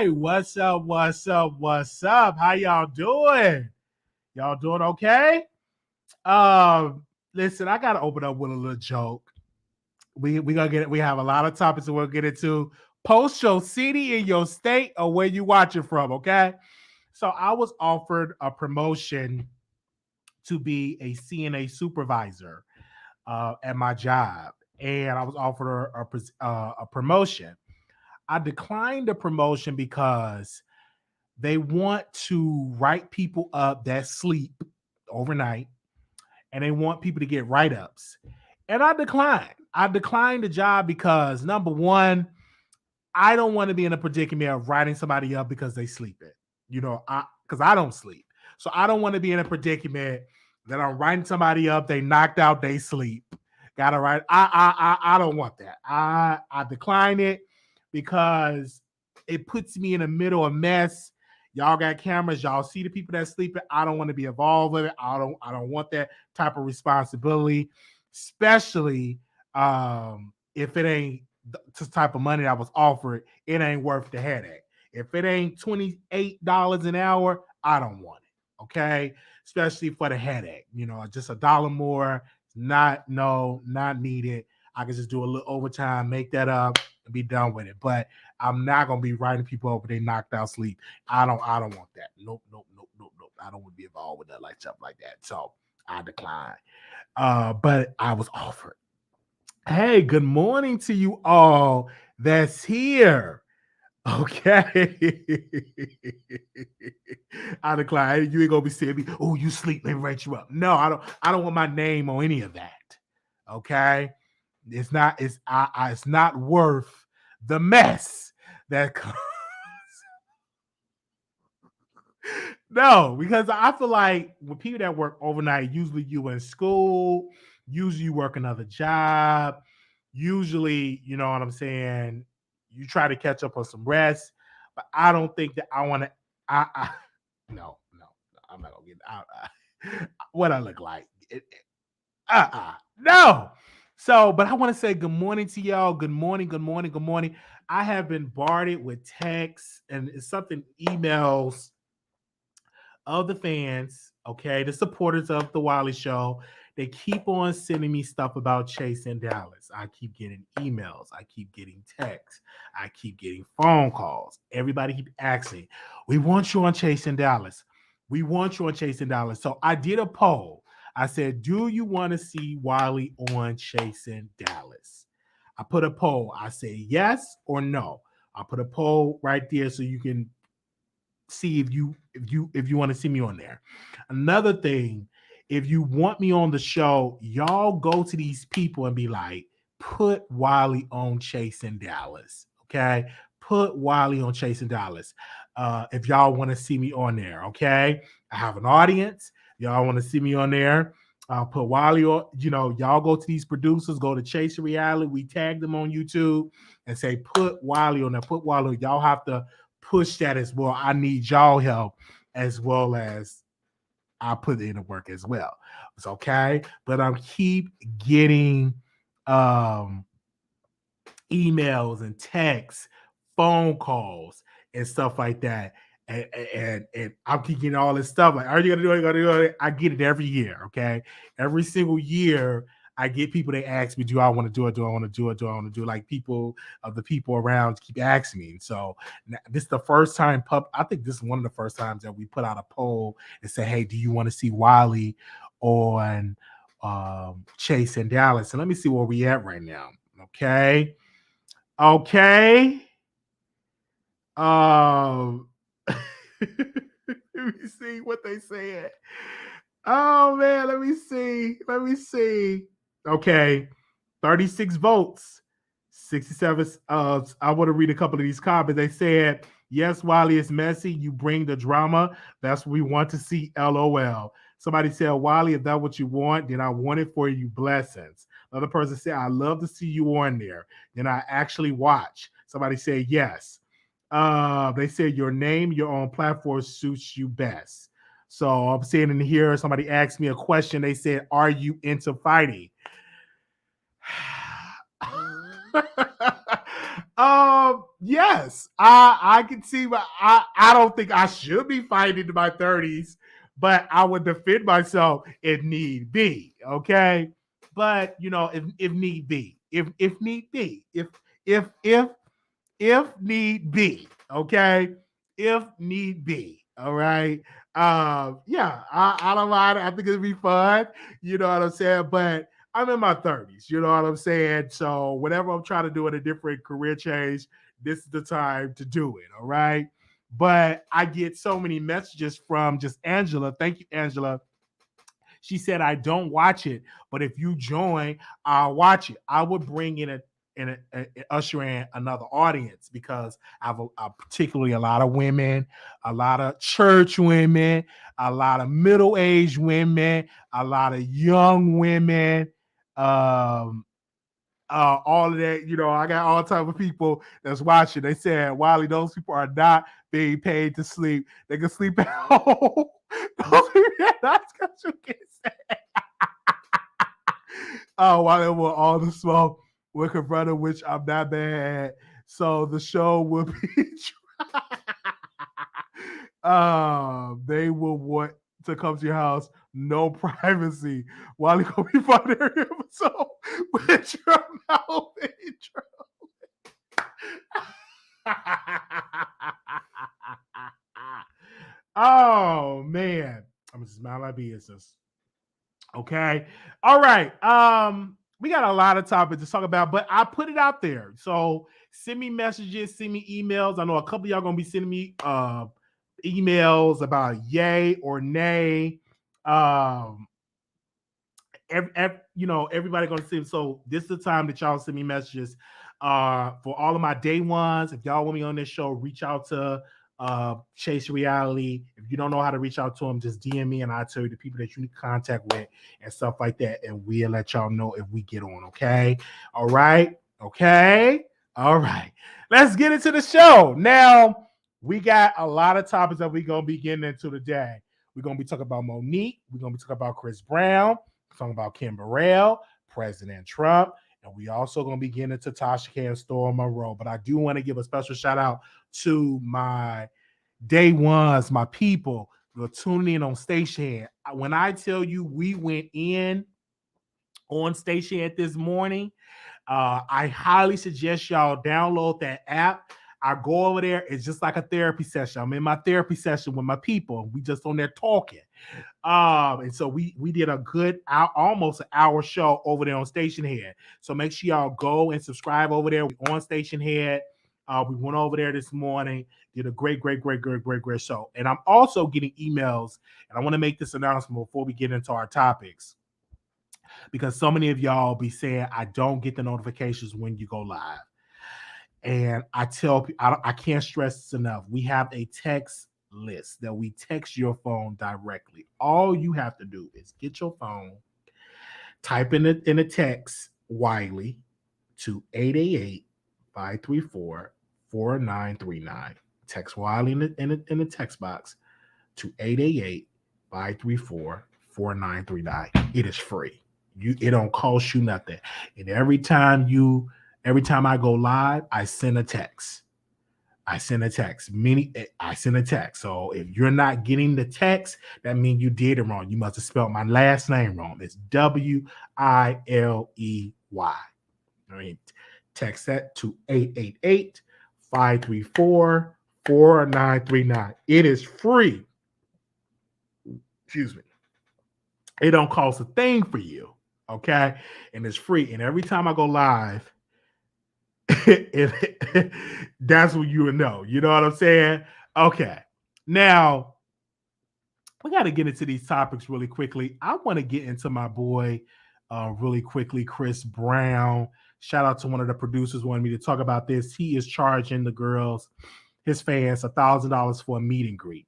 right. What's up? What's up? What's up? How y'all doing? Y'all doing okay? Listen, I gotta open up with a little joke. We gonna get it. We have a lot of topics that we'll get into. Post your city in your state or where you watching from, okay? So I was offered a promotion to be a CNA supervisor at my job, and I was offered a promotion. I declined the promotion because they want to write people up that sleep overnight, and they want people to get write ups. And I declined. I declined the job because number one, I don't want to be in a predicament of writing somebody up because they sleeping. Because I don't sleep, so I don't want to be in a predicament that I'm writing somebody up. They knocked out. They sleep. Got to write. I don't want that. I decline it because it puts me in the middle of mess. Y'all got cameras. Y'all see the people that sleeping. I don't want to be involved with it. I don't want that type of responsibility, especially if it ain't the type of money I was offered. It ain't worth the headache. If it ain't $28 an hour, I don't want it. Okay, especially for the headache. Just $1 more. Not needed. I can just do a little overtime, make that up, and be done with it. But I'm not gonna be writing people over they knocked out sleep. I don't want that. Nope. I don't want to be involved with that, like stuff like that. So I declined. But I was offered. Hey, good morning to you all that's here. Okay. I decline. You ain't gonna be saying me, oh, you sleep, let me write you up. No, I don't want my name on any of that. Okay. It's not worth the mess that comes. No, because I feel like with people that work overnight, usually you in school, usually you work another job, usually, you know what I'm saying, you try to catch up on some rest. But I don't think that I want to. I no, I'm not gonna get out. What I look like. No. So, but I want to say good morning to y'all. Good morning, good morning, good morning. I have been bombarded with texts and it's something emails of the fans, okay, the supporters of the Wiley Show. They keep on sending me stuff about Chase and Dallas. I keep getting emails. I keep getting texts. I keep getting phone calls. Everybody keep asking, we want you on Chase and Dallas. We want you on Chase and Dallas. So I did a poll. I said, do you want to see Wiley on Chase and Dallas? I put a poll. I say yes or no. I put a poll right there so you can see if you want to see me on there. Another thing, if you want me on the show, y'all go to these people and be like, put Wiley on Chase and Dallas. Okay. Put Wiley on Chase and Dallas. If y'all want to see me on there, okay. I have an audience. Y'all want to see me on there. I'll put Wiley on, y'all go to these producers, go to Chase Reality. We tag them on YouTube and say, put Wiley on there, put Wiley. Y'all have to push that as well. I need y'all help as well as I put in the work as well. It's okay. But I keep getting emails and texts, phone calls, and stuff like that. And I'm keep getting all this stuff. Like, are you gonna do it? Gonna do it? I get it every year. Okay. Every single year. I get people, they ask me, do I want to do it? Do I want to do it? Do I want to do it? Like the people around keep asking me. So this is the first time, I think this is one of the first times that we put out a poll and say, hey, do you want to see Wiley on Chase and Dallas? And let me see where we at right now. Okay. Let me see what they said. Oh man, let me see. Okay, 36 votes, 67. I want to read a couple of these comments. They said, yes, Wiley is messy. You bring the drama. That's what we want to see. LOL. Somebody said, Wiley, if that's what you want, then I want it for you. Blessings. Another person said, I love to see you on there. Then I actually watch. Somebody said, yes. They said your name, your own platform suits you best. So I'm saying in here, somebody asked me a question. They said, are you into fighting? Yes, I can see. I don't think I should be fighting in my 30s, but I would defend myself if need be. Okay, but if need be, if need be, if if need be. Okay, if need be. All right. Yeah, I don't mind. I think it'd be fun. You know what I'm saying? But I'm in my 30s. You know what I'm saying? So whenever I'm trying to do a different career change, this is the time to do it. All right. But I get so many messages from just Angela. Thank you, Angela. She said, I don't watch it, but if you join, I'll watch it. I would bring in usher in another audience because I have particularly a lot of women, a lot of church women, a lot of middle-aged women, a lot of young women. Um, all of that, I got all type of people that's watching. They said, Wiley, those people are not being paid to sleep. They can sleep at home. Those people are not you can say. Oh, while they were all the smoke, we're confronted, which I'm not bad at. So the show will be they will want to come to your house, no privacy. While you gonna be finding every episode with your mouth intro. Oh man, I'm just smile my business. Okay. All right. We got a lot of topics to talk about, but I put it out there. So send me messages, send me emails. I know a couple of y'all gonna be sending me emails about yay or nay. Um, everybody gonna send. So this is the time that y'all send me messages. For all of my day ones, if y'all want me on this show, reach out to Chase Reality. If you don't know how to reach out to them, just DM me and I'll tell you the people that you need contact with and stuff like that. And we'll let y'all know if we get on. Okay. All right. Okay. All right. Let's get into the show. Now, we got a lot of topics that we're gonna be getting into today. We're gonna be talking about Monique. We're gonna be talking about Chris Brown. We're talking about Kym Burell, President Trump, and we also gonna be getting into Tasha K and Storm Monroe. But I do want to give a special shout out to my day ones, my people who are tuning in on Station. When I tell you we went in on Station this morning, I highly suggest y'all download that app. I go over there. It's just like a therapy session. I'm in my therapy session with my people. We just on there talking. And so we did a good almost an hour show over there on Station Head. So make sure y'all go and subscribe over there. We on Station Head. We went over there this morning, did a great show. And I'm also getting emails, and I want to make this announcement before we get into our topics, because so many of y'all be saying I don't get the notifications when you go live. And I tell people, I can't stress this enough. We have a text list that we text your phone directly. All you have to do is get your phone, type in a text Wiley to 888-534-4939. Text Wiley in the text box to 888-534-4939. It is free. It don't cost you nothing. And every time I go live, I send a text. I send a text. So if you're not getting the text, that means you did it wrong. You must have spelled my last name wrong. It's Wiley. All right. Text that to 888-534-4939. It is free. Excuse me. It don't cost a thing for you. Okay. And it's free. And every time I go live, that's what you would know. You know what I'm saying? Okay. Now, we got to get into these topics really quickly. I want to get into my boy really quickly, Chris Brown. Shout out to one of the producers wanted me to talk about this. He is charging the girls, his fans, $1,000 for a meet and greet.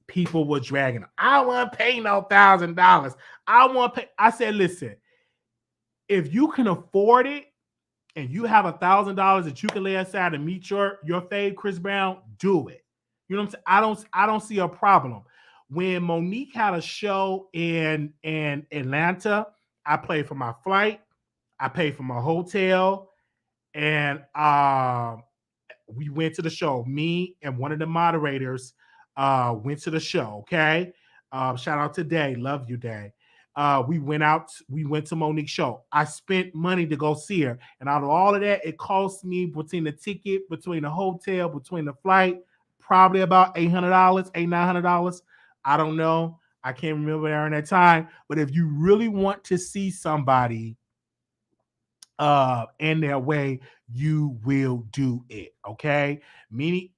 People were dragging him. I don't want to pay no $1,000. I want to pay. I said, listen, if you can afford it, and you have $1,000 that you can lay aside to meet your fave Chris Brown, do it. You know what I'm saying? I don't see a problem. When Monique had a show in Atlanta, I paid for my flight, I paid for my hotel, and we went to the show. Me and one of the moderators went to the show. Okay. Shout out to Day. Love you, Day. We went out. We went to Monique's show. I spent money to go see her, and out of all of that, it cost me between the ticket, between the hotel, between the flight, probably about $800, $900. I don't know. I can't remember during that time. But if you really want to see somebody in their way, you will do it. Okay. Meaning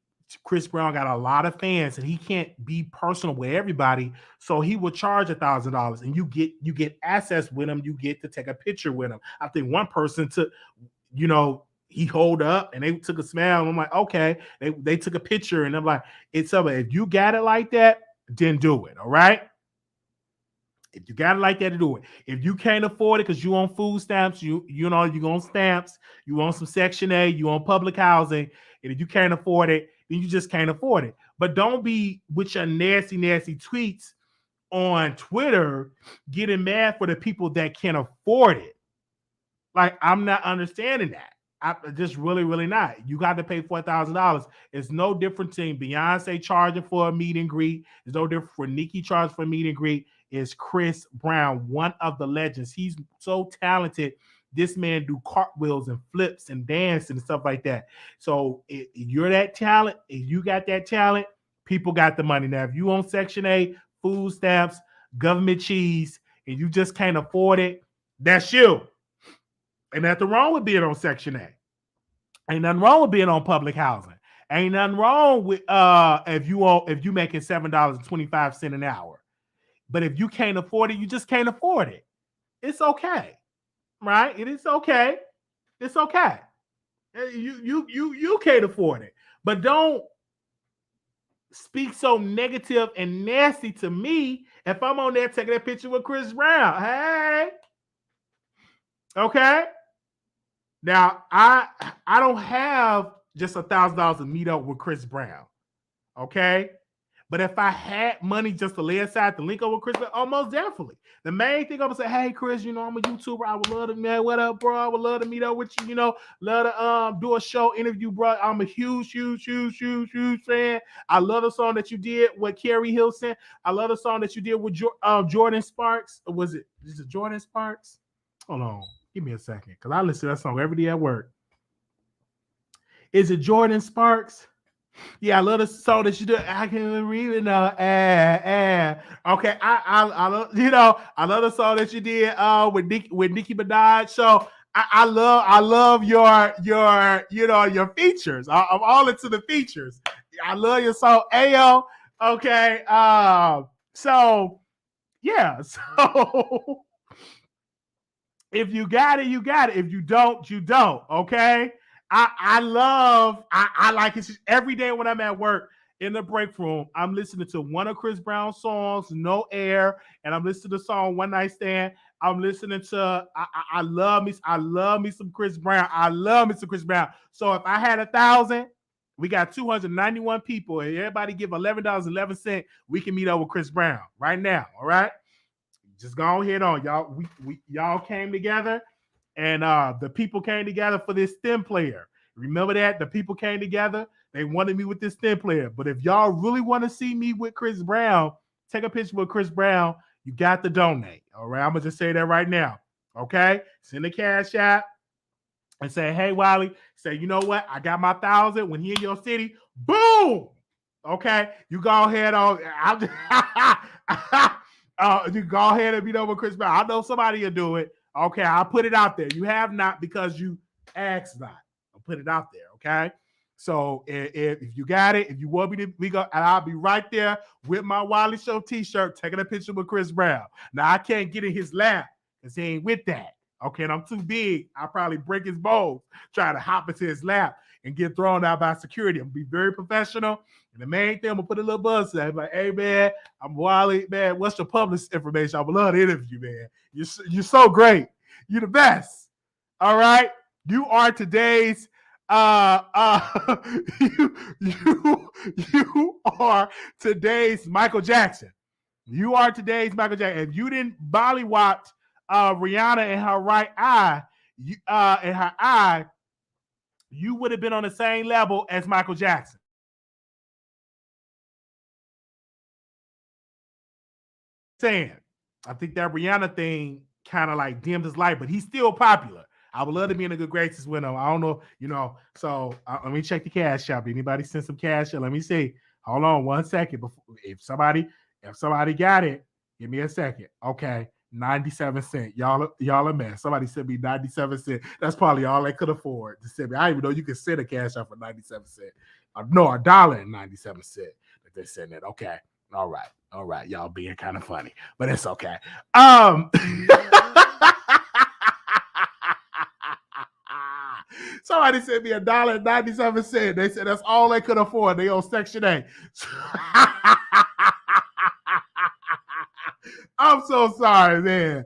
Chris Brown got a lot of fans and he can't be personal with everybody. So he will charge $1,000 and you get access with him. You get to take a picture with him. I think one person took, he hold up and they took a smell. And I'm like, okay. They took a picture and I'm like, it's over. If you got it like that, then do it. All right. If you got it like that, to do it. If you can't afford it because you on food stamps, you on stamps, you on some Section 8, you on public housing, and if you can't afford it, then you just can't afford it. But don't be with your nasty, nasty tweets on Twitter getting mad for the people that can't afford it. Like, I'm not understanding that. I just really, really not. You got to pay $4,000. It's no different than Beyonce charging for a meet and greet. It's no different for Nicki charging for a meet and greet. Is Chris Brown, one of the legends. He's so talented. This man do cartwheels and flips and dance and stuff like that. So if you're that talent, if you got that talent, people got the money. Now, if you on Section 8, food stamps, government cheese, and you just can't afford it, that's you. Ain't nothing wrong with being on Section 8. Ain't nothing wrong with being on public housing. Ain't nothing wrong with if you making $7.25 an hour. But if you can't afford it, you just can't afford it. It's okay, right? It is okay. It's okay. You can't afford it, but don't speak so negative and nasty to me if I'm on there taking that picture with Chris Brown. Hey, okay. Now I don't have just $1,000 to meet up with Chris Brown. Okay. But if I had money just to lay aside to link up with Chris, almost definitely. The main thing I'm gonna say, hey Chris, I'm a YouTuber. I would love to, man. What up, bro? I would love to meet up with you. Love to do a show interview, bro. I'm a huge fan. I love the song that you did with Carrie Hilson. I love the song that you did with Jordan Sparks. Or is it Jordan Sparks? Hold on, give me a second, cause I listen to that song every day at work. Is it Jordan Sparks? Yeah, I love the song that you do. I can't read it now. Okay, I love the song that you did with Nicki Minaj. So I love your features. I'm all into the features. I love your song Ayo. Okay, so yeah, so if you got it, you got it. If you don't, you don't. Okay. I like it every day when I'm at work in the break room. I'm listening to one of Chris Brown's songs, No Air, and I'm listening to the song One Night Stand. I'm listening to I love me some Chris Brown. I love me some Chris Brown. So if I had 1,000, we got 291 people, and everybody give $11.11. We can meet up with Chris Brown right now. All right, just go ahead on y'all. Y'all came together. And the people came together for this STEM player. Remember that? The people came together. They wanted me with this STEM player. But if y'all really want to see me with Chris Brown, take a picture with Chris Brown, you got to donate. All right? I'm going to just say that right now. Okay? Send a cash app and say, hey, Wiley, say, you know what? I got my 1,000. When he in your city, boom! Okay? You go ahead on. You go ahead and meet over Chris Brown. I know somebody will do it. Okay, I'll put it out there. You have not because you asked not. I'll put it out there, okay? So if you got it, if you want me to, we go, and I'll be right there with my Wiley Show t-shirt taking a picture with Chris Brown. Now, I can't get in his lap because he ain't with that, okay? And I'm too big. I'll probably break his bones trying to hop into his lap and get thrown out by security. I'm going to be very professional. And the main thing, I'm going to put a little buzz there. I'm like, hey, man, I'm Wiley. Man, what's your publicist information? I would love to interview you, man. You're so great. You're the best. All right? You are today's you are today's Michael Jackson. You are today's Michael Jackson. If you didn't bollywop Rihanna in her right eye, you would have been on the same level as Michael Jackson. Saying, I think that Rihanna thing kind of like dimmed his light, but he's still popular. I would love to be in a good graces with him. I don't know, So let me check the cash app. Anybody send some cash? Let me see. Hold on 1 second. Before, if somebody got it, give me a second. Okay, 97 cents. Y'all a mess. Somebody sent me 97 cents. That's probably all they could afford to send me. I didn't even know you could send a cash out for 97 cents. No, $1.97 that they send it. Okay. All right. Y'all being kind of funny, but it's okay. Somebody sent me $1.97. They said that's all they could afford. They on Section 8. I'm so sorry, man.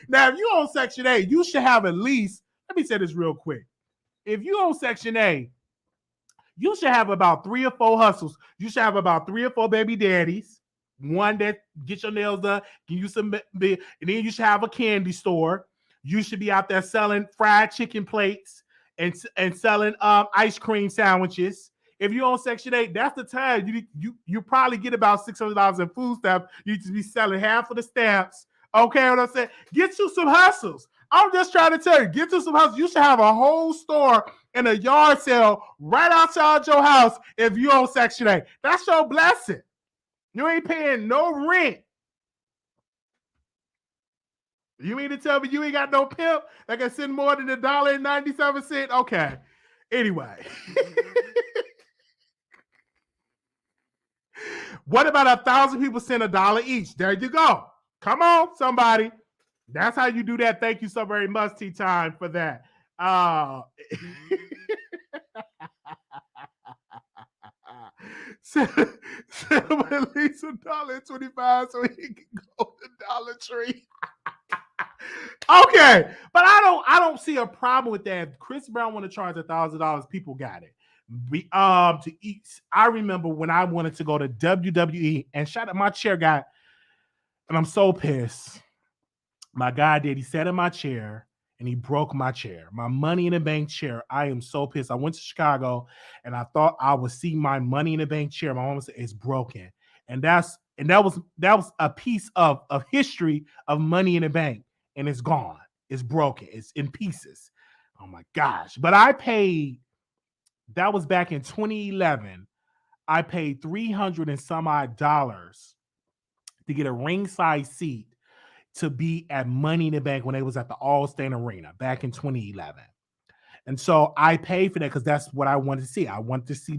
Now, if you on Section 8, you should have at least, let me say this real quick. If you on Section 8, you should have about 3 or 4 hustles. You should have about 3 or 4 baby daddies. One that get your nails done, give you some, and then you should have a candy store. You should be out there selling fried chicken plates and selling ice cream sandwiches. If you're on Section 8, that's the time you probably get about $600 in food stamps. You just be selling half of the stamps. Okay, what I'm saying? Get you some hustles. I'm just trying to tell you, get you some hustles. You should have a whole store and a yard sale right outside your house if you're on Section 8. That's your blessing. You ain't paying no rent. You mean to tell me you ain't got no pimp that can send more than $1.97? Okay. Anyway. What about 1,000 people send $1 each? There you go. Come on, somebody. That's how you do that. Thank you so very much, Tea Time, for that. Send him at least $1.25 so he can go to Dollar Tree. Okay, but I don't see a problem with that. If Chris Brown want to charge $1,000, people got it. To eat. I remember when I wanted to go to WWE, and shout out my chair guy, and I'm so pissed. My guy did. He sat in my chair and he broke my chair, my Money in the Bank chair. I am so pissed. I went to Chicago and I thought I would see my Money in the Bank chair. My mom said it's broken, and that was a piece of history of Money in the Bank, and it's gone. It's broken. It's in pieces. Oh my gosh! But I paid. That was back in 2011. I paid $300 and some odd dollars to get a ringside seat to be at Money in the Bank when they was at the All-State Arena back in 2011. And so I paid for that because that's what I wanted to see. I wanted to see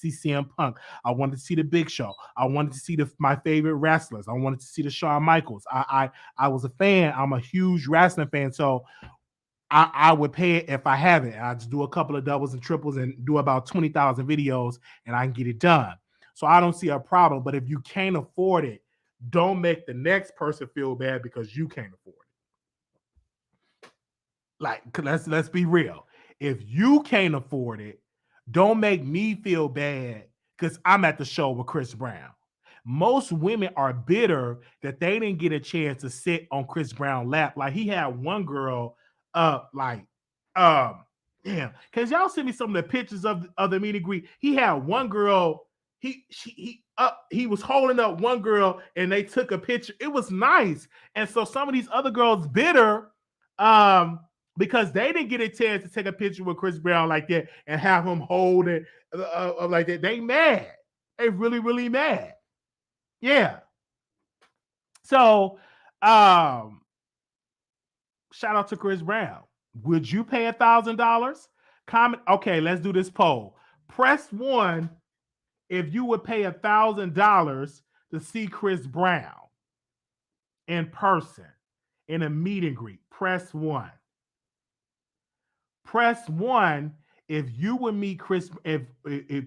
CM Punk. I wanted to see the Big Show. I wanted to see my favorite wrestlers. I wanted to see the Shawn Michaels. I was a fan. I'm a huge wrestling fan. So I would pay it if I have it. I just do a couple of doubles and triples and do about 20,000 videos and I can get it done. So I don't see a problem. But if you can't afford it, don't make the next person feel bad because you can't afford it. Like, let's be real. If you can't afford it, don't make me feel bad because I'm at the show with Chris Brown. Most women are bitter that they didn't get a chance to sit on Chris Brown's lap. Like he had one girl damn. Cause y'all send me some of the pictures of the meet and greet. He had one girl. He was holding up one girl and they took a picture. It was nice. And so some of these other girls bitter because they didn't get a chance to take a picture with Chris Brown like that and have him hold it like that. They mad. They really, really mad. Yeah. So shout out to Chris Brown. Would you pay $1,000? Comment. Okay, let's do this poll. Press 1 if you would pay $1,000 to see Chris Brown in person in a meet and greet. Press 1. Press 1 if you would meet Chris. If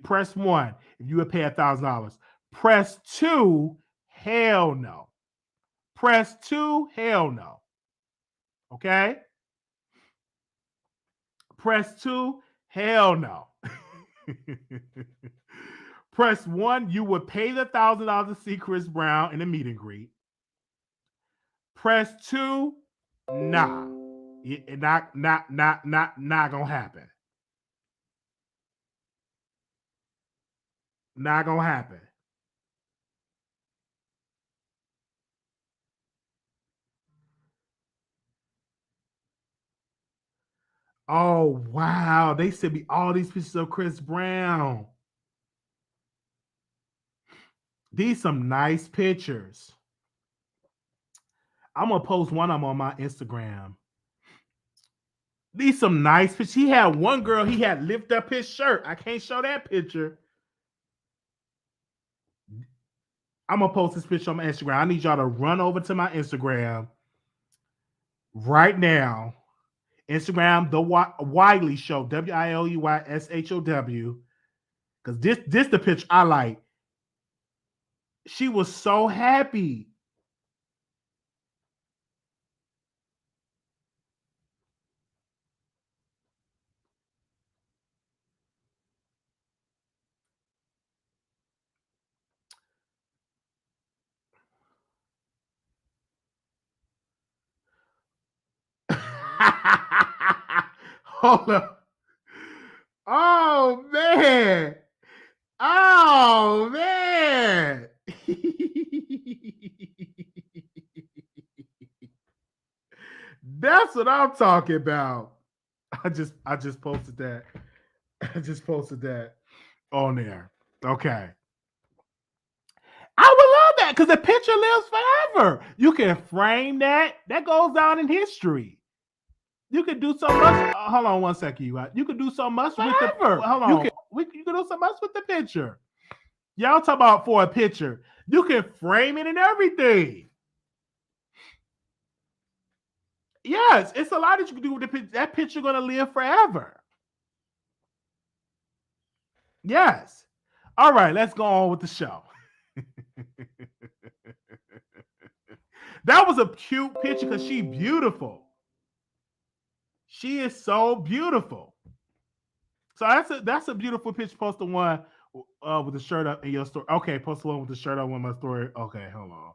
press 1 if you would pay $1,000. Press 2. Hell no. Press 2. Hell no. Okay. Press 2. Hell no. Press 1. You would pay the $1,000 to see Chris Brown in a meet and greet. Press 2. Nah. Not gonna happen. Not gonna happen. Oh wow, they sent me all these pictures of Chris Brown. These some nice pictures. I'm gonna post one of them on my Instagram. These some nice pictures. He had one girl, he had lift up his shirt. I can't show that picture. I'm gonna post this picture on my Instagram. I need y'all to run over to my Instagram right now. Instagram, the Wiley Show, WILEYSHOW. Because this the picture I like. She was so happy. Hold up. Oh man. Oh man. That's what I'm talking about. I just posted that. I just posted that on there. Okay. I would love that because the picture lives forever. You can frame that. That goes down in history. You could do so much. Hold on one second, you could do so much with the. Hold on. You can do so much with the picture. Y'all talk about for a picture. You can frame it and everything. Yes, it's a lot that you can do with the picture. That picture gonna live forever. Yes. All right, let's go on with the show. That was a cute picture because she's beautiful. She is so beautiful. So that's a beautiful picture. Post the one with the shirt up in your story. Okay, post the one with the shirt up in my story. Okay, hold on.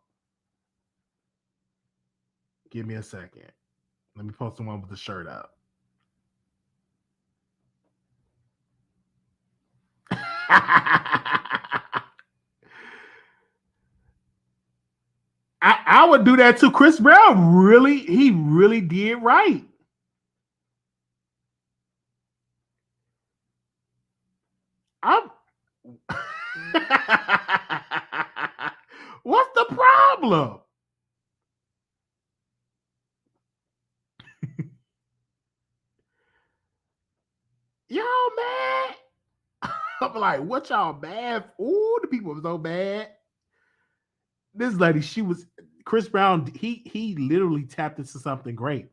Give me a second. Let me post the one with the shirt up. I would do that too. Chris Brown he really did right. I'm What's the problem? Y'all mad? I'm like, what y'all mad? Ooh, the people were so bad. This lady, she was Chris Brown. He literally tapped into something great,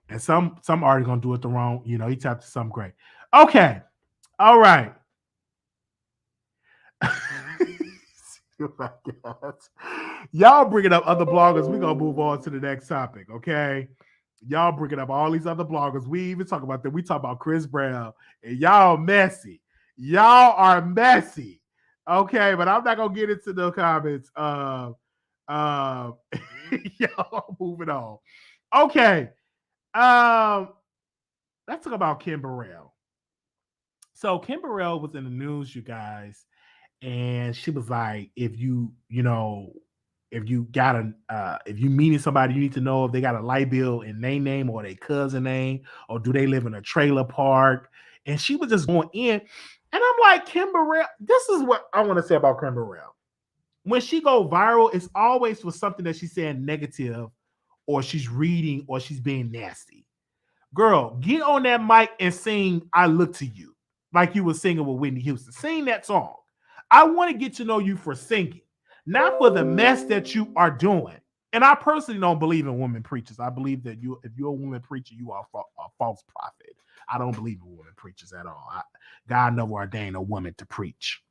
and some artists gonna do it the wrong. He tapped into something great. Okay, all right. Oh my God. Y'all bringing up other bloggers. We're gonna move on to the next topic, okay? Y'all bringing up all these other bloggers. We even talk about them. We talk about Chris Brown, and y'all messy. Y'all are messy. Okay, but I'm not gonna get into the comments. Y'all moving on. Okay. Let's talk about Kym Burell. So Kym Burell was in the news, you guys, and she was like, if you got if you meeting somebody, you need to know if they got a light bill in their name or their cousin name, or do they live in a trailer park. And she was just going in, and I'm like, Kym Burell, this is what I want to say about Kym Burell. When she go viral, it's always for something that she's saying negative, or she's reading, or she's being nasty. Girl, get on that mic and sing "I Look to You" like you were singing with Whitney Houston. Sing that song. I want to get to know you for singing, not for the mess that you are doing. And I personally don't believe in women preachers. I believe that if you're a woman preacher, you are a false prophet. I don't believe in women preachers at all. God never ordained a woman to preach.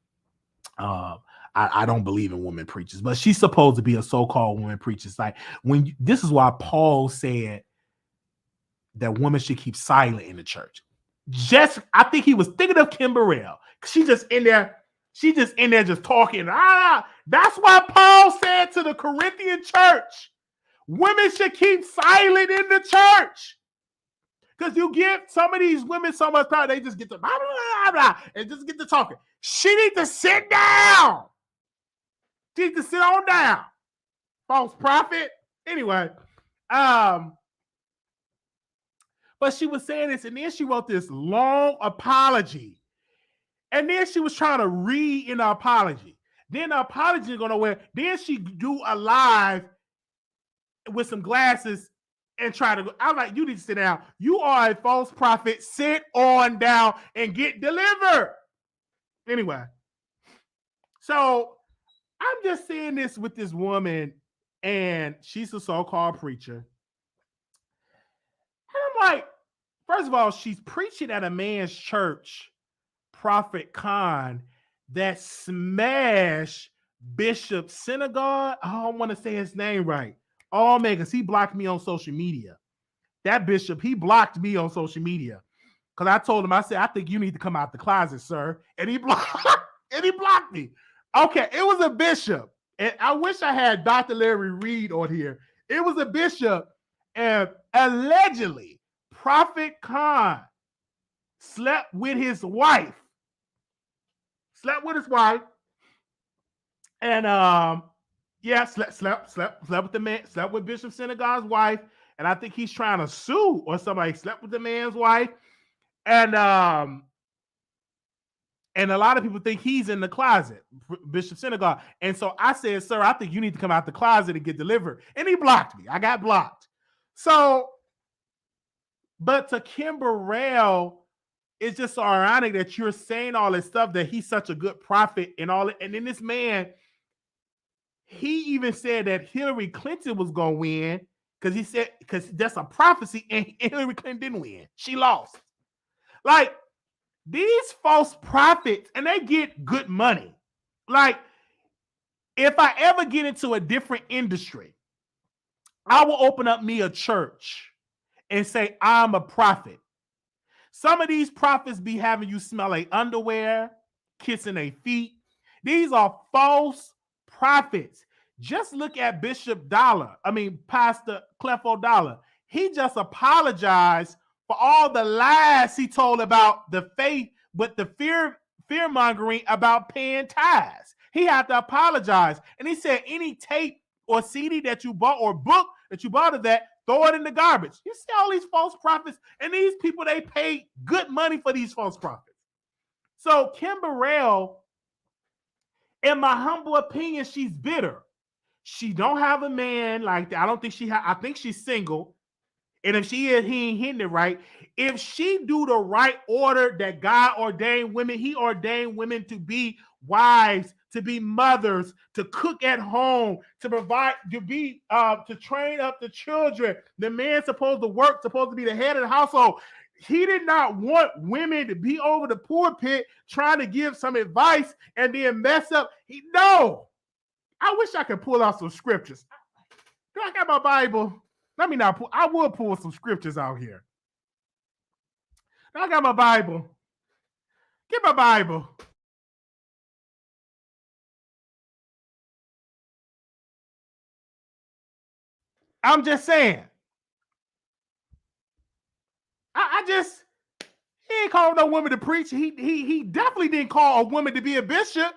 I don't believe in women preachers, but she's supposed to be a so-called woman preacher. It's like this is why Paul said that women should keep silent in the church. I think he was thinking of Kym Burell. She's just in there just talking. That's why Paul said to the Corinthian church, women should keep silent in the church. Because you give some of these women so much power, they just get to blah, blah, blah, blah, and just get to talking. She needs to sit down. She needs to sit on down. False prophet. Anyway, but she was saying this, and then she wrote this long apology. And then she was trying to read in the apology. Then the apology is going to wear. Then she do a live with some glasses and try to go. I'm like, you need to sit down. You are a false prophet. Sit on down and get delivered. Anyway, so I'm just saying this with this woman, and she's a so-called preacher. And I'm like, first of all, she's preaching at a man's church, Prophet Khan, that smashed Bishop Synagogue. I don't want to say his name right. Oh man, because he blocked me on social media. That bishop, he blocked me on social media. Because I told him, I said, I think you need to come out the closet, sir. And he blocked me. Okay, it was a bishop. And I wish I had Dr. Larry Reed on here. It was a bishop, and allegedly, Prophet Khan slept with his wife. And slept with the man, slept with Bishop Synagogue's wife, and I think he's trying to sue or somebody. Slept with the man's wife, and a lot of people think he's in the closet, Bishop Synagogue. And so I said, sir, I think you need to come out the closet and get delivered. And he blocked me. I got blocked. So, but to Kym Burell, it's just so ironic that you're saying all this stuff, that he's such a good prophet and all. And then this man, he even said that Hillary Clinton was going to win because that's a prophecy, and Hillary Clinton didn't win. She lost. Like, these false prophets, and they get good money. Like, if I ever get into a different industry, I will open up me a church and say, I'm a prophet. Some of these prophets be having you smell like underwear, kissing their feet. These are false prophets. Just look at Pastor Clefo Dollar. He just apologized for all the lies he told about the faith, but the fear-mongering about paying tithes. He had to apologize. And he said, any tape or CD that you bought or book that you bought of that, throw it in the garbage. You see all these false prophets, and these people, they pay good money for these false prophets. So Kym Burell, in my humble opinion, she's bitter. She don't have a man like that. I don't think I think she's single. And if she is, he ain't hitting it right. If she do the right order that God ordained women, he ordained women to be wives, to be mothers, to cook at home, to provide, to train up the children. The man's supposed to work, supposed to be the head of the household. He did not want women to be over the pulpit trying to give some advice and then mess up. No. I wish I could pull out some scriptures. Do I got my Bible? Let me not pull. I will pull some scriptures out here. I got my Bible. Get my Bible. I'm just saying. He ain't called no woman to preach. He definitely didn't call a woman to be a bishop.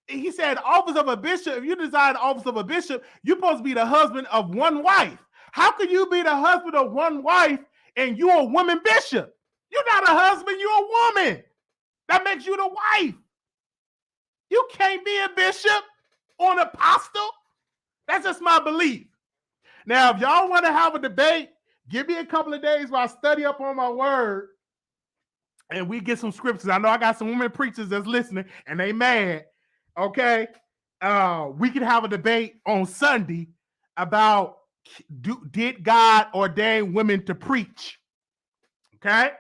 He said, office of a bishop, if you desire the office of a bishop, you're supposed to be the husband of one wife. How can you be the husband of one wife and you're a woman bishop? You're not a husband, you're a woman. That makes you the wife. You can't be a bishop or an apostle. That's just my belief. Now, if y'all want to have a debate, give me a couple of days while I study up on my word and we get some scriptures. I know I got some women preachers that's listening and they mad. Okay, we can have a debate on Sunday about did God ordain women to preach? Okay,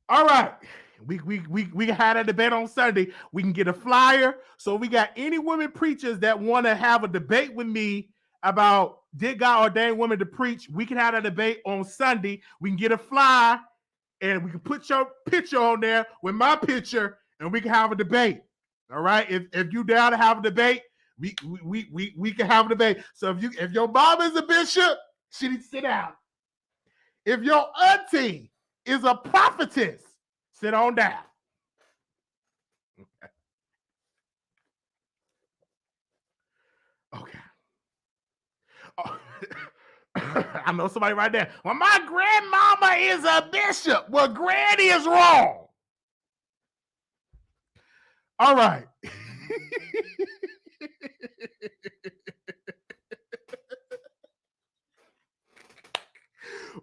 all right. We had a debate on Sunday. We can get a flyer. So we got any women preachers that want to have a debate with me about did God ordain women to preach? We can have a debate on Sunday. We can get a flyer and we can put your picture on there with my picture. And we can have a debate. All right. If you down to have a debate, we can have a debate. So if your mom is a bishop, she needs to sit down. If your auntie is a prophetess, sit on down. Okay. Oh. I know somebody right there. Well, my grandmama is a bishop. Well, Granny is wrong. All right.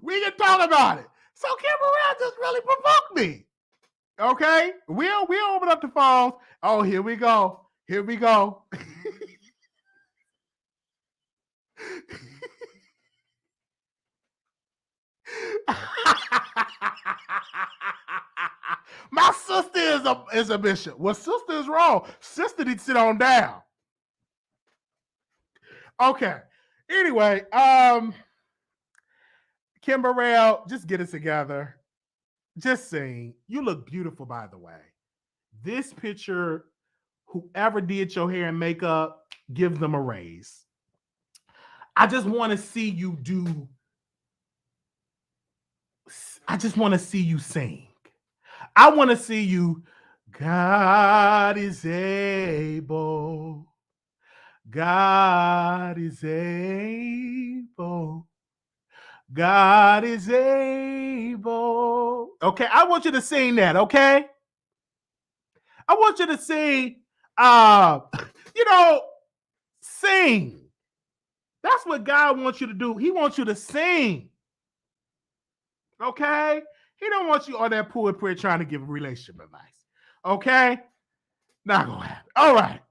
We can talk about it. So Kym Burell just really provoked me. Okay, we'll open up the phones. Oh, here we go. Here we go. My sister is a bishop. Well, sister is wrong. Sister needs to sit on down. Okay. Anyway, Kym Burell, just get it together. Just saying, you look beautiful, by the way. This picture, whoever did your hair and makeup, give them a raise. I just want to see you do. I just want to see you sing. I want to see you. God is able. God is able. God is able. Okay, I want you to sing that, okay? I want you to sing, sing. That's what God wants you to do. He wants you to sing. Okay? He don't want you on that pulpit trying to give relationship advice. Okay? Not gonna happen. All right.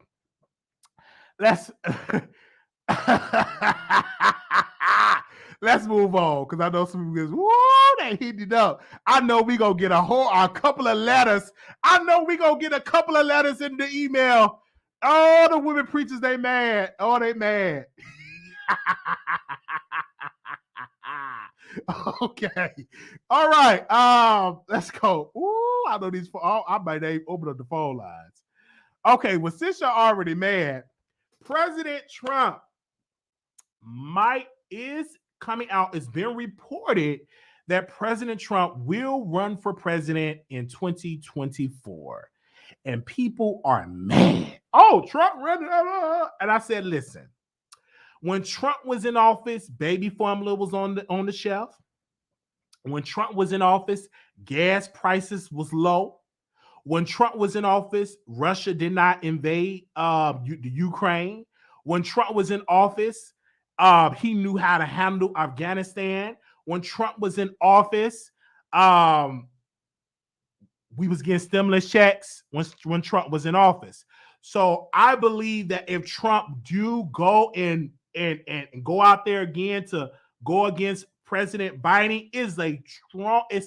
Let's move on, because I know some people goes, whoa, they heated up. I know we gonna get a couple of letters. I know we gonna get a couple of letters in the email. Oh, the women preachers, they mad. Oh, they mad. Okay. All right. Let's go. Ooh, I know these. I might open up the phone lines. Okay. Well, since you're already mad, President Trump is coming out. It's been reported that President Trump will run for president in 2024, and people are mad. Oh, Trump ran, and I said, listen. When Trump was in office, baby formula was on the shelf. When Trump was in office, gas prices was low. When Trump was in office, Russia did not invade the Ukraine. When Trump was in office, he knew how to handle Afghanistan. When Trump was in office, we was getting stimulus checks when Trump was in office. So I believe that if Trump do go and go out there again to go against President Biden, it's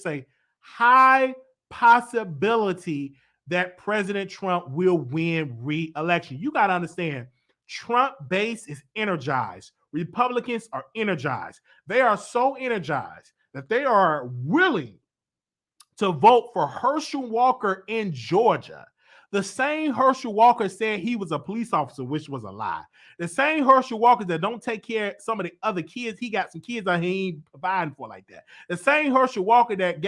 a high possibility that President Trump will win re-election. You got to understand, Trump base is energized. Republicans are energized. They are so energized that they are willing to vote for Herschel Walker in Georgia. The same Herschel Walker said he was a police officer, which was a lie. The same Herschel Walker that don't take care of some of the other kids. He got some kids that he ain't providing for like that. The same Herschel Walker that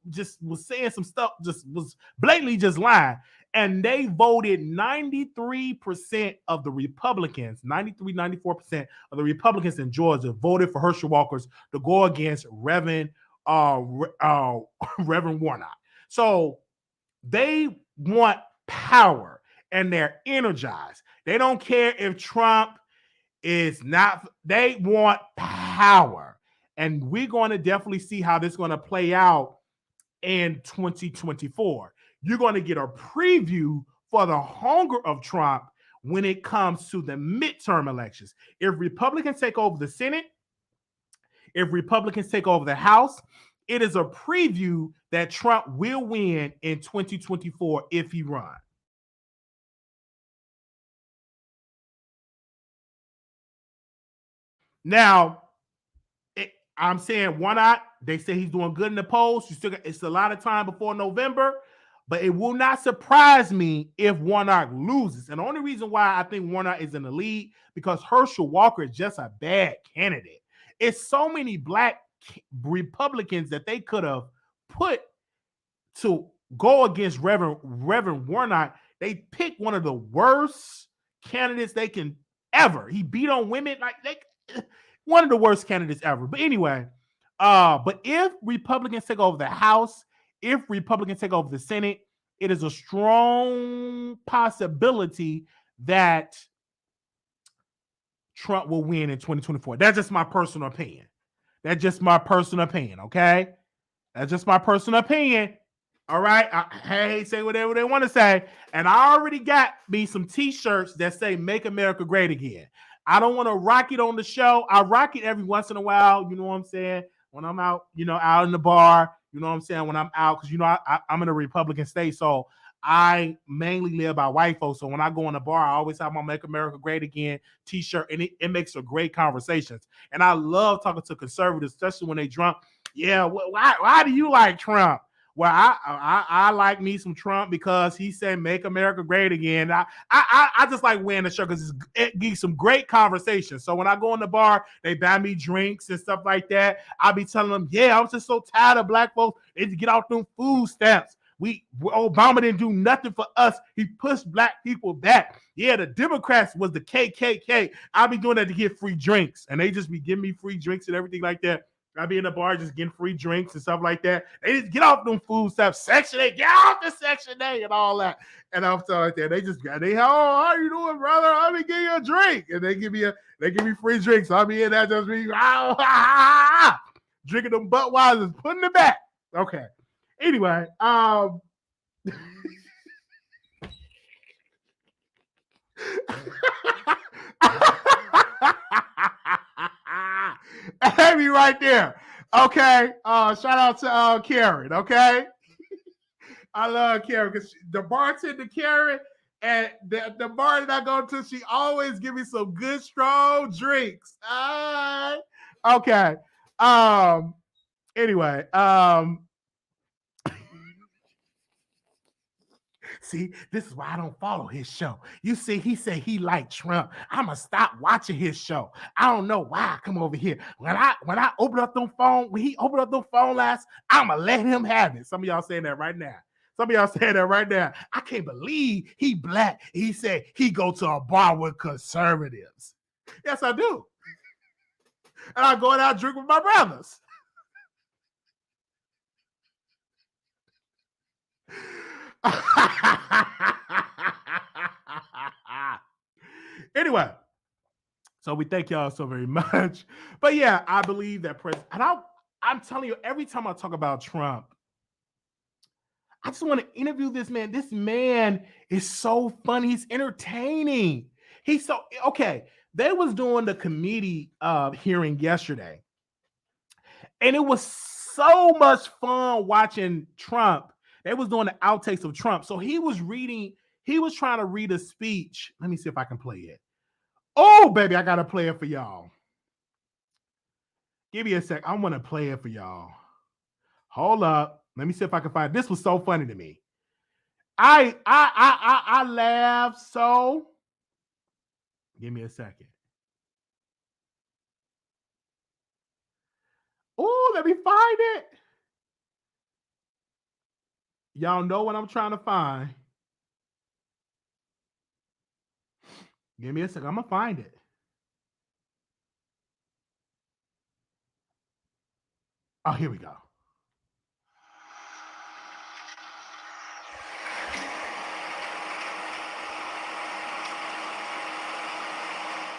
just was saying some stuff, just was blatantly just lying. And they voted 93% of the Republicans, 94% of the Republicans in Georgia voted for Herschel Walker's to go against Reverend Warnock. So they want power and they're energized. They don't care if Trump is not, they want power. And we're going to definitely see how this is going to play out in 2024. You're going to get a preview for the hunger of Trump when it comes to the midterm elections. If Republicans take over the Senate, if Republicans take over the House, it is a preview that Trump will win in 2024 if he runs. Now, I'm saying Warnock, they say he's doing good in the polls. It's a lot of time before November, but it will not surprise me if Warnock loses. And the only reason why I think Warnock is in the lead because Herschel Walker is just a bad candidate. It's so many black Republicans that they could have put to go against Reverend Warnock, they picked one of the worst candidates they can ever. He beat on women like one of the worst candidates ever. But anyway, but if Republicans take over the House, if Republicans take over the Senate, it is a strong possibility that Trump will win in 2024. That's just my personal opinion. That's just my personal opinion, okay? That's just my personal opinion. All right. Hey, say whatever they want to say. And I already got me some t-shirts that say Make America Great Again. I don't want to rock it on the show. I rock it every once in a while. You know what I'm saying? When I'm out, out in the bar, you know what I'm saying? When I'm out, because, I'm in a Republican state. So I mainly live by white folks. So when I go in the bar, I always have my Make America Great Again t-shirt. And it makes for great conversations. And I love talking to conservatives, especially when they drunk. Yeah, why do you like Trump? Well, I like me some Trump because he said make America great again. I just like wearing the shirt because it gives some great conversation. So when I go in the bar, they buy me drinks and stuff like that. I'll be telling them, yeah, I'm just so tired of black folks. They get off them food stamps. Obama didn't do nothing for us. He pushed black people back. Yeah, the Democrats was the KKK. I'll be doing that to get free drinks. And they just be giving me free drinks and everything like that. I'll be in the bar just getting free drinks and stuff like that. They just get off them food stuff. Section 8, get off the Section 8 and all that. And I'm stuff like that. How you doing, brother? Let me give you a drink. And they give me free drinks. So I'll be in there just be drinking them Budweisers, putting it back. Okay. Anyway, Amy right there. Okay. Shout out to Karen. Okay. I love Karen because the bartender Karen and the bar that I go to, she always give me some good strong drinks. Okay. Anyway. See, this is why I don't follow his show. You see, he said he liked Trump. I'ma stop watching his show. I don't know why I come over here. When I open up them phone, when he opened up them phone last, I'ma let him have it. Some of y'all saying that right now. I can't believe he black. He said he go to a bar with conservatives. Yes, I do. And I go out and drink with my brothers. Anyway, so we thank y'all so very much. But yeah, I believe that I'm telling you, every time I talk about Trump, I just want to interview this man. This man is so funny. He's entertaining. He's so okay. They was doing the committee hearing yesterday, and it was so much fun watching Trump. They was doing the outtakes of Trump. So he was trying to read a speech. Let me see if I can play it. Oh, baby, I got to play it for y'all. Give me a sec. I'm going to play it for y'all. Hold up. Let me see if I can find it. This was so funny to me. I laughed so. Give me a second. Oh, let me find it. Y'all know what I'm trying to find. Give me a second. I'm going to find it. Oh, here we go.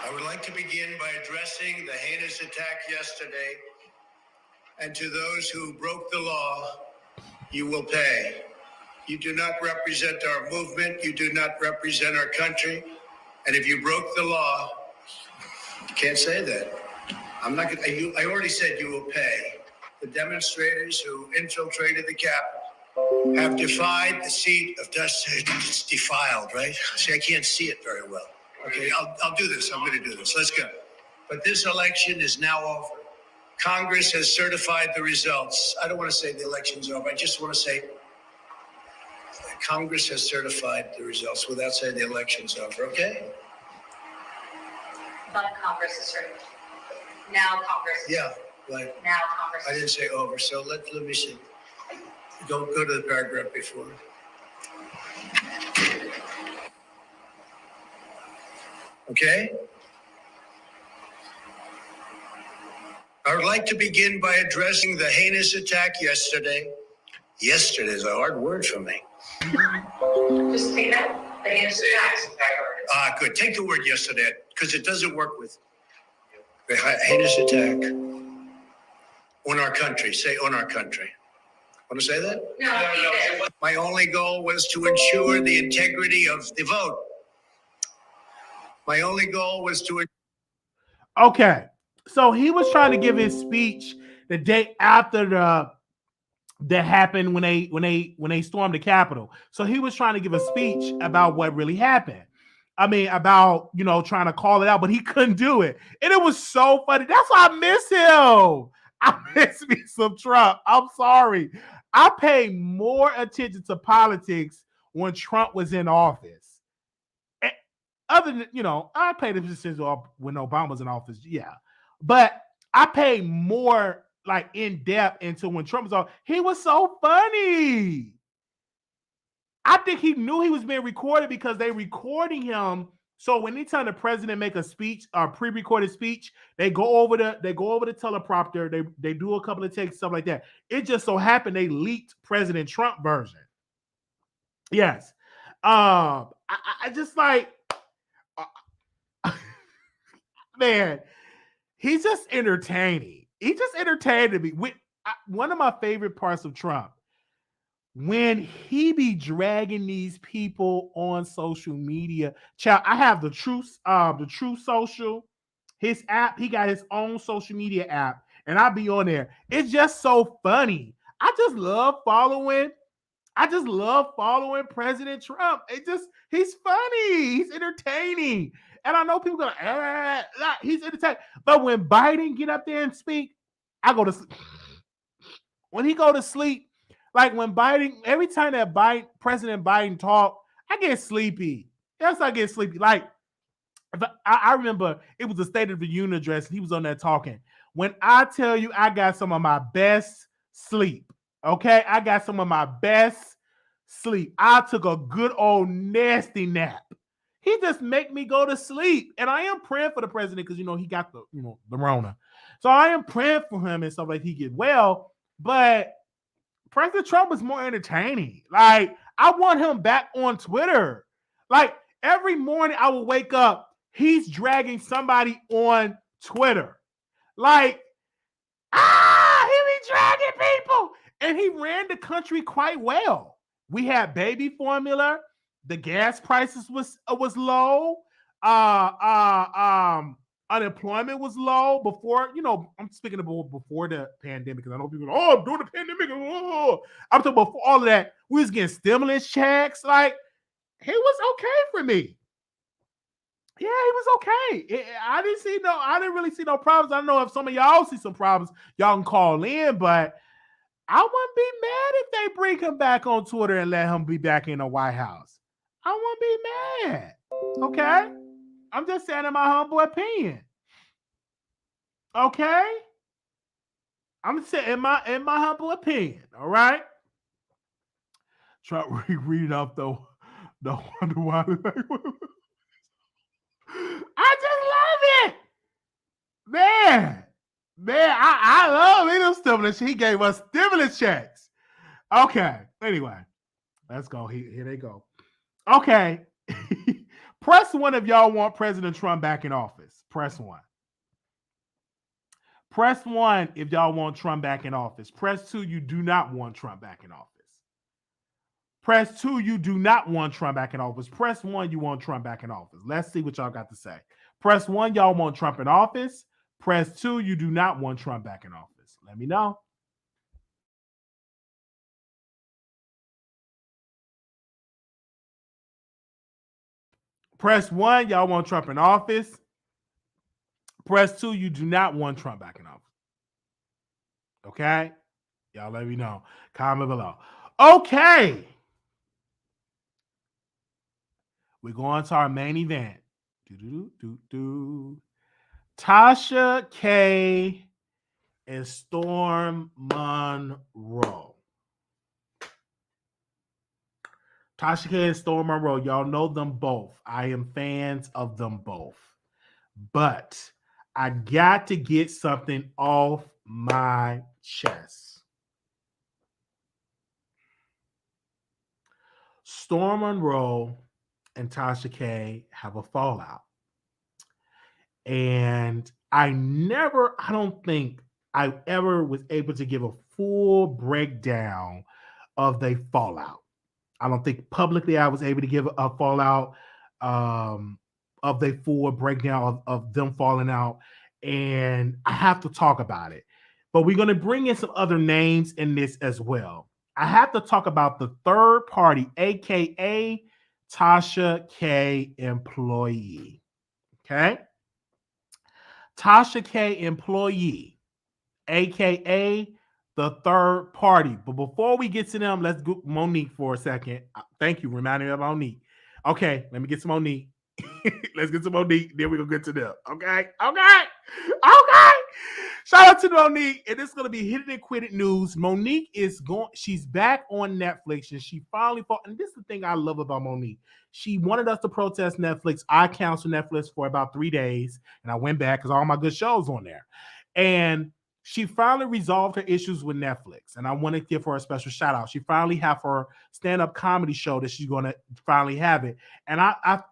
I would like to begin by addressing the heinous attack yesterday. And to those who broke the law, you will pay. You do not represent our movement. You do not represent our country. And if you broke the law, you can't say that. I'm not going to, I already said you will pay. The demonstrators who infiltrated the Capitol have defied the seat of justice. It's defiled, right? See, I can't see it very well. Okay, I'll do this. I'm going to do this. Let's go. But this election is now over. Congress has certified the results. I don't want to say the election's over. I just want to say Congress has certified the results without saying the election's over, okay? But Congress is certified. Now Congress. Yeah, But now I didn't say over, so let me see. Go to the paragraph before. Okay? I would like to begin by addressing the heinous attack yesterday. Yesterday is a hard word for me. Just take that. The heinous attack. Good. Take the word yesterday, because it doesn't work with the heinous attack on our country. Say on our country. Want to say that? No. My only goal was to ensure the integrity of the vote. My only goal was to. Okay, so he was trying to give his speech the day after that happened when they stormed the Capitol. So he was trying to give a speech about what really happened. I mean, about trying to call it out, but he couldn't do it, and it was so funny. That's why I miss him. I miss me some Trump. I'm sorry. I pay more attention to politics when Trump was in office. Other than, I paid attention when Obama was in office. Yeah. But I pay more like in depth into when Trump was on. He was so funny. I think he knew he was being recorded because they recording him. So anytime the president make a speech or pre-recorded speech, they go over the teleprompter. They do a couple of takes, stuff like that. It just so happened they leaked President Trump version. Yes. I just like, man, he's just entertaining. He just entertained me. One of my favorite parts of Trump, when he be dragging these people on social media. Child, I have the Truth Social, his app. He got his own social media app, and I be on there. It's just so funny. I just love following President Trump. He's funny. He's entertaining. And I know people go, he's entertaining. But when Biden get up there and speak, I go to sleep. When he go to sleep, like when Biden, every time that President Biden talk, I get sleepy. Yes, I get sleepy. Like, I remember it was the State of the Union address, and he was on there talking. When I tell you I got some of my best sleep, okay? I got some of my best sleep. I took a good old nasty nap. He just make me go to sleep. And I am praying for the president because, he got the Rona. So I am praying for him and stuff like he get well. But President Trump was more entertaining. Like, I want him back on Twitter. Like, every morning I will wake up, he's dragging somebody on Twitter. Like, he be dragging people. And he ran the country quite well. We had baby formula. The gas prices was low. Unemployment was low before, I'm speaking about before the pandemic, because I know people go, during the pandemic, I'm talking about all of that. We was getting stimulus checks. Like, he was okay for me. Yeah, he was okay. I didn't really see no problems. I don't know if some of y'all see some problems, y'all can call in, but I wouldn't be mad if they bring him back on Twitter and let him be back in the White House. I wouldn't be mad. Okay? I'm just saying in my humble opinion. Okay? I'm saying in my humble opinion. All right? Try reading off the Wonder Woman. I just love it. Man, I love little stimulus. He gave us stimulus checks. Okay. Anyway, let's go. Here they go. Okay. Press 1 if y'all want President Trump back in office. Press 1. Press 1 if y'all want Trump back in office. Press 2, you do not want Trump back in office. Press 2, you do not want Trump back in office. Press 1, you want Trump back in office. Let's see what y'all got to say. Press 1, y'all want Trump in office. Press 2, you do not want Trump back in office. Let me know. Press 1, y'all want Trump in office. Press 2, you do not want Trump back in office. Okay? Y'all let me know. Comment below. Okay. We're going to our main event. Tasha K and Storm Monroe. Tasha K and Storm Monroe, y'all know them both. I am fans of them both. But I got to get something off my chest. Storm Monroe and Tasha K have a fallout. And I don't think I ever was able to give a full breakdown of their fallout. I don't think publicly I was able to give a fallout um, of their full breakdown of them falling out. And I have to talk about it. But we're going to bring in some other names in this as well. I have to talk about the third party, aka Tasha K employee. Okay. Tasha K employee, aka the third party. But before we get to them, let's go Monique for a second. Thank you, reminding me of Monique. Okay, let me get some Monique. Let's get some Monique. Then we're gonna get to them. Okay, okay, okay. Shout out to Monique, and this is gonna be hit it and quit it news. Monique is going. She's back on Netflix, and she finally fought. And this is the thing I love about Monique. She wanted us to protest Netflix. I canceled Netflix for about 3 days, and I went back because all my good shows on there. And she finally resolved her issues with Netflix, and I want to give her a special shout out. She finally have her stand-up comedy show that she's going to finally have it, and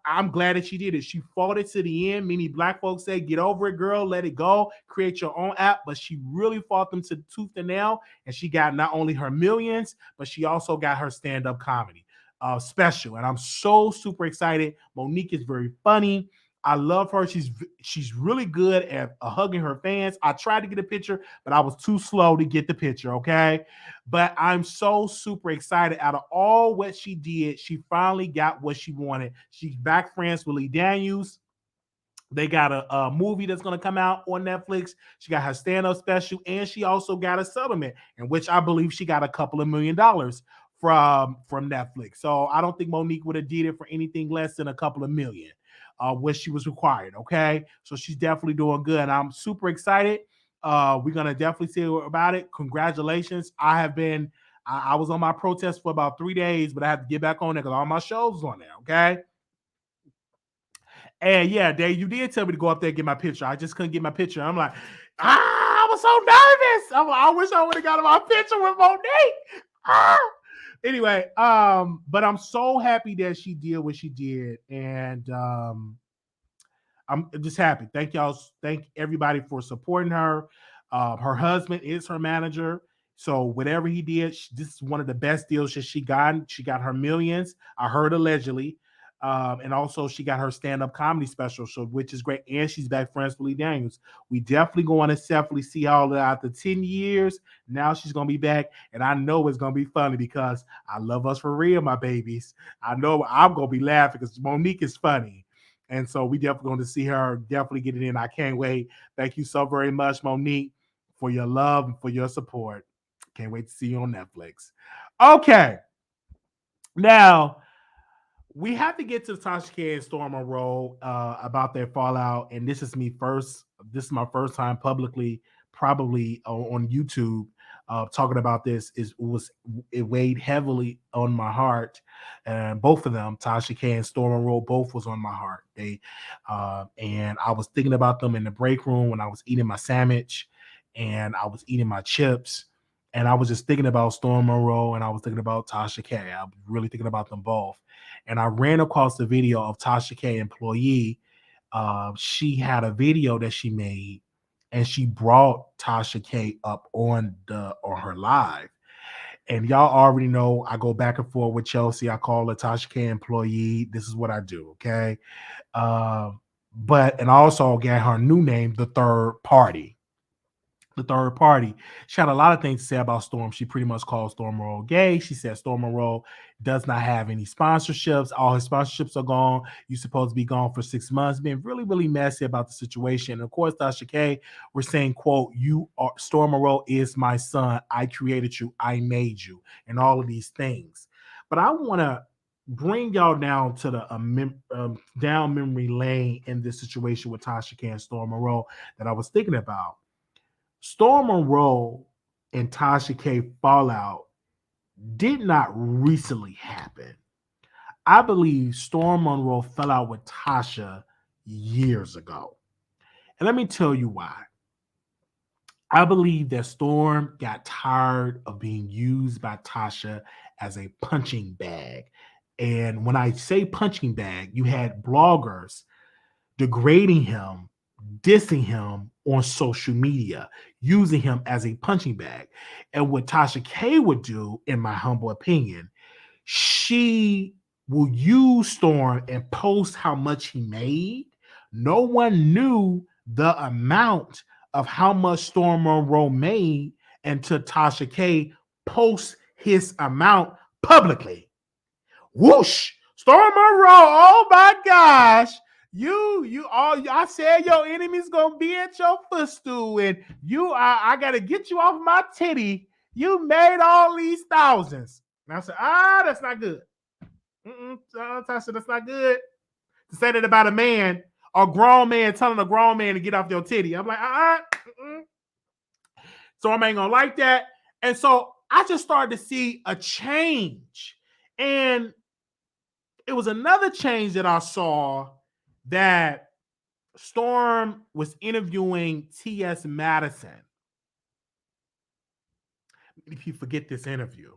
I'm glad that she did it. She fought it to the end. Many black folks say, "Get over it, girl. Let it go. Create your own app." But she really fought them to tooth and nail, and she got not only her millions, but she also got her stand-up comedy special, and I'm so super excited. Monique is very funny. I love her. She's really good at hugging her fans. I tried to get a picture, but I was too slow to get the picture. Okay, but I'm so super excited. Out of all what she did, she finally got what she wanted. She's back friends with Lee Daniels. They got a movie that's going to come out on Netflix. She got her stand-up special, and she also got a settlement, in which I believe she got a couple of $1 million from Netflix. So I don't think Monique would have did it for anything less than a couple of million, what she was required. Okay, so she's definitely doing good. And I'm super excited. We're gonna definitely see about it. Congratulations. I was on my protest for about 3 days, but I had to get back on there because all my shows on there. Okay. And yeah, Dave, you did tell me to go up there and get my picture. I just couldn't get my picture. I'm like, I was so nervous. I wish I would have got my picture with Monique. Anyway, but I'm so happy that she did what she did, and I'm just happy. Thank y'all. Thank everybody for supporting her. Her husband is her manager. So whatever he did, this is one of the best deals that she got. She got her millions. I heard allegedly. And also she got her stand-up comedy special, so which is great. And she's back friends with Lee Daniels. We definitely going to definitely see all that after 10 years. Now she's gonna be back, and I know it's gonna be funny because I love us for real, my babies. I know I'm gonna be laughing because Monique is funny. And so we definitely going to see her definitely get it in. I can't wait. Thank you so very much, Monique, for your love and for your support. Can't wait to see you on Netflix. Okay. Now, we have to get to Tasha K and Storm Monroe about their fallout. And this is me first. This is my first time publicly, probably on YouTube, talking about this. It weighed heavily on my heart, and both of them, Tasha K and Storm Monroe, both was on my heart. And I was thinking about them in the break room when I was eating my sandwich, and I was eating my chips. And I was just thinking about Storm Monroe, and I was thinking about Tasha K. I was really thinking about them both. And I ran across the video of Tasha K employee. She had a video that she made, and she brought Tasha K up on her live. And y'all already know I go back and forth with Chelsea. I call her Tasha K employee. This is what I do. Okay. And also get her new name, the third party. The third party. She had a lot of things to say about Storm. She pretty much called Storm Monroe gay. She said Storm Monroe does not have any sponsorships. All his sponsorships are gone. You're supposed to be gone for 6 months. Being really, really messy about the situation. And of course, Tasha K, we're saying, quote, "You are Storm Monroe is my son. I created you. I made you," and all of these things. But I want to bring y'all down to the down memory lane in this situation with Tasha K and Storm Monroe that I was thinking about. Storm Monroe and Tasha K fallout did not recently happen. I believe Storm Monroe fell out with Tasha years ago. And let me tell you why. I believe that Storm got tired of being used by Tasha as a punching bag. And when I say punching bag, you had bloggers degrading him, dissing him on social media, using him as a punching bag. And what Tasha K would do, in my humble opinion, she will use Storm and post how much he made. No one knew the amount of how much Storm Monroe made until Tasha K posts his amount publicly. Whoosh! Storm Monroe, oh my gosh. You all I said your enemy's gonna be at your footstool, and I gotta get you off my titty. You made all these thousands. And I said, that's not good. Tasha, that's not good. To say that about a man, a grown man telling a grown man to get off your titty. I'm like, So I ain't gonna like that. And so I just started to see a change. And it was another change that I saw that Storm was interviewing T.S. Madison. If you forget this interview,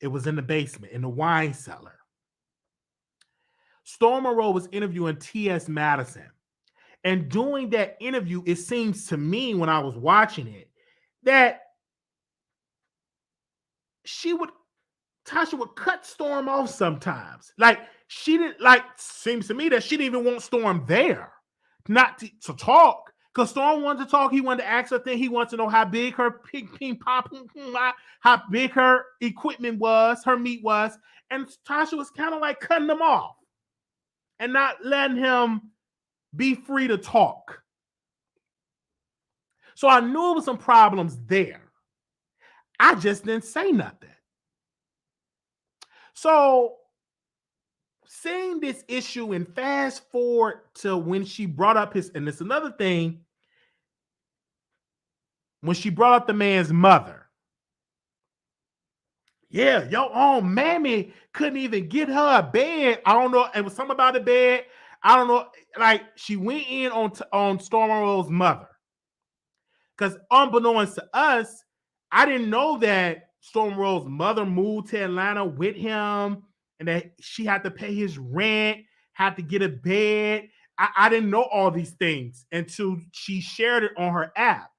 it was in the basement, in the wine cellar. Storm Monroe was interviewing T.S. Madison. And during that interview, it seems to me when I was watching it that Tasha would cut Storm off sometimes. Like seems to me that she didn't even want Storm there, not to talk. Because Storm wanted to talk, he wanted to ask her thing. He wanted to know how big her how big her equipment was, her meat was. And Tasha was kind of like cutting them off and not letting him be free to talk. So I knew it was some problems there. I just didn't say nothing. So seeing this issue and fast forward to when she brought up and it's another thing, when she brought up the man's mother. Yeah, your own mammy couldn't even get her a bed. I don't know. It was something about the bed. I don't know. Like she went in on Storm Monroe's mother. Because unbeknownst to us, I didn't know that Storm Monroe's mother moved to Atlanta with him and that she had to pay his rent, had to get a bed. I didn't know all these things until she shared it on her app.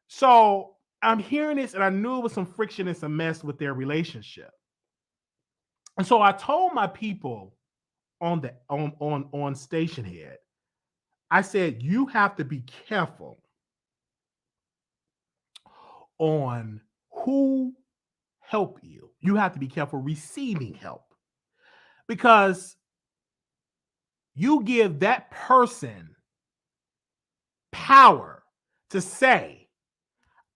So I'm hearing this and I knew it was some friction and some mess with their relationship. And so I told my people on Station Head, I said, you have to be careful on who help you. You have to be careful receiving help because you give that person power to say,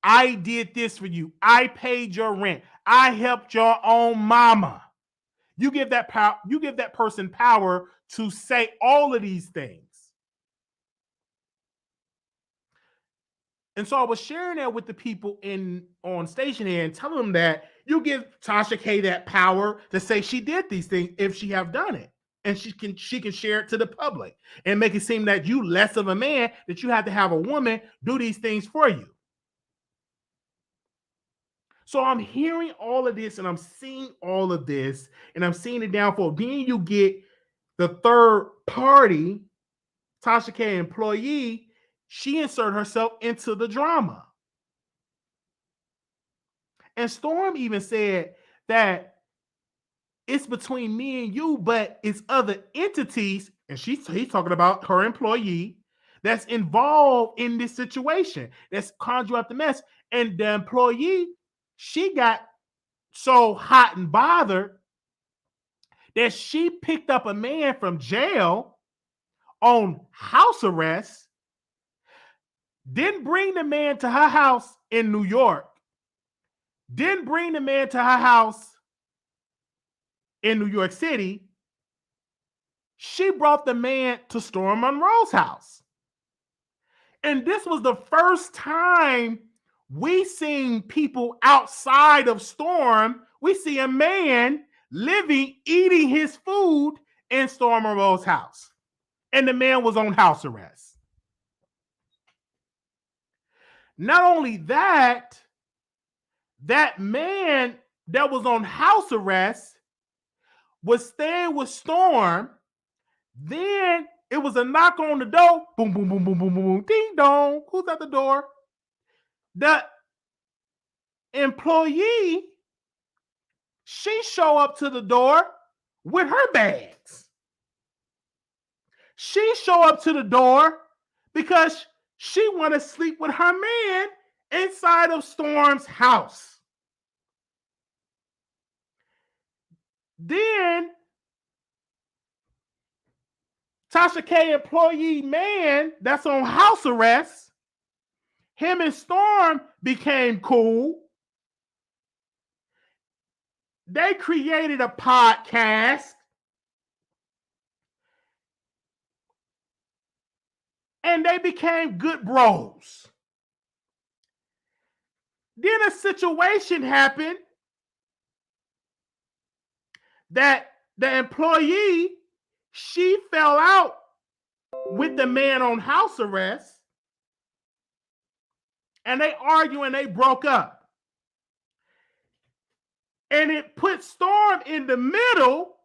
I did this for you. I paid your rent. I helped your own mama. You give that power, you give that person power to say all of these things. And so I was sharing that with the people on Station here and telling them that you give Tasha K that power to say she did these things if she have done it. And she can share it to the public and make it seem that you less of a man, that you have to have a woman do these things for you. So I'm hearing all of this and I'm seeing all of this and I'm seeing the downfall. Then you get the third party, Tasha K employee, she inserted herself into the drama. And Storm even said that it's between me and you, but it's other entities, and he's talking about her employee that's involved in this situation, that's conjure up the mess. And the employee, she got so hot and bothered that she picked up a man from jail on house arrest, didn't bring the man to her house in New York, didn't bring the man to her house in New York City. She brought the man to Storm Monroe's house. And this was the first time we seen people outside of Storm. We see a man living, eating his food in Storm Monroe's house. And the man was on house arrest. Not only that, that man that was on house arrest was staying with Storm. Then it was a knock on the door. Boom, boom, boom, boom, boom, boom, boom. Ding dong. Who's at the door? The employee, she show up to the door with her bags. She show up to the door because she want to sleep with her man inside of Storm's house. Then Tasha K employee man that's on house arrest, him and Storm became cool. They created a podcast. And they became good bros. Then a situation happened that the employee, she fell out with the man on house arrest. And they argued and they broke up. And it put Storm in the middle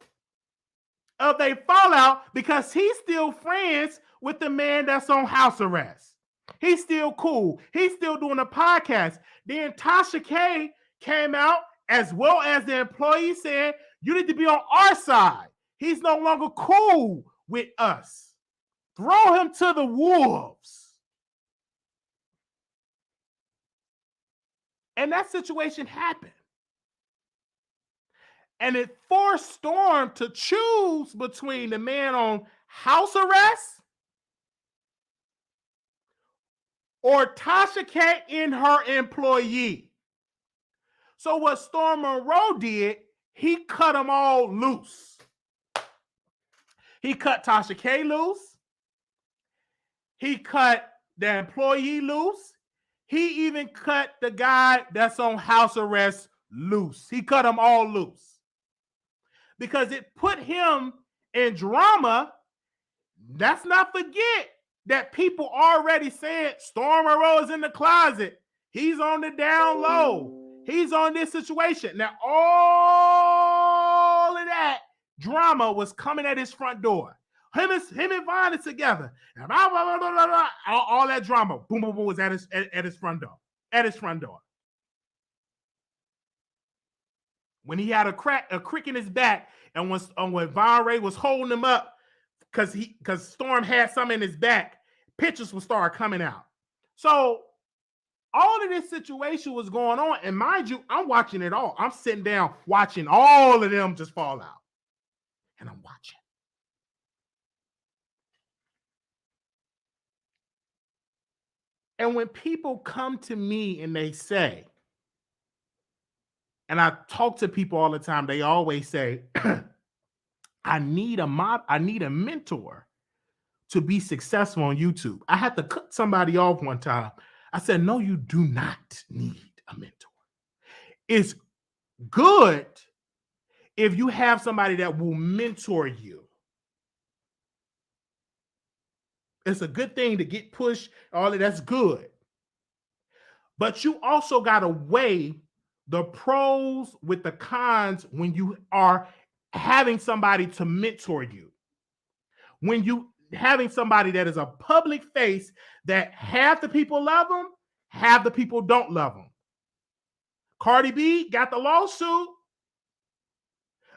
of a fallout because he's still friends with the man that's on house arrest. He's still cool. He's still doing a podcast. Then Tasha K came out as well as the employee saying, you need to be on our side. He's no longer cool with us. Throw him to the wolves. And that situation happened. And it forced Storm to choose between the man on house arrest or Tasha K and her employee. So what Storm Monroe did, he cut them all loose. He cut Tasha K loose. He cut the employee loose. He even cut the guy that's on house arrest loose. He cut them all loose. Because it put him in drama. Let's not forget that people already said Storm Monroe is in the closet. He's on the down low. He's on this situation. Now, all of that drama was coming at his front door. Him and Vaughn is together. And blah, blah, blah, blah, blah, all that drama, boom, boom, boom, was at his front door. At his front door. When he had a crick in his back, and when Von Ray was holding him up because Storm had something in his back, pictures would start coming out. So all of this situation was going on, and mind you, I'm watching it all. I'm sitting down watching all of them just fall out, and I'm watching. And when people come to me and they say, and I talk to people all the time, they always say, I need a mentor to be successful on YouTube. I had to cut somebody off one time. I said, no, you do not need a mentor. It's good if you have somebody that will mentor you. It's a good thing to get pushed. All of that's good. But you also got to weigh the pros with the cons when you are having somebody to mentor you. When you having somebody that is a public face that half the people love them, half the people don't love them. Cardi B got the lawsuit.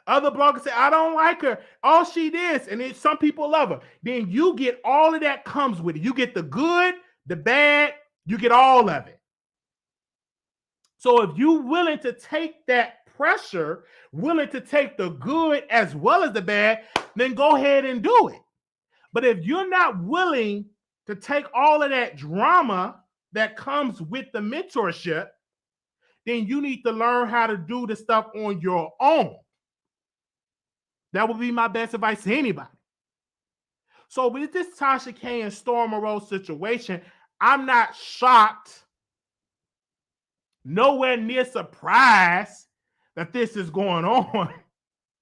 Other bloggers say, I don't like her. All she did, and then some people love her. Then you get all of that comes with it. You get the good, the bad, you get all of it. So if you're willing to take that pressure, willing to take the good as well as the bad, then go ahead and do it. But if you're not willing to take all of that drama that comes with the mentorship, then you need to learn how to do the stuff on your own. That would be my best advice to anybody. So with this Tasha K and Storm Monroe situation, I'm not shocked, nowhere near surprised that this is going on.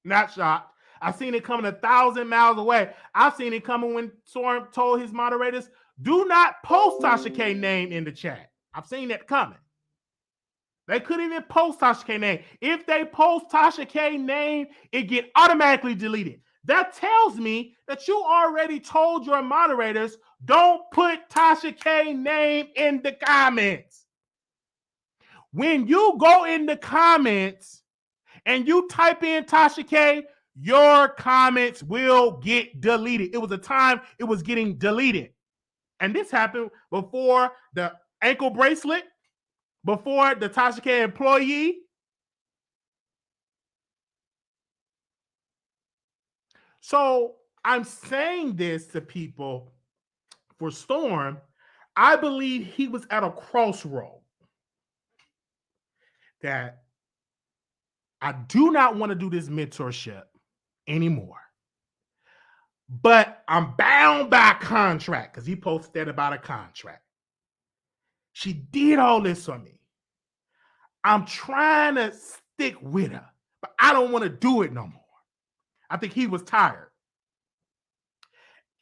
Not shocked. I've seen it coming 1,000 miles away. I've seen it coming when Storm told his moderators, do not post Tasha K name in the chat. I've seen that coming. They couldn't even post Tasha K name. If they post Tasha K name, it get automatically deleted. That tells me that you already told your moderators, don't put Tasha K name in the comments. When you go in the comments and you type in Tasha K, your comments will get deleted. It was a time it was getting deleted. And this happened before the ankle bracelet, before the Tasha K employee. So I'm saying this to people for Storm. I believe he was at a crossroad that I do not want to do this mentorship anymore. But I'm bound by a contract because he posted that about a contract. She did all this for me. I'm trying to stick with her, but I don't want to do it no more. I think he was tired.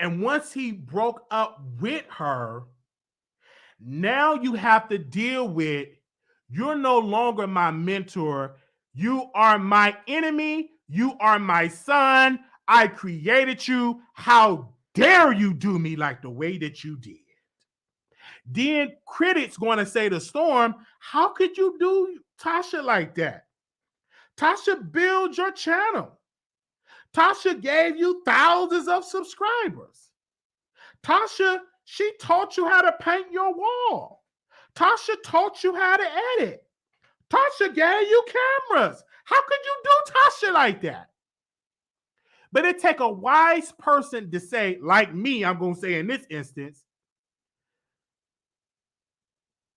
And once he broke up with her, now you have to deal with, you're no longer my mentor. You are my enemy. You are my son. I created you. How dare you do me like the way that you did? Then critics going to say to Storm, how could you do Tasha like that? Tasha built your channel. Tasha gave you thousands of subscribers. Tasha, she taught you how to paint your wall. Tasha taught you how to edit. Tasha gave you cameras. How could you do Tasha like that? But it take a wise person to say, like me, I'm going to say in this instance,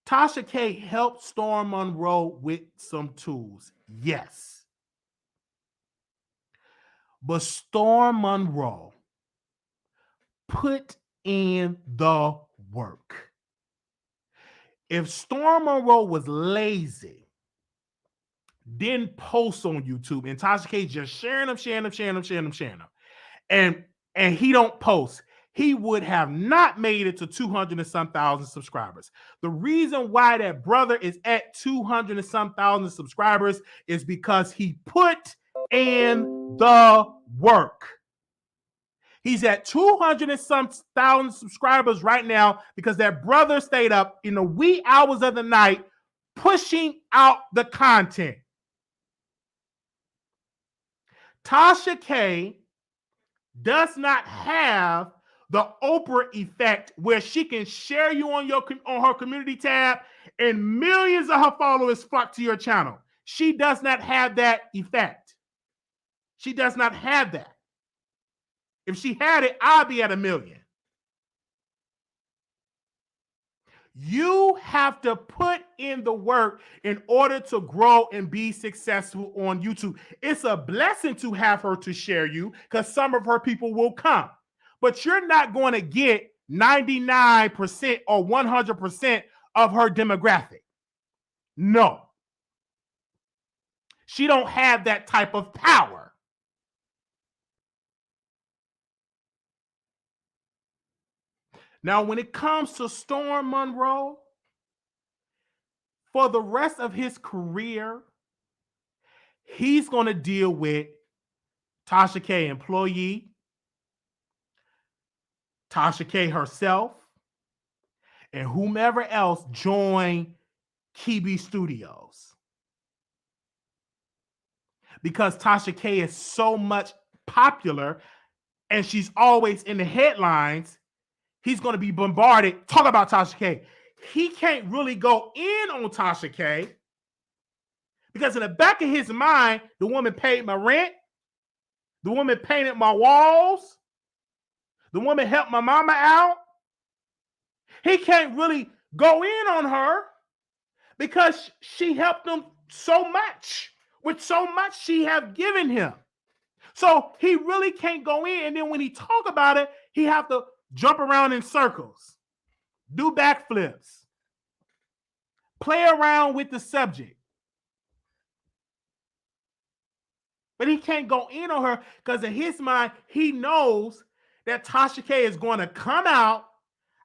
Tasha K helped Storm Monroe with some tools. Yes. But Storm Monroe put in the work. If Storm Monroe was lazy, didn't post on YouTube, and Tasha K just sharing them, and he don't post, he would have not made it to 200 and some thousand subscribers. The reason why that brother is at 200 and some thousand subscribers is because he put in the work. He's at 200 and some thousand subscribers right now because that brother stayed up in the wee hours of the night pushing out the content. Tasha K does not have the Oprah effect where she can share you on her community tab and millions of her followers flock to your channel. She does not have that effect. She does not have that. If she had it, I'd be at 1 million. You have to put in the work in order to grow and be successful on YouTube. It's a blessing to have her to share you because some of her people will come. But you're not going to get 99% or 100% of her demographic. No. She don't have that type of power. Now, when it comes to Storm Monroe, for the rest of his career, he's going to deal with Tasha K employee, Tasha K herself, and whomever else joined Kibi Studios. Because Tasha K is so much popular and she's always in the headlines, he's going to be bombarded. Talk about Tasha K. He can't really go in on Tasha K because in the back of his mind, the woman paid my rent. The woman painted my walls. The woman helped my mama out. He can't really go in on her because she helped him so much. With so much she have given him. So he really can't go in. And then when he talk about it, he have to jump around in circles. do backflips, play around with the subject. But he can't go in on her because in his mind, he knows that Tasha K is going to come out.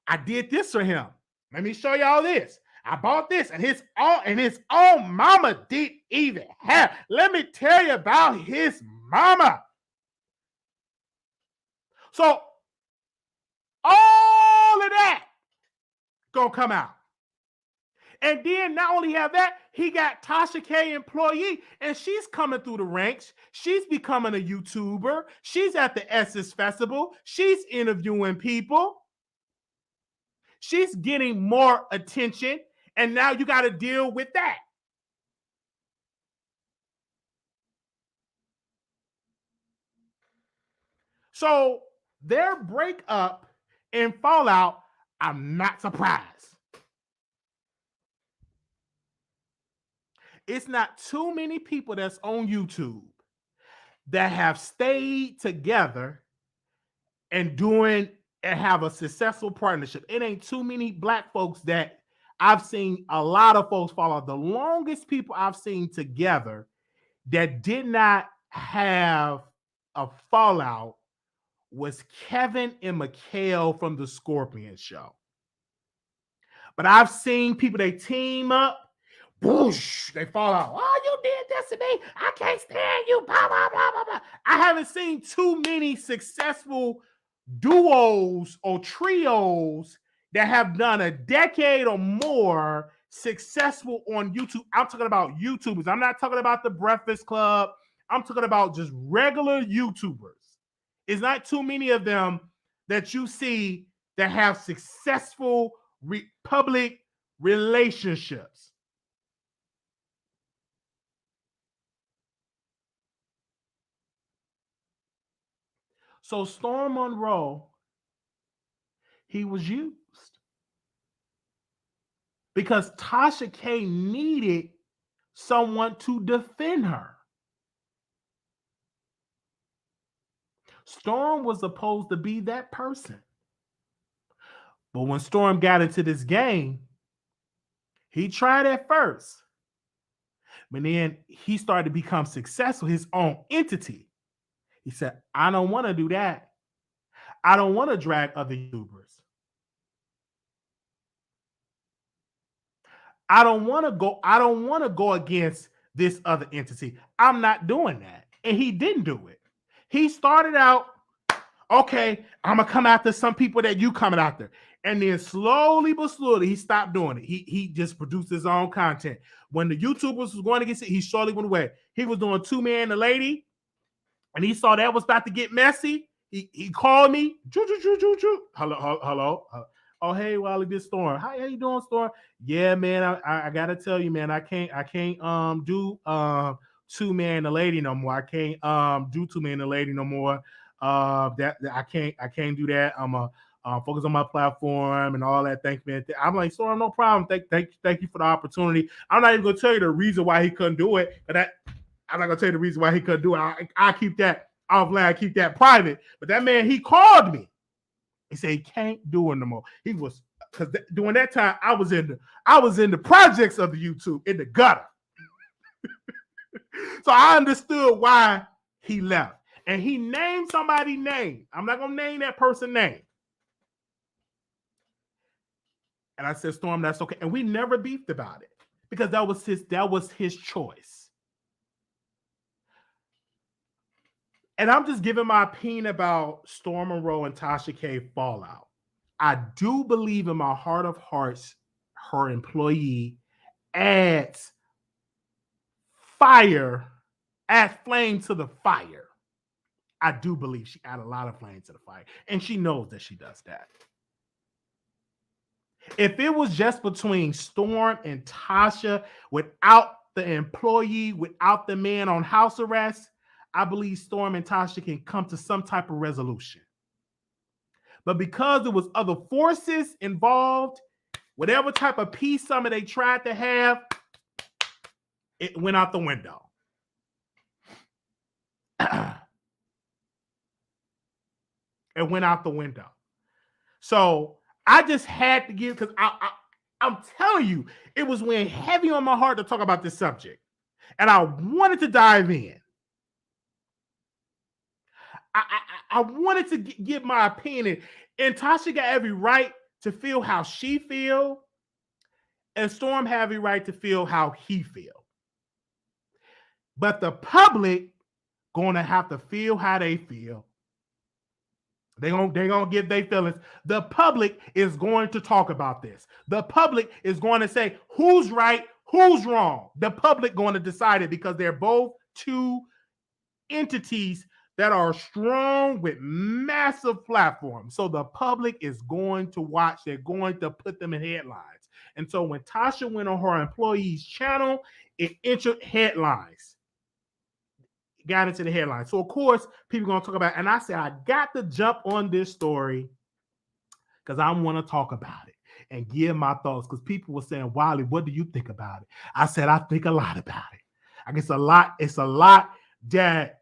I did this for him. Let me show y'all this. I bought this, and his own mama didn't even have. Let me tell you about his mama. So all of that gonna come out. And then not only have that, he got Tasha K employee, and she's coming through the ranks. She's becoming a YouTuber. She's at the Essence Festival. She's interviewing people. She's getting more attention, and now you got to deal with that. So their breakup and fallout, I'm not surprised. It's not too many people that's on YouTube that have stayed together and have a successful partnership. It ain't too many black folks that I've seen a lot of folks fall out. The longest people I've seen together that did not have a fallout was Kevin and Mikhail from the Scorpion Show. But I've seen people, they team up, whoosh, they fall out. Oh, you did this to me. I can't stand you. Blah, blah, blah, blah, blah. I haven't seen too many successful duos or trios that have done a decade or more successful on YouTube. I'm talking about YouTubers. I'm not talking about the Breakfast Club. I'm talking about just regular YouTubers. It's not too many of them that you see that have successful public relationships. So Storm Monroe, he was used because Tasha K needed someone to defend her. Storm was supposed to be that person. But when Storm got into this game, he tried at first. But then he started to become successful, his own entity. He said, I don't want to do that. I don't want to drag other YouTubers. I don't want to go against this other entity. I'm not doing that. And he didn't do it. He started out, okay, I'm going to come after some people that you coming after. And then slowly but slowly, he stopped doing it. He just produced his own content. When the YouTubers was going to get sick, he slowly went away. He was doing Two Man and a Lady, and he saw that was about to get messy. He called me. Hello. Oh, hey, Wiley, this Storm. How you doing, Storm? Yeah, man. I gotta tell you, man. I can't do Two Man and a Lady no more. I can't do Two Man and a Lady no more. That I can't do that. I'm focus on my platform and all that. Thank man. I'm like, Storm, no problem. Thank you for the opportunity. I'm not even gonna tell you the reason why he couldn't do it, but I'm not gonna tell you the reason why he couldn't do it. I keep that offline. I keep that private. But that man, he called me. He said he can't do it no more. He was because during that time I was in the projects of the YouTube in the gutter. So I understood why he left. And he named somebody's name. I'm not gonna name that person's name. And I said, Storm, that's okay. And we never beefed about it because that was his choice. And I'm just giving my opinion about Storm Monroe and Tasha K fallout. I do believe in my heart of hearts, her employee adds flame to the fire. I do believe she added a lot of flame to the fire. And she knows that she does that. If it was just between Storm and Tasha without the employee, without the man on house arrest, I believe Storm and Tasha can come to some type of resolution. But because there was other forces involved, whatever type of peace summit they tried to have, it went out the window. It went out the window. So I just had to give because I'm telling you, it was weighing heavy on my heart to talk about this subject, and I wanted to dive in. I wanted to give my opinion, and Tasha got every right to feel how she feel, and Storm have every right to feel how he feel. But the public gonna have to feel how they feel. They're gonna give their feelings. The public is going to talk about this. The public is going to say who's right, who's wrong. The public going to decide it because they're both two entities that are strong with massive platforms. So the public is going to watch. They're going to put them in headlines. And so when Tasha went on her employee's channel, it entered headlines. Got into the headlines. So of course, people are going to talk about it. And I said, I got to jump on this story because I want to talk about it and give my thoughts. Because people were saying, Wiley, what do you think about it? I said, I think a lot about it. I guess it's a lot that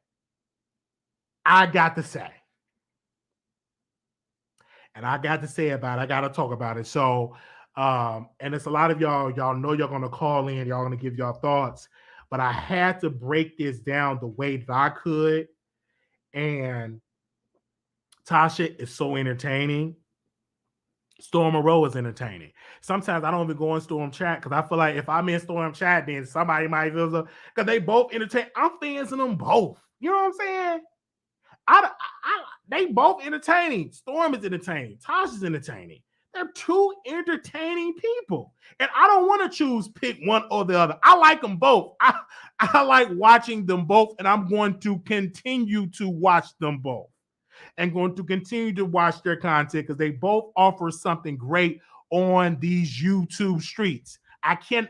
I got to say. And I got to say about it. I got to talk about it. So, and it's a lot of y'all know you're going to call in. Y'all going to give y'all thoughts. But I had to break this down the way that I could. And Tasha is so entertaining. Storm Monroe is entertaining. Sometimes I don't even go in Storm chat because I feel like if I'm in Storm chat, then somebody might feel so because they both entertain. I'm fans of them both. You know what I'm saying? They both entertaining. Storm is entertaining. Tasha's entertaining. They're two entertaining people. And I don't want to choose pick one or the other. I like them both. I like watching them both, and I'm going to continue to watch them both and going to continue to watch their content because they both offer something great on these YouTube streets. I can't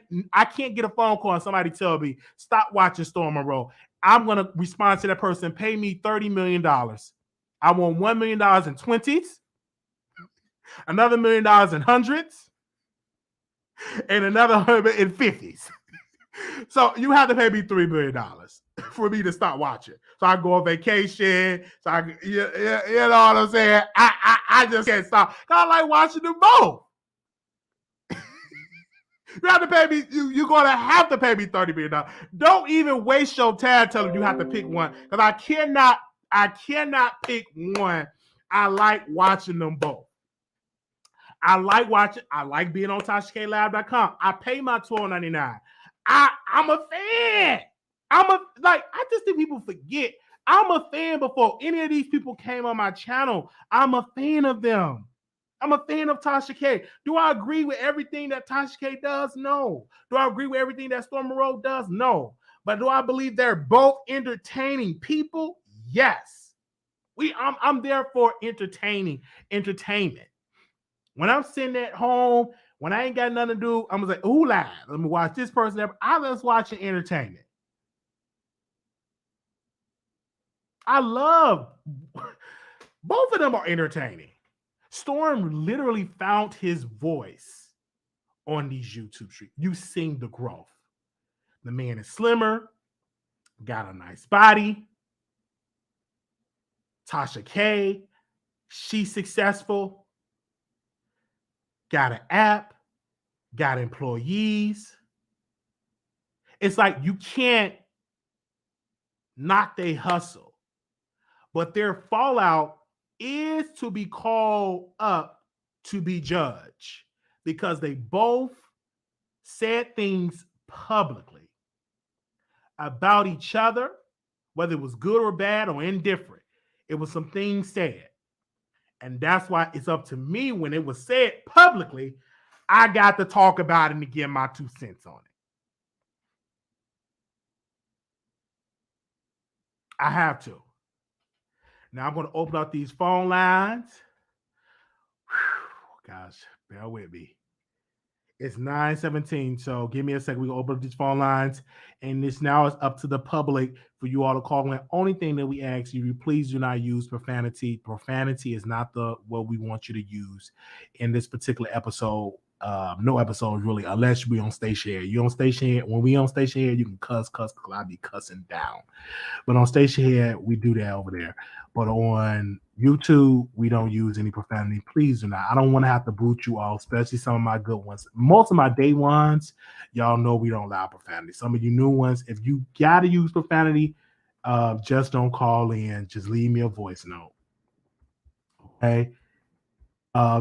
get a phone call and somebody tell me, stop watching Storm Monroe. I'm going to respond to that person, pay me $30 million. I want $1 million in 20s, another $1 million in hundreds, and another 100 in 50s. So you have to pay me $3 million for me to stop watching. So I go on vacation. So you know what I'm saying? I just can't stop. I like watching them both. You have to pay me. You're gonna have to pay me $30 million. Don't even waste your time telling you have to pick one because I cannot pick one. I like watching them both. I like being on TashaKLive.com. I pay my $12.99. I'm a fan. I just think people forget. I'm a fan before any of these people came on my channel. I'm a fan of them. I'm a fan of Tasha K. Do I agree with everything that Tasha K does? No. Do I agree with everything that Storm Monroe does? No. But do I believe they're both entertaining people? Yes. I'm there for entertainment. When I'm sitting at home, when I ain't got nothing to do, I'm like, ooh, live. Let me watch this person. I just watching entertainment. I love both of them are entertaining. Storm literally found his voice on these YouTube streets. You seen the growth. The man is slimmer, got a nice body. Tasha K, she's successful, got an app, got employees. It's like you can't knock their hustle, but their fallout is to be called up to be judged because they both said things publicly about each other, whether it was good or bad or indifferent. It was some things said. And that's why it's up to me when it was said publicly, I got to talk about it and give my 2 cents on it. I have to. Now I'm going to open up these phone lines. Whew, gosh, bear with me. It's 9:17, so give me a second. We're going to open up these phone lines, and this now is up to the public for you all to call in. Only thing that we ask you, please do not use profanity. Profanity is not what we want you to use in this particular episode. No episodes really, unless we on station here. You on station here. When we on station here, you can cuss, cause I be cussing down. But on station here, we do that over there. But on YouTube, we don't use any profanity. Please do not. I don't want to have to boot you all, especially some of my good ones. Most of my day ones, y'all know we don't allow profanity. Some of you new ones, if you gotta use profanity, just don't call in. Just leave me a voice note. Okay.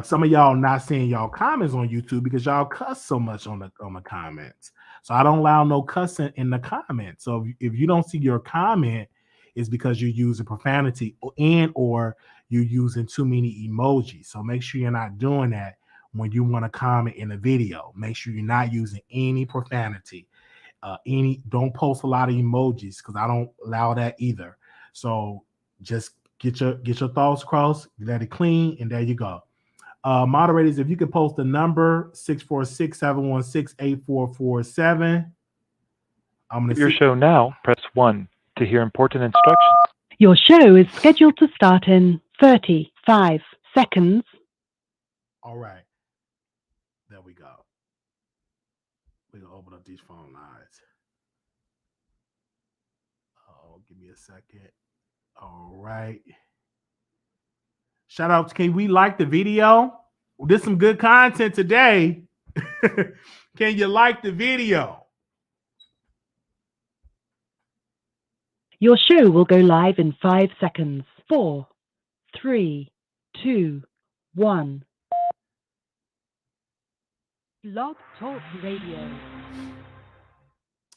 Some of y'all not seeing y'all comments on YouTube because y'all cuss so much on the comments. So I don't allow no cussing in the comments. So if you don't see your comment, it's because you're using profanity or you're using too many emojis. So make sure you're not doing that when you want to comment in a video. Make sure you're not using any profanity. Don't post a lot of emojis because I don't allow that either. So just get your thoughts crossed, let it clean, and there you go. Moderators, if you could post the number 646-716-8447. I'm going to your show now. Press 1 to hear important instructions. Your show is scheduled to start in 35 seconds. All right. There we go. We're going to open up these phone lines. Oh, give me a second. All right. Shout out to Can we like the video? There's some good content today. Can you like the video? Your show will go live in 5 seconds. 4, 3, 2, 1. Blog Talk Radio.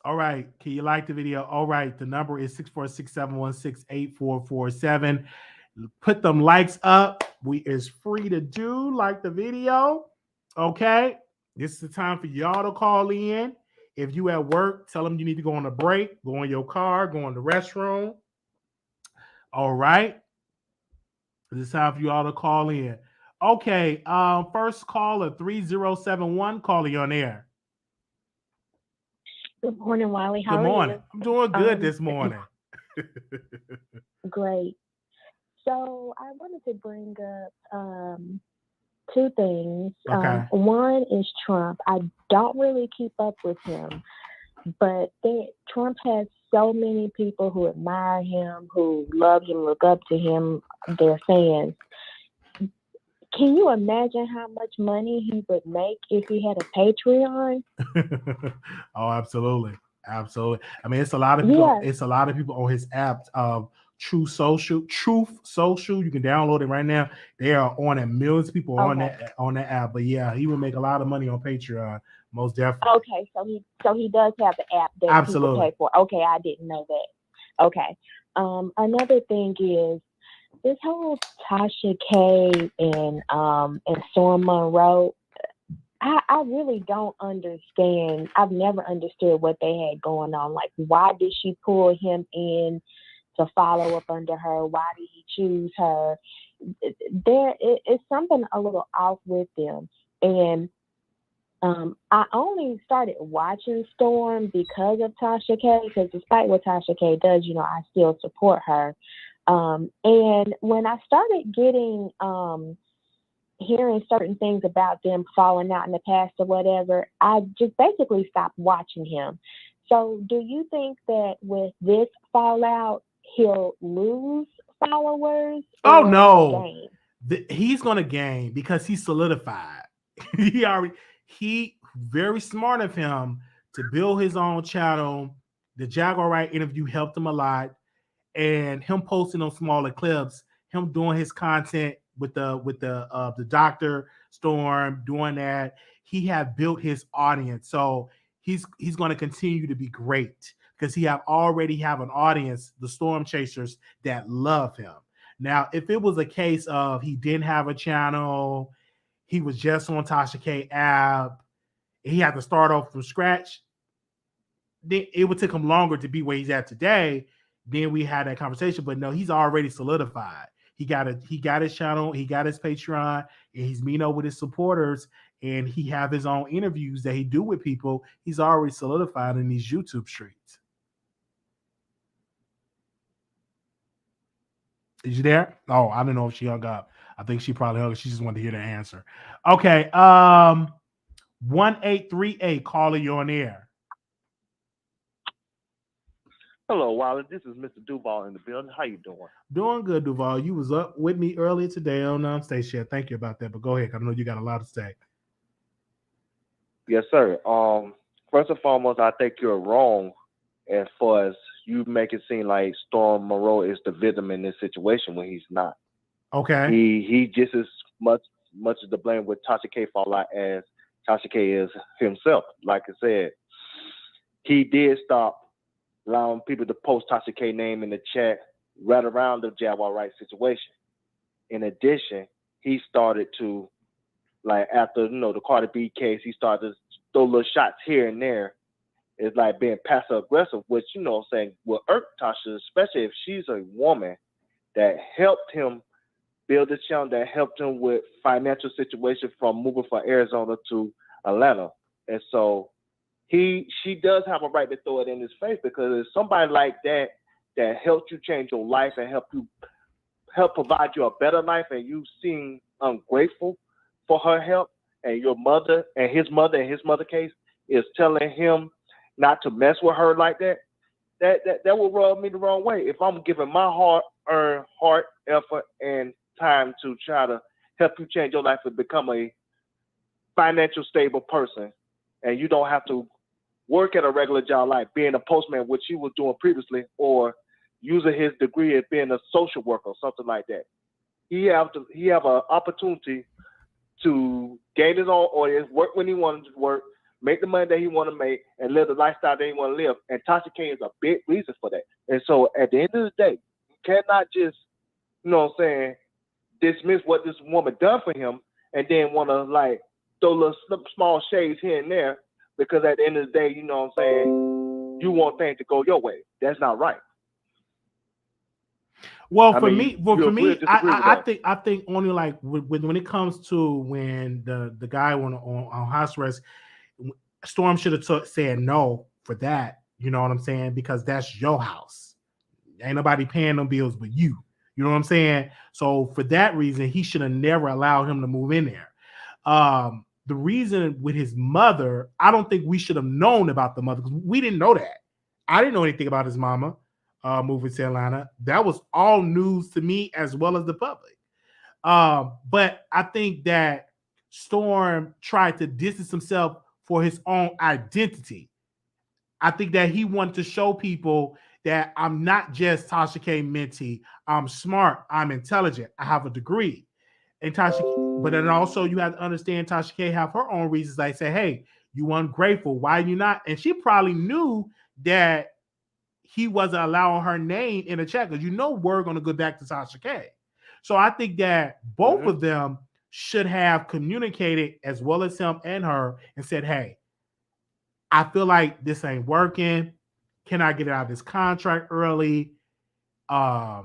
All right. Can you like the video? All right. The number is 646-716-8447. Put them likes up. We is free to do. Like the video. Okay. This is the time for y'all to call in. If you at work, tell them you need to go on a break, go in your car, go in the restroom. All right. This is time for you all to call in. Okay. First caller 3071. Calling on air. Good morning, Wiley. How Good morning. are you? I'm doing good this morning. Great. So I wanted to bring up two things. Okay. One is Trump. I don't really keep up with him, but Trump has so many people who admire him, who love him, look up to him, they're fans. Can you imagine how much money he would make if he had a Patreon? Oh, absolutely. Absolutely. I mean, it's a lot of people, Yeah. it's a lot of people on his app, Truth Social. You can download it right now. They are on it. Millions of people on that app. But yeah, he would make a lot of money on Patreon, most definitely. Okay, so he does have the app that people pay for. Okay, I didn't know that. Okay. Another thing is this whole Tasha K and Storm Monroe. I really don't understand. I've never understood what they had going on. Like, why did she pull him in to follow up under her? Why did he choose her? It's something a little off with them. And I only started watching Storm because of Tasha K, because despite what Tasha K does, I still support her. And when I started getting hearing certain things about them falling out in the past or whatever, I just basically stopped watching him. So do you think that with this fallout, he'll lose followers? Oh, no. He's going to gain because he's solidified. He very smart of him to build his own channel. The Jaguar Right interview helped him a lot. And him posting those smaller clips, him doing his content with the Dr. Storm, doing that, he have built his audience. So he's going to continue to be great because he already have an audience, the Storm Chasers, that love him. Now, if it was a case of he didn't have a channel, he was just on Tasha K app, he had to start off from scratch, then it would take him longer to be where he's at today. Then we had that conversation, but no, he's already solidified. He got his channel, he got his Patreon, and he's meeting up with his supporters, and he have his own interviews that he do with people. He's already solidified in these YouTube streets. Is you there? Oh, I don't know if she hung up. I think she probably hung up. She just wanted to hear the answer. Okay. 1838, caller, you on air. Hello, Wiley. This is Mr. Duval in the building. How you doing? Doing good, Duval. You was up with me earlier today on station. Thank you about that. But go ahead. I know you got a lot to say. Yes, sir. First and foremost, I think you're wrong as far as you make it seem like Storm Monroe is the victim in this situation when he's not. Okay. He just as much as the blame with Tasha K fall out as Tasha K is himself. Like I said, he did stop allowing people to post Tasha K name in the chat right around the Jaguar rights situation. In addition, he started to, like, after the Cardi B case, he started to throw little shots here and there. It's like being passive aggressive, which I'm saying will irk Tasha, especially if she's a woman that helped him build a channel, that helped him with financial situation from moving from Arizona to Atlanta. And so she does have a right to throw it in his face, because it's somebody like that helped you change your life and help provide you a better life, and you seem ungrateful for her help, and your mother and his mother case is telling him not to mess with her like that. That will rub me the wrong way. If I'm giving my hard-earned heart, effort, and time to try to help you change your life and become a financial stable person, and you don't have to work at a regular job like being a postman, which he was doing previously, or using his degree as being a social worker or something like that. He have an opportunity to gain his own audience, work when he wanted to work, make the money that he want to make, and live the lifestyle that he want to live. And Tasha K is a big reason for that. And so at the end of the day, you cannot just, dismiss what this woman done for him and then want to like throw little small shades here and there, because at the end of the day, you want things to go your way. That's not right. Well, for me, I think only like when it comes to when the guy on house arrest, Storm should have said no for that. You know what I'm saying? Because that's your house. Ain't nobody paying them bills but you. You know what I'm saying? So for that reason, he should have never allowed him to move in there. The reason with his mother, I don't think we should have known about the mother, because we didn't know that. I didn't know anything about his mama moving to Atlanta. That was all news to me as well as the public. But I think that Storm tried to distance himself for his own identity. I think that he wanted to show people that I'm not just Tasha K mentee. I'm smart. I'm intelligent. I have a degree. And but then also you have to understand Tasha K have her own reasons. Like say, hey, you ungrateful. Why are you not? And she probably knew that he wasn't allowing her name in the chat, because we're going to go back to Tasha K. So I think that both of them should have communicated, as well as him and her, and said, hey, I feel like this ain't working. Can I get out of this contract early? I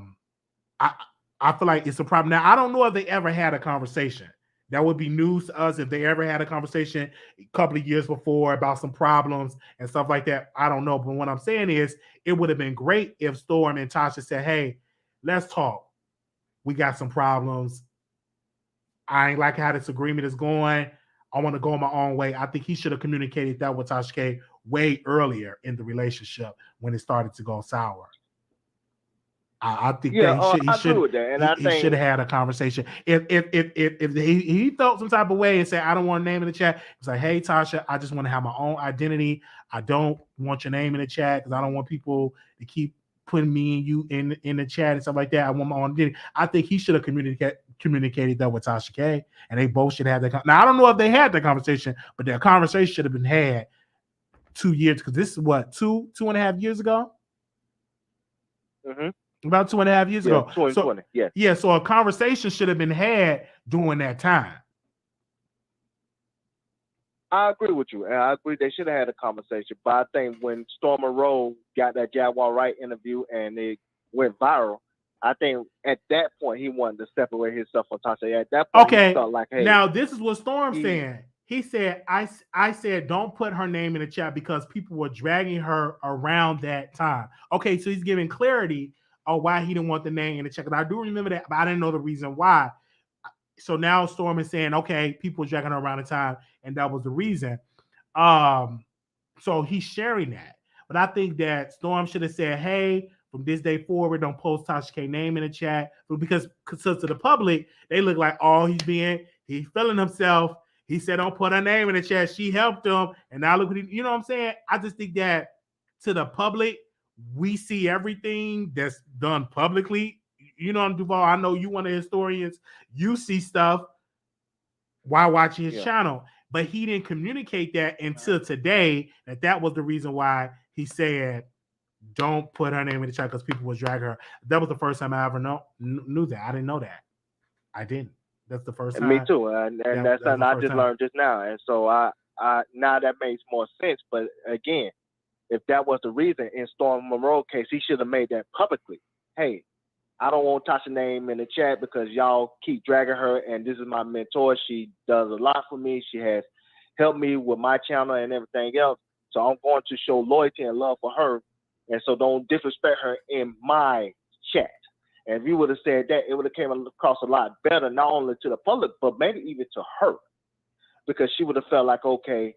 feel like it's a problem. Now, I don't know if they ever had a conversation. That would be news to us if they ever had a conversation a couple of years before about some problems and stuff like that. I don't know. But what I'm saying is it would have been great if Storm and Tasha said, hey, let's talk. We got some problems. I ain't like how this agreement is going. I want to go my own way. I think he should have communicated that with Tasha K way earlier in the relationship when it started to go sour. I think that he should have had a conversation. If he felt some type of way and said, I don't want a name in the chat, it's like, hey, Tasha, I just want to have my own identity. I don't want your name in the chat because I don't want people to keep putting me and you in the chat and stuff like that. I want my own identity. I think he should have communicated that with Tasha K, and they both should have that. Now, I don't know if they had that conversation, but that conversation should have been had 2 years, because this is what, 2.5 years ago? Mm-hmm. About 2.5 years ago. 2020, yes. Yeah, so a conversation should have been had during that time. I agree with you. And I agree they should have had a conversation. But I think when Storm Monroe got that Jaguar Wright interview and it went viral, I think at that point he wanted to separate himself from Tasha. At that point, he felt like, hey. Now, this is what Storm's saying. He said, I said, don't put her name in the chat because people were dragging her around that time. Okay, so he's giving clarity on why he didn't want the name in the chat. And I do remember that, but I didn't know the reason why. so now Storm is saying, okay, people were dragging her around the time, and that was the reason. So he's sharing that. But I think that Storm should have said, hey, from this day forward, don't post Tasha K name in the chat. Because to the public, they look like he's feeling himself. He said, don't put her name in the chat. She helped him. And now look what you know what I'm saying? I just think that to the public, we see everything that's done publicly. You know, Duval, I know you one of the historians. You see stuff while watching his channel. But he didn't communicate that until today, that was the reason why he said, don't put her name in the chat because people will drag her. That was the first time I ever knew that. I didn't know that. I didn't. That's the first time. Me too. And that's something I just learned just now. And so I now that makes more sense. But again, if that was the reason in Storm Monroe case, he should have made that publicly. Hey, I don't want Tasha's name in the chat because y'all keep dragging her, and this is my mentor. She does a lot for me. She has helped me with my channel and everything else. So I'm going to show loyalty and love for her. And so don't disrespect her in my chat. And if you would have said that, it would have came across a lot better, not only to the public, but maybe even to her. Because she would have felt like, okay,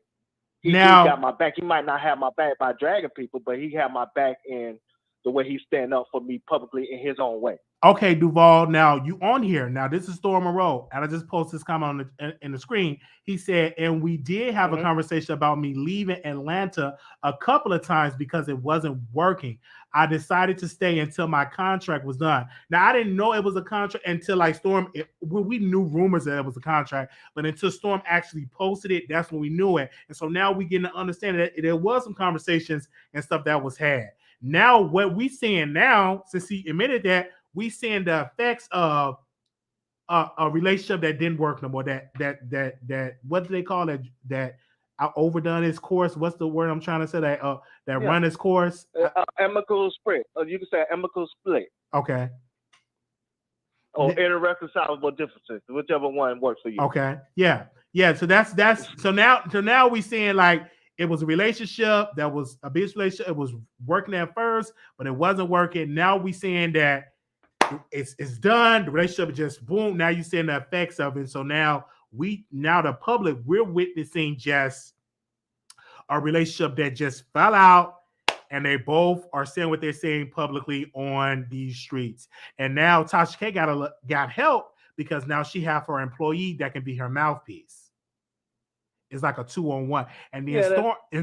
he got my back. He might not have my back by dragging people, but he had my back in the way he stand up for me publicly in his own way. Okay, Duval, now you on here. Now, this is Storm Monroe, and I just posted this comment in the screen. He said, and we did have a conversation about me leaving Atlanta a couple of times because it wasn't working. I decided to stay until my contract was done. Now, I didn't know it was a contract until like Storm, we knew rumors that it was a contract, but until Storm actually posted it, that's when we knew it. And so now we get to understand that there was some conversations and stuff that was had. Now, what we seeing now, since he admitted that, we seeing the effects of a relationship that didn't work no more. That what do they call it? That overdone its course. What's the word I'm trying to say? That run its course. Amicable split. You can say amicable split. Okay. Or irreconcilable differences, whichever one works for you. Okay. Yeah. So now we seeing like it was a relationship that was a business relationship. It was working at first, but it wasn't working. Now we seeing that it's done. The relationship just boom. Now you're seeing the effects of it. So now the public, we're witnessing just a relationship that just fell out, and they both are saying what they're saying publicly on these streets. And now Tasha K got help because now she have her employee that can be her mouthpiece. It's like a 2-on-1. And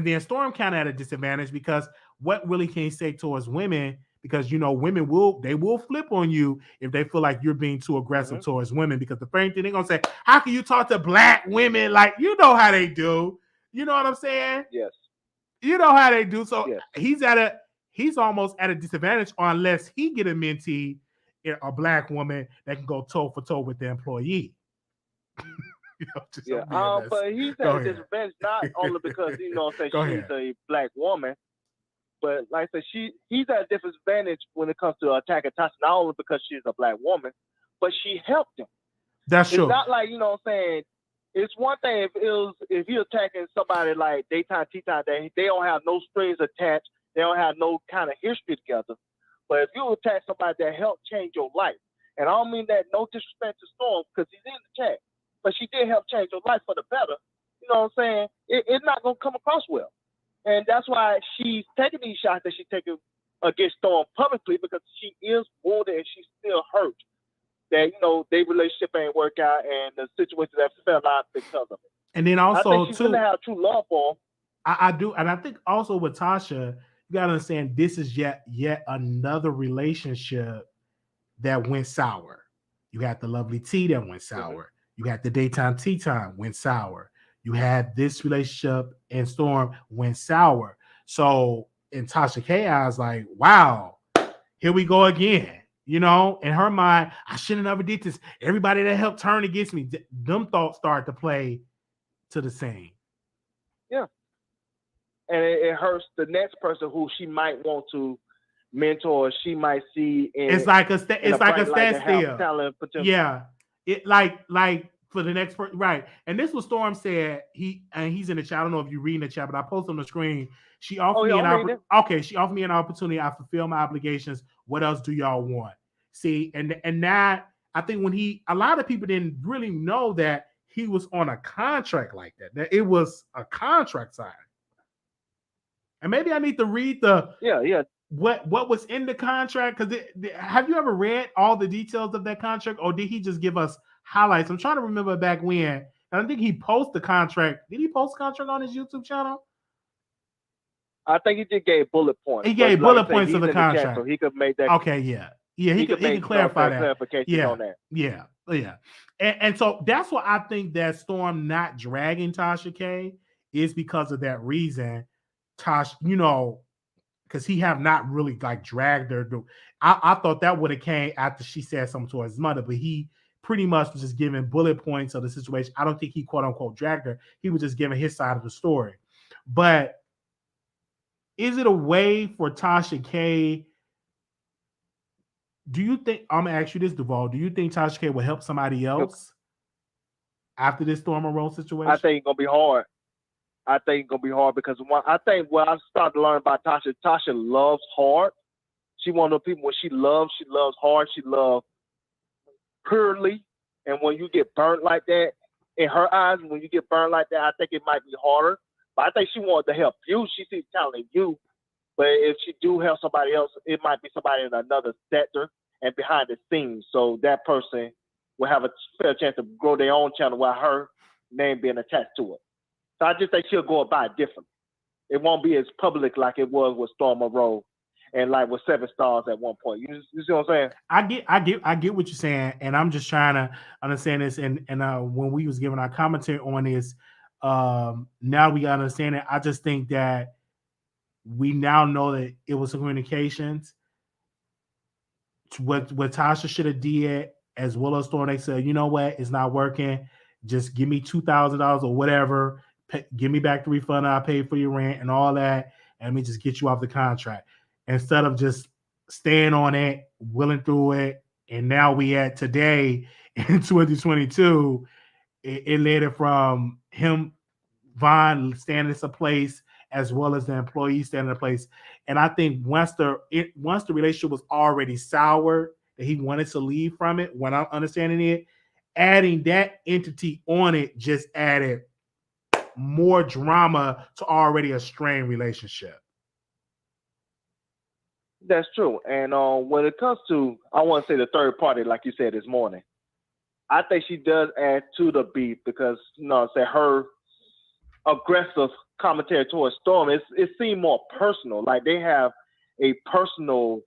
then Storm kind of at a disadvantage because what really can you say towards women? Because women will flip on you if they feel like you're being too aggressive towards women. Because the first thing they're gonna say, how can you talk to black women? Like, you know how they do. You know what I'm saying? Yes. You know how they do. So he's almost at a disadvantage unless he get a mentee, a black woman that can go toe for toe with the employee. But he's at a disadvantage not only because she's a black woman. But like I said, he's at a disadvantage when it comes to attacking Tasha, not only because she's a black woman, but she helped him. That's true. It's not like, it's one thing if you're attacking somebody like daytime, tea time, they don't have no strings attached, they don't have no kind of history together. But if you attack somebody that helped change your life, and I don't mean that no disrespect to Storm because he's in the chat, but she did help change your life for the better, you know what I'm saying? It's not going to come across well. And that's why she's taking these shots that she's taking against Storm publicly because she is wounded and she's still hurt. That, their relationship ain't work out and the situation that fell out because of it. And then also, I think she's gonna have true love for him. I do. And I think also with Tasha, you got to understand this is yet another relationship that went sour. You had the lovely tea that went sour. You had the daytime tea time went sour. You had this relationship and Storm went sour. So in Tasha K, I was like, wow, here we go again. In her mind, I shouldn't have ever did this. Everybody that helped turn against me, them thoughts start to play to the same. Yeah. And it hurts the next person who she might want to mentor. She might see it's like a standstill. Yeah. It like for the next person, right? And this was Storm said. He's in the chat. I don't know if you're reading the chat, but I posted on the screen. She offered me an opportunity. I fulfill my obligations. What else do y'all want? See, and that I think a lot of people didn't really know that he was on a contract like that. That it was a contract sign. And maybe I need to read what was in the contract, because have you ever read all the details of that contract, or did he just give us highlights? I'm trying to remember back when, and I think he posted the contract. Did he post the contract on his YouTube channel? I think he just gave bullet points. He gave bullet points of the contract, so he could make that. Okay, yeah. He can clarify that. Clarification on that. Yeah. And so that's why I think that Storm not dragging Tasha K is because of that reason. Tosh, because he have not really like dragged her. I thought that would have came after she said something to his mother, but he pretty much was just giving bullet points of the situation. I don't think he quote unquote dragged her. He was just giving his side of the story. But is it a way for Tasha K? Do you think, I'm gonna ask you this, Duval, do you think Tasha K will help somebody else after this Storm Monroe situation? I think it's gonna be hard. Because I think what I started to learn about Tasha loves hard. She one of the people when she loves hard, she loves purely. And when you get burnt like that, in her eyes, when you get burned like that, I think it might be harder. But I think she wanted to help you. She sees talent in you. But if she do help somebody else, it might be somebody in another sector and behind the scenes. So that person will have a fair chance to grow their own channel while her name being attached to it. So I just think she'll go about it differently. It won't be as public like it was with Storm Monroe and like with 7 Stars at one point. You see what I'm saying? I get what you're saying, and I'm just trying to understand this. And when we was giving our commentary on this, now we gotta understand it. I just think that we now know that it was communications. What Tasha should have did, as well as Storm, they said, you know what, it's not working. Just give me $2,000 or whatever. Give me back the refund I paid for your rent and all that, and let me just get you off the contract. Instead of just staying on it, willing through it, and now we at today in 2022, it led it from him, Von, standing in a place, as well as the employee standing in a place. And I think once the relationship was already sour, that he wanted to leave from it, when I'm understanding it, adding that entity on it just added more drama to already a strained relationship. That's true. And when it comes to, I want to say the third party, like you said this morning, I think she does add to the beef because, her aggressive commentary towards Storm, it seemed more personal. Like they have a personal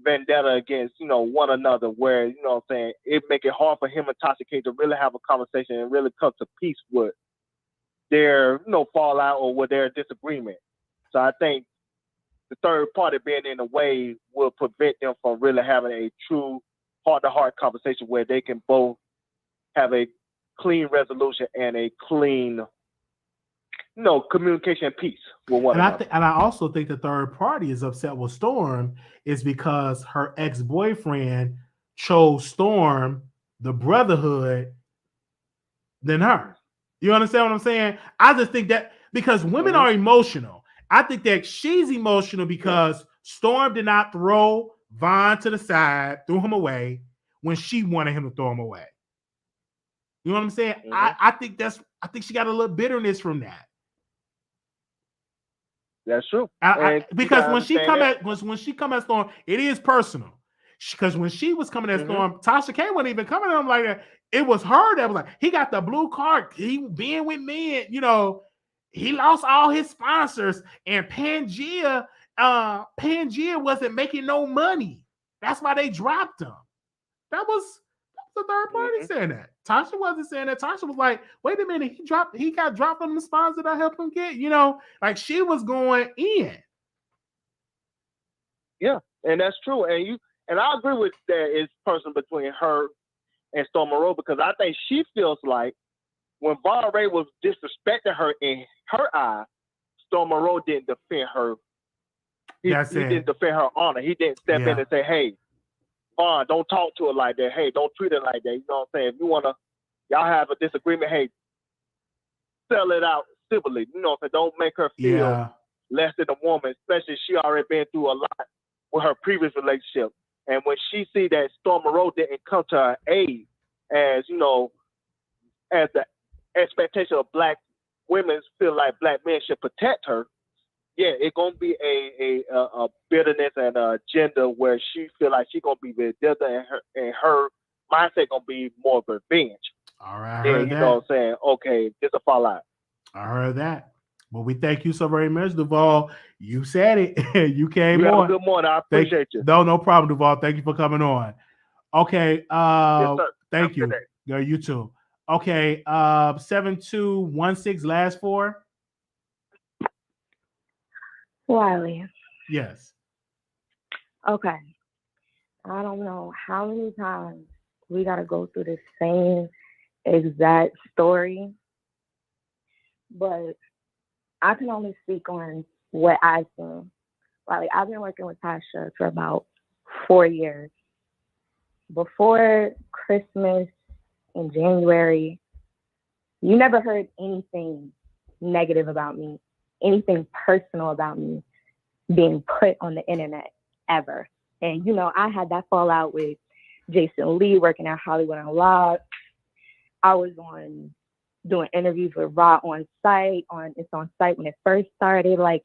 vendetta against, one another where, it make it hard for him and Tasha K to really have a conversation and really come to peace with their, fallout or with their disagreement. So I think the third party being in the way will prevent them from really having a true heart-to-heart conversation where they can both have a clean resolution and a clean, communication and peace with one another. And I also think the third party is upset with Storm is because her ex-boyfriend chose Storm, the brotherhood, than her. You understand what I'm saying? I just think that because women are emotional, I think that she's emotional because Storm did not throw Von to the side, threw him away when she wanted him to throw him away. You know what I'm saying? I think she got a little bitterness from that. That's true. Because when she come at Storm, it is personal. Because when she was coming at Storm, Tasha K wasn't even coming at him like that. It was her that was like, he got the blue card. He being with men, he lost all his sponsors, and Pangea wasn't making no money. That's why they dropped him. That was the third party saying that. Tasha wasn't saying that. Tasha was like, wait a minute, he got dropped from the sponsor that I helped him get, like she was going in. Yeah, and that's true. And I agree with that it's personal between her and Storm Monroe because I think she feels like when Von Ray was disrespecting her in her eyes, Storm Monroe didn't defend her. He didn't defend her honor. He didn't step in and say, hey, Von, don't talk to her like that. Hey, don't treat her like that. You know what I'm saying? If you want to, y'all have a disagreement, hey, settle it out civilly. You know what I'm saying? Don't make her feel less than a woman, especially she already been through a lot with her previous relationship. And when she see that Storm Monroe didn't come to her aid, as you know, as the expectation of black women feel like black men should protect her, yeah, it's gonna be a bitterness and a agenda where she feel like she gonna be redundant, and her mindset gonna be more of revenge. All right, I Yeah, heard you that. know what I'm saying? Okay, just a fallout. I heard that. Well, we thank you so very much, Duval. You said it. You came You on. have a good morning. I appreciate you. No problem, Duval. Thank you for coming on. Okay. Yes, sir. Thank Have a you. good day. Yeah, you too. Okay. 7216 last four. Wiley. Yes. Okay. I don't know how many times we got to go through the same exact story, but I can only speak on what I've seen. Wiley, I've been working with Tasha for about 4 years. Before Christmas in January, you never heard anything negative about me, anything personal about me being put on the internet ever. And, you know, I had that fallout with Jason Lee working at Hollywood Unlocked. I was doing interviews with Raw on site. It's on site when it first started. Like,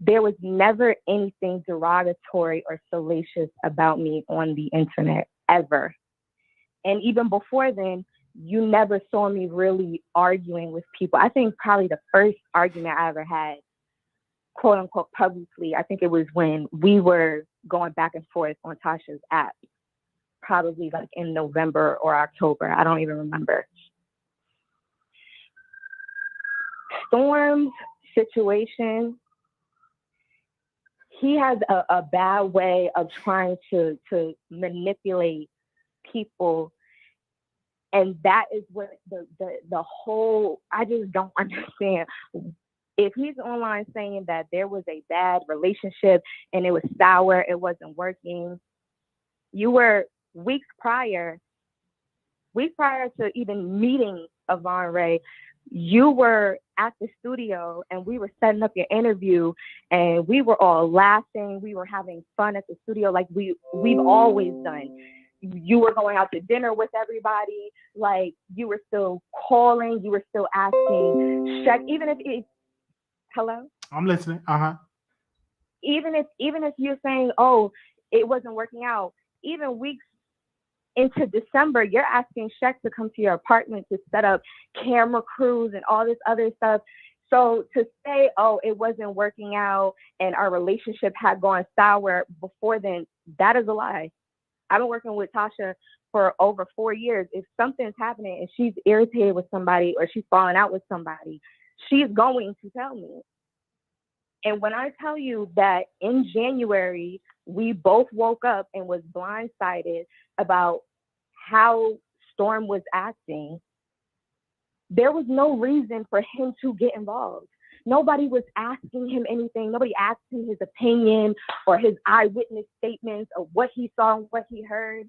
there was never anything derogatory or salacious about me on the internet ever. And even before then, you never saw me really arguing with people. I think probably the first argument I ever had, quote unquote, publicly, I think it was when we were going back and forth on Tasha's app, probably like in November or October. I don't even remember. Storm's situation, he has a bad way of trying to manipulate people. And that is what the whole, I just don't understand. If he's online saying that there was a bad relationship and it was sour, it wasn't working, you were weeks prior to even meeting Yvonne Ray, you were at the studio and we were setting up your interview and we were all laughing. We were having fun at the studio like we've always done. You were going out to dinner with everybody. Like, you were still calling, you were still asking, check, even if it, hello? I'm listening. Uh-huh. Even if you're saying, oh, it wasn't working out, even weeks into December, you're asking Shaq to come to your apartment to set up camera crews and all this other stuff. So to say, oh, it wasn't working out and our relationship had gone sour before then, that is a lie. I've been working with Tasha for over 4 years. If something's happening and she's irritated with somebody or she's falling out with somebody, she's going to tell me. And when I tell you that in January, we both woke up and was blindsided about how Storm was acting, there was no reason for him to get involved. Nobody was asking him anything. Nobody asked him his opinion or his eyewitness statements of what he saw and what he heard.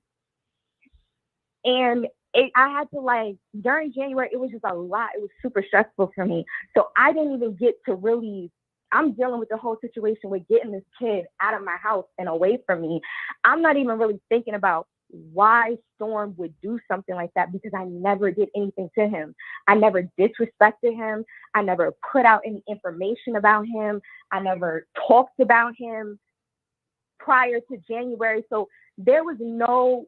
And I had to, like, during January, it was just a lot. It was super stressful for me. So I didn't even get to really, I'm dealing with the whole situation with getting this kid out of my house and away from me. I'm not even really thinking about why Storm would do something like that because I never did anything to him. I never disrespected him. I never put out any information about him. I never talked about him prior to January. So there was no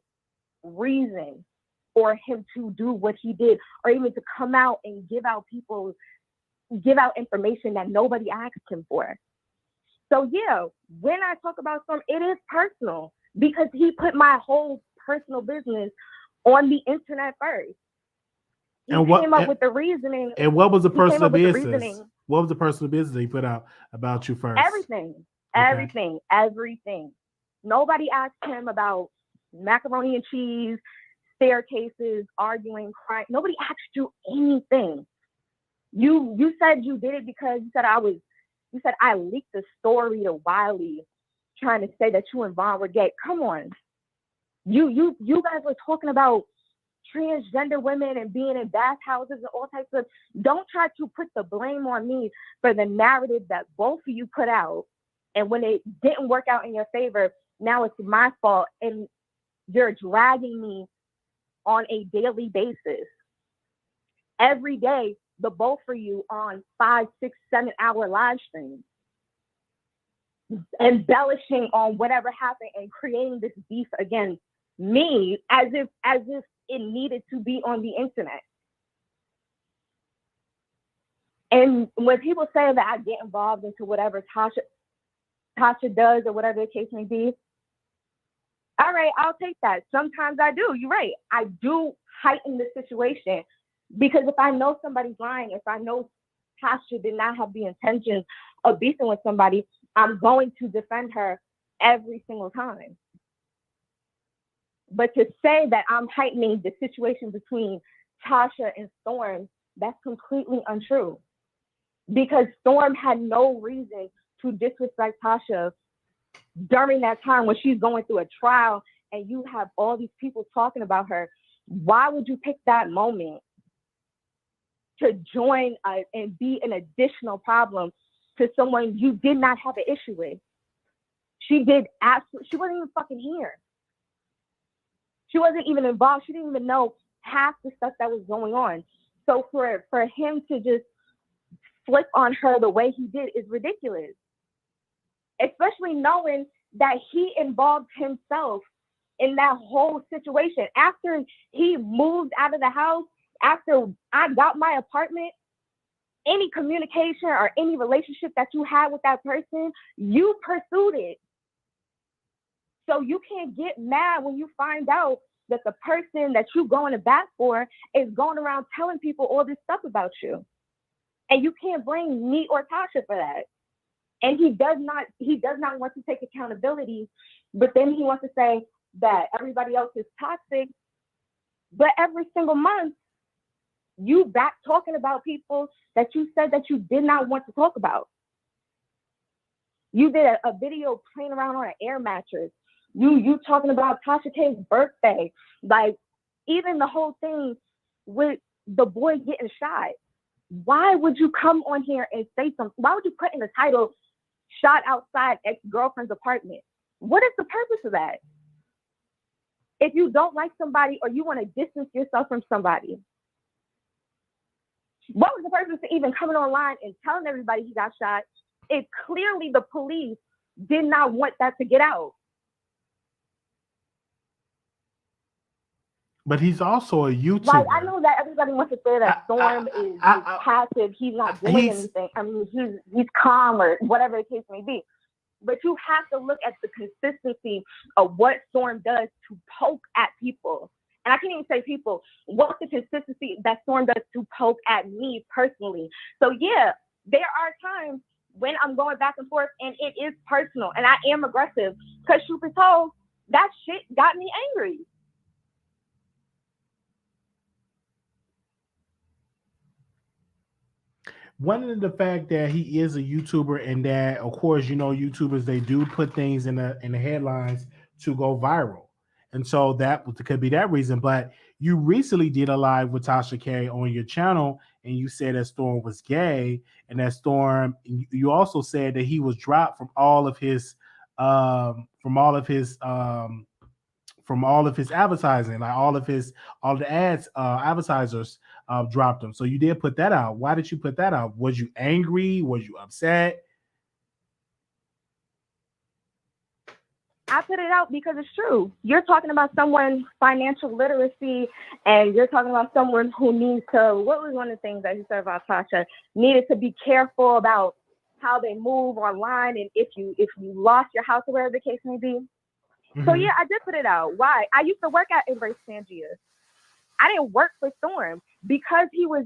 reason for him to do what he did or even to come out and give out information that nobody asked him for. So yeah, when I talk about Storm, it is personal because he put my whole personal business on the internet first. He came up with the reasoning. And what was the personal business? What was the personal business he put out about you first? Everything. Nobody asked him about macaroni and cheese, staircases, arguing, crying. Nobody asked you anything. You said you did it because you said I leaked the story to Wiley trying to say that you and Vaughn were gay. Come on. You guys were talking about transgender women and being in bathhouses and all types of, don't try to put the blame on me for the narrative that both of you put out. And when it didn't work out in your favor, now it's my fault, and you're dragging me on a daily basis. Every day, the both for you on 5, 6, 7 hour live streams, embellishing on whatever happened and creating this beef against me as if it needed to be on the internet. And when people say that I get involved into whatever Tasha does or whatever the case may be, all right, I'll take that. Sometimes I do. You're right. I do heighten the situation because if I know somebody's lying, if I know Tasha did not have the intentions of beefing with somebody, I'm going to defend her every single time. But to say that I'm heightening the situation between Tasha and Storm, that's completely untrue. Because Storm had no reason to disrespect Tasha during that time when she's going through a trial and you have all these people talking about her. Why would you pick that moment to join and be an additional problem to someone you did not have an issue with? She wasn't even fucking here. She wasn't even involved. She didn't even know half the stuff that was going on. So for him to just flip on her the way he did is ridiculous. Especially knowing that he involved himself in that whole situation. After he moved out of the house, after I got my apartment, any communication or any relationship that you had with that person, you pursued it. So you can't get mad when you find out that the person that you're going to bat for is going around telling people all this stuff about you. And you can't blame me or Tasha for that. And he does not want to take accountability, but then he wants to say that everybody else is toxic. But every single month, you back talking about people that you said that you did not want to talk about. You did a video playing around on an air mattress. You talking about Tasha K's birthday. Like, even the whole thing with the boy getting shot. Why would you come on here and say something? Why would you put in the title, shot outside ex-girlfriend's apartment? What is the purpose of that? If you don't like somebody or you want to distance yourself from somebody, what was the purpose of even coming online and telling everybody he got shot if clearly the police did not want that to get out? But he's also a YouTuber. Like, I know that everybody wants to say that Storm is passive. He's not doing anything. I mean, he's calm or whatever the case may be. But you have to look at the consistency of what Storm does to poke at people. And I can't even say people. What's the consistency that Storm does to poke at me personally? So, yeah, there are times when I'm going back and forth and it is personal and I am aggressive because, truth be told, that shit got me angry. One of the fact that he is a YouTuber and that, of course, you know, YouTubers, they do put things in the headlines to go viral. And so that could be that reason. But you recently did a live with Tasha K on your channel and you said that Storm was gay and that Storm, you also said that he was dropped from all of his advertising, like all the ads, advertisers dropped them. So you did put that out. Why did you put that out? Was you angry? Was you upset? I put it out because it's true. You're talking about someone's financial literacy and you're talking about someone who needs to, what was one of the things that you said about Tasha, needed to be careful about how they move online and if you lost your house or whatever the case may be. Mm-hmm. So yeah, I did put it out. Why? I used to work at Embrace Sangia. I didn't work for Storm because he was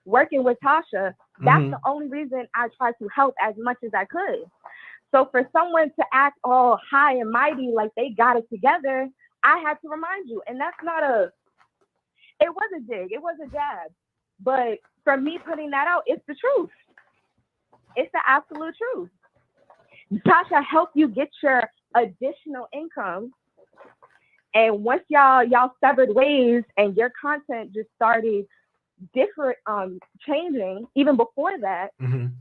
working with Tasha. That's the only reason I tried to help as much as I could. So for someone to act all high and mighty like they got it together, I had to remind you. And that's not it was a dig, it was a jab. But for me putting that out, it's the truth. It's the absolute truth. Tasha helped you get your additional income. And once y'all severed ways and your content just started different, changing, even before that,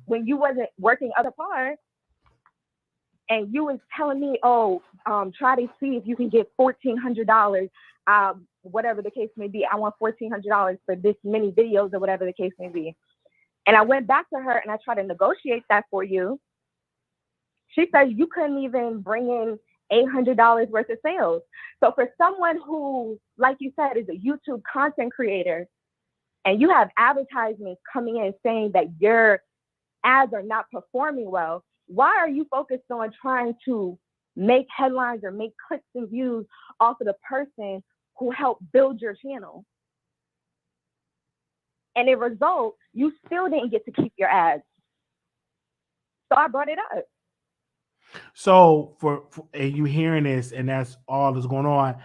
when you wasn't working other parts, and you was telling me, try to see if you can get $1,400, whatever the case may be. I want $1,400 for this many videos or whatever the case may be. And I went back to her and I tried to negotiate that for you. She said you couldn't even bring in $800 worth of sales. So for someone who, like you said, is a YouTube content creator, and you have advertisements coming in saying that your ads are not performing well, why are you focused on trying to make headlines or make clicks and views off of the person who helped build your channel? And in result, you still didn't get to keep your ads. So I brought it up. So for and you hearing this, and that's all that's going on.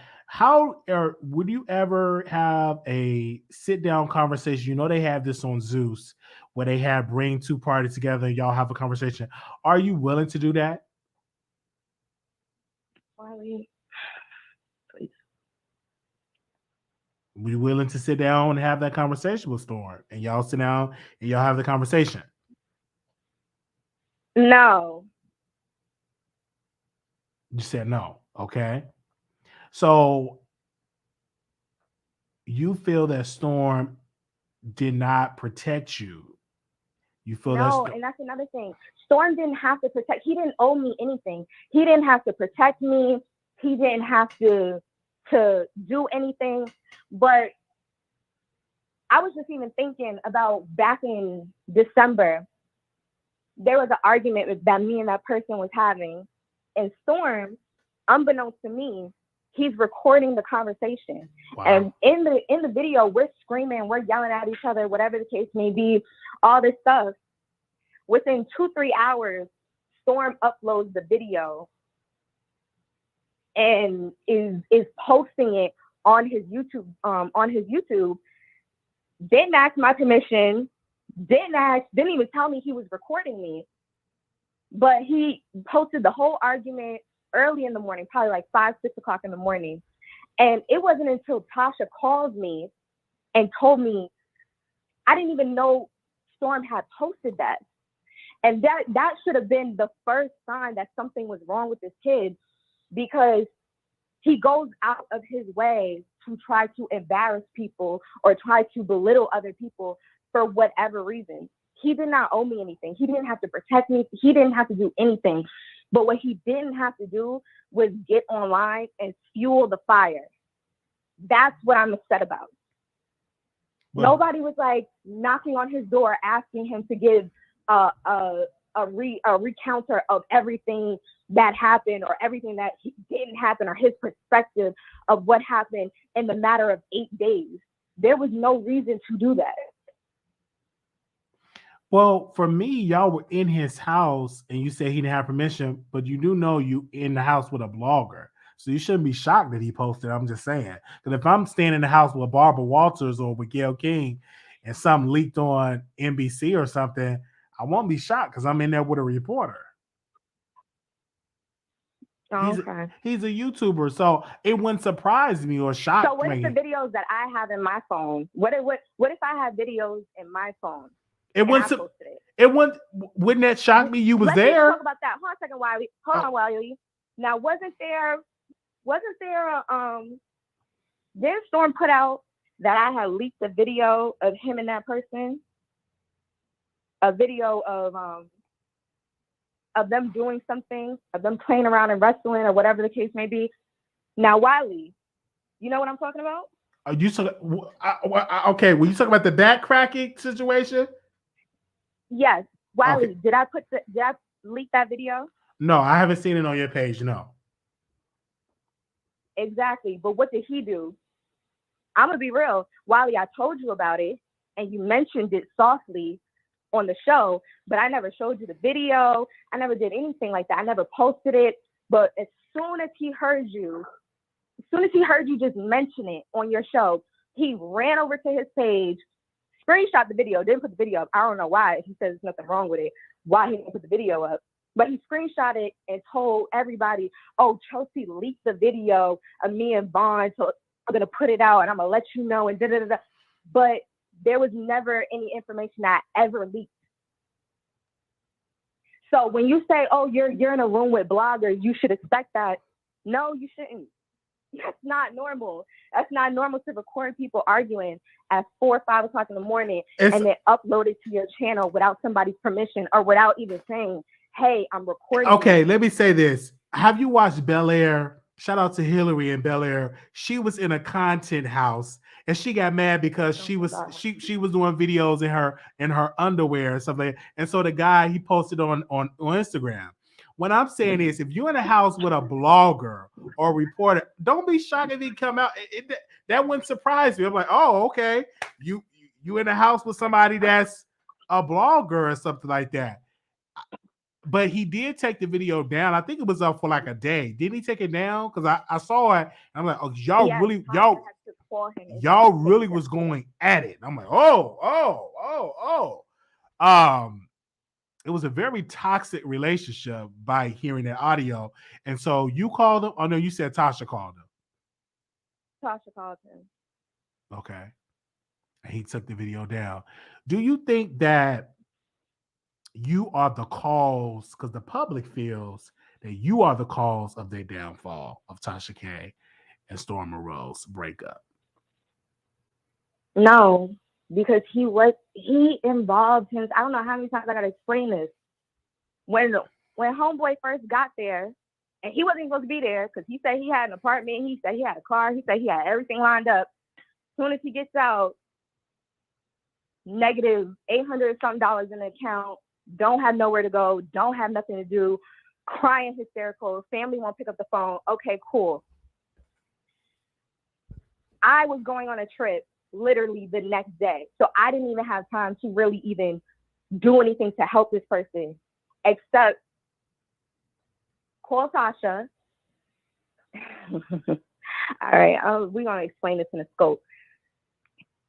Would you ever have a sit down conversation? You know, they have this on Zeus where they bring two parties together and y'all have a conversation. Are you willing to do that? Wiley, please. Were you willing to sit down and have that conversation with Storm? And y'all sit down and y'all have the conversation? No. You said no. Okay. So you feel that Storm did not protect you. You feel no, and that's another thing. Storm didn't have to protect. He didn't owe me anything. He didn't have to protect me. He didn't have to do anything. But I was just even thinking about back in December, there was an argument that me and that person was having, and Storm, unbeknownst to me, he's recording the conversation. Wow. And in the video, we're screaming, we're yelling at each other, whatever the case may be, all this stuff. Within 2-3 hours, Storm uploads the video and is posting it on his YouTube. Didn't ask my permission. Didn't even tell me he was recording me. But he posted the whole argument early in the morning, probably like 5-6 o'clock in the morning. And it wasn't until Tasha called me and told me, I didn't even know Storm had posted that. And that should have been the first sign that something was wrong with this kid, because he goes out of his way to try to embarrass people or try to belittle other people for whatever reason. He did not owe me anything. He didn't have to protect me. He didn't have to do anything. But what he didn't have to do was get online and fuel the fire. That's what I'm upset about. Well, nobody was like knocking on his door asking him to give a recounter of everything that happened or everything that didn't happen, or his perspective of what happened in the matter of 8 days. There was no reason to do that. Well, for me, y'all were in his house and you said he didn't have permission, but you do know you in the house with a blogger. So you shouldn't be shocked that he posted. I'm just saying. Because if I'm staying in the house with Barbara Walters or with Gayle King and something leaked on NBC or something, I won't be shocked because I'm in there with a reporter. Okay. He's a YouTuber, so it wouldn't surprise me or shock me. So what if the videos that I have in my phone? What if I have videos in my phone? Wouldn't that shock me? You was there. Let's talk about that. Hold on a second, Wiley. Hold on, Wiley. Now, didn't Storm put out that I had leaked a video of him and that person? A video of them doing something, of them playing around and wrestling or whatever the case may be. Now, Wiley, you know what I'm talking about? Are you okay? Were you talking about the back cracking situation? Yes, Wiley. Okay. Did I leak that video? No, I haven't seen it on your page. No. Exactly, but what did he do? I'm gonna be real, Wiley. I told you about it, and you mentioned it softly on the show, but I never showed you the video. I never did anything like that. I never posted it. But as soon as he heard you just mention it on your show, he ran over to his page, screenshot the video, didn't put the video up. I don't know why. He says there's nothing wrong with it. Why he didn't put the video up? But he screenshot it and told everybody, "Oh, Chelsea leaked the video of me and Vaughn, so I'm gonna put it out and I'm gonna let you know." And da-da-da-da. But there was never any information that ever leaked. So when you say, "Oh, you're in a room with bloggers," you should expect that. No, you shouldn't. That's not normal. That's not normal to record people arguing at 4 or 5 o'clock in the morning and then upload it to your channel without somebody's permission or without even saying, "Hey, I'm recording." Okay, let me say this. Have you watched Bel Air? Shout out to Hillary in Bel Air. She was in a content house and she got mad because she was doing videos in her underwear and stuff like that. And so the guy, he posted on Instagram. What I'm saying is, if you're in a house with a blogger or a reporter, don't be shocked if he come out. That wouldn't surprise me. I'm like, oh, okay. You in a house with somebody that's a blogger or something like that. But he did take the video down. I think it was up for like a day. Didn't he take it down? Because I saw it. And I'm like, oh, y'all really was going at it. I'm like, it was a very toxic relationship by hearing that audio. And so you called him. Oh no, you said Tasha called him. Tasha called him. Okay. And he took the video down. Do you think that you are the cause, because the public feels that you are the cause of their downfall, of Tasha K and Storm Monroe's breakup? No, because he involved him. I don't know how many times I gotta explain this. When homeboy first got there, and he wasn't supposed to be there because he said he had an apartment, he said he had a car, he said he had everything lined up. As soon as he gets out, negative $800 something in the account, don't have nowhere to go, don't have nothing to do, crying hysterical, family won't pick up the phone. Okay, cool. I was going on a trip literally the next day, so I didn't even have time to really even do anything to help this person except call Tasha. All right, we're going to explain this in a scope.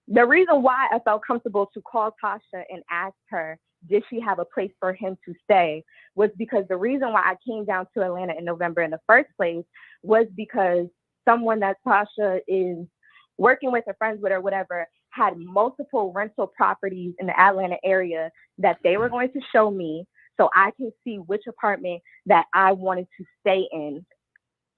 The reason why I felt comfortable to call Tasha and ask her, did she have a place for him to stay, was because the reason why I came down to Atlanta in November in the first place was because someone that Tasha is working with or friends with or whatever had multiple rental properties in the Atlanta area that they were going to show me so I can see which apartment that I wanted to stay in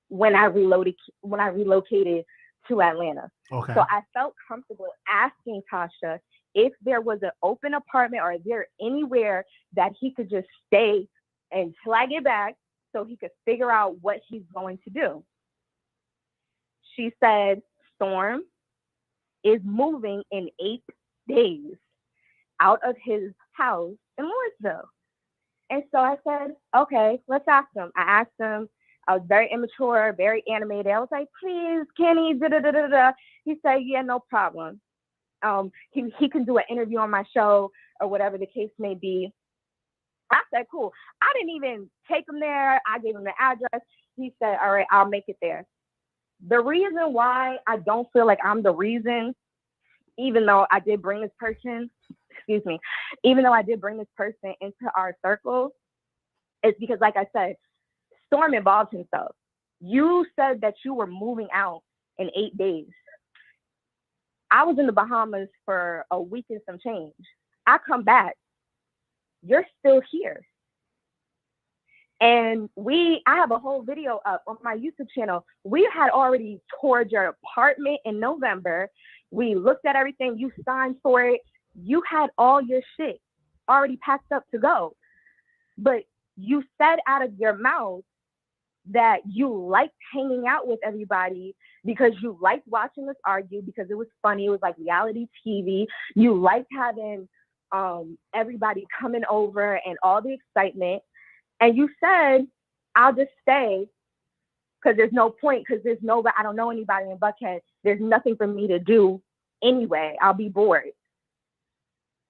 when I relocated to Atlanta. Okay. So I felt comfortable asking Tasha if there was an open apartment or is there anywhere that he could just stay until I get back so he could figure out what he's going to do. She said, Storm is moving in 8 days out of his house in Lawrenceville. And so I said, okay, let's ask him. I asked him. I was very immature, very animated. I was like, please, Kenny, da-da-da-da-da. He said, yeah, no problem. He can do an interview on my show or whatever the case may be. I said, cool. I didn't even take him there. I gave him the address. He said, all right, I'll make it there. The reason why I don't feel like I'm the reason, even though I did bring this person, into our circle, is because, like I said, Storm involved himself. You said that you were moving out in 8 days. I was in the Bahamas for a week and some change. I come back. You're still here. And I have a whole video up on my YouTube channel. We had already toured your apartment in November. We looked at everything. You signed for it. You had all your shit already packed up to go. But you said out of your mouth that you liked hanging out with everybody because you liked watching us argue because it was funny. It was like reality TV. You liked having everybody coming over and all the excitement. And you said, I'll just stay because there's no point, because I don't know anybody in Buckhead. There's nothing for me to do anyway. I'll be bored.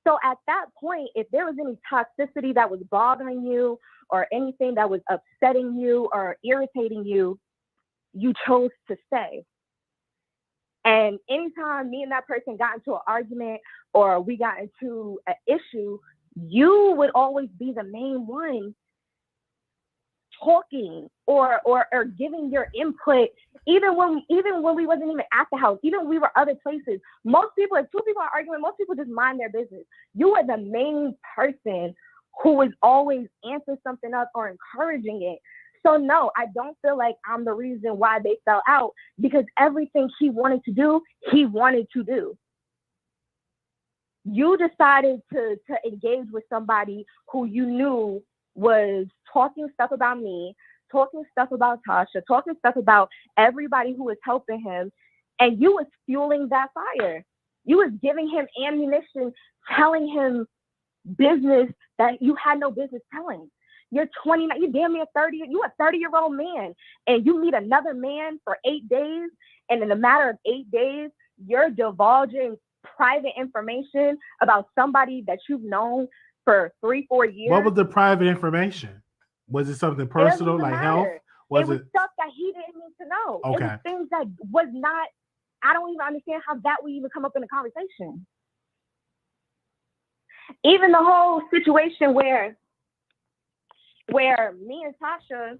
So at that point, if there was any toxicity that was bothering you or anything that was upsetting you or irritating you, you chose to stay. And anytime me and that person got into an argument or we got into an issue, you would always be the main one talking or giving your input, even when we wasn't even at the house, even when we were other places. Most people, if two people are arguing, most people just mind their business. You were the main person who was always answering something up or encouraging it. So no, I don't feel like I'm the reason why they fell out, because everything he wanted to do, he wanted to do. You decided to engage with somebody who you knew was talking stuff about me, talking stuff about Tasha, talking stuff about everybody who was helping him, and you was fueling that fire. You was giving him ammunition, telling him business that you had no business telling. You're 29, you damn near 30, you a 30-year-old man, and you meet another man for 8 days, and in a matter of 8 days, you're divulging private information about somebody that you've known for 3-4 years. What was the private information? Was it something personal, like health? It was stuff that he didn't need to know. Okay. It was things that was not, I don't even understand how that would even come up in a conversation. Even the whole situation where me and Tasha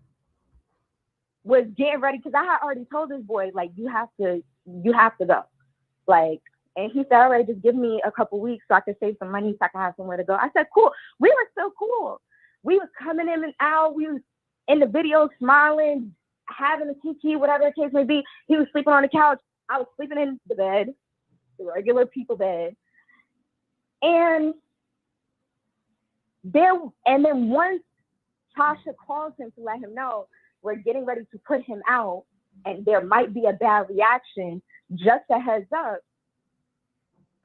was getting ready, because I had already told this boy, like, you have to go. Like, and he said, all right, just give me a couple weeks so I can save some money so I can have somewhere to go. I said, cool. We were so cool. We was coming in and out. We was in the video smiling, having a kiki, whatever the case may be. He was sleeping on the couch. I was sleeping in the bed, the regular people bed. And then once Tasha calls him to let him know we're getting ready to put him out and there might be a bad reaction, just a heads up.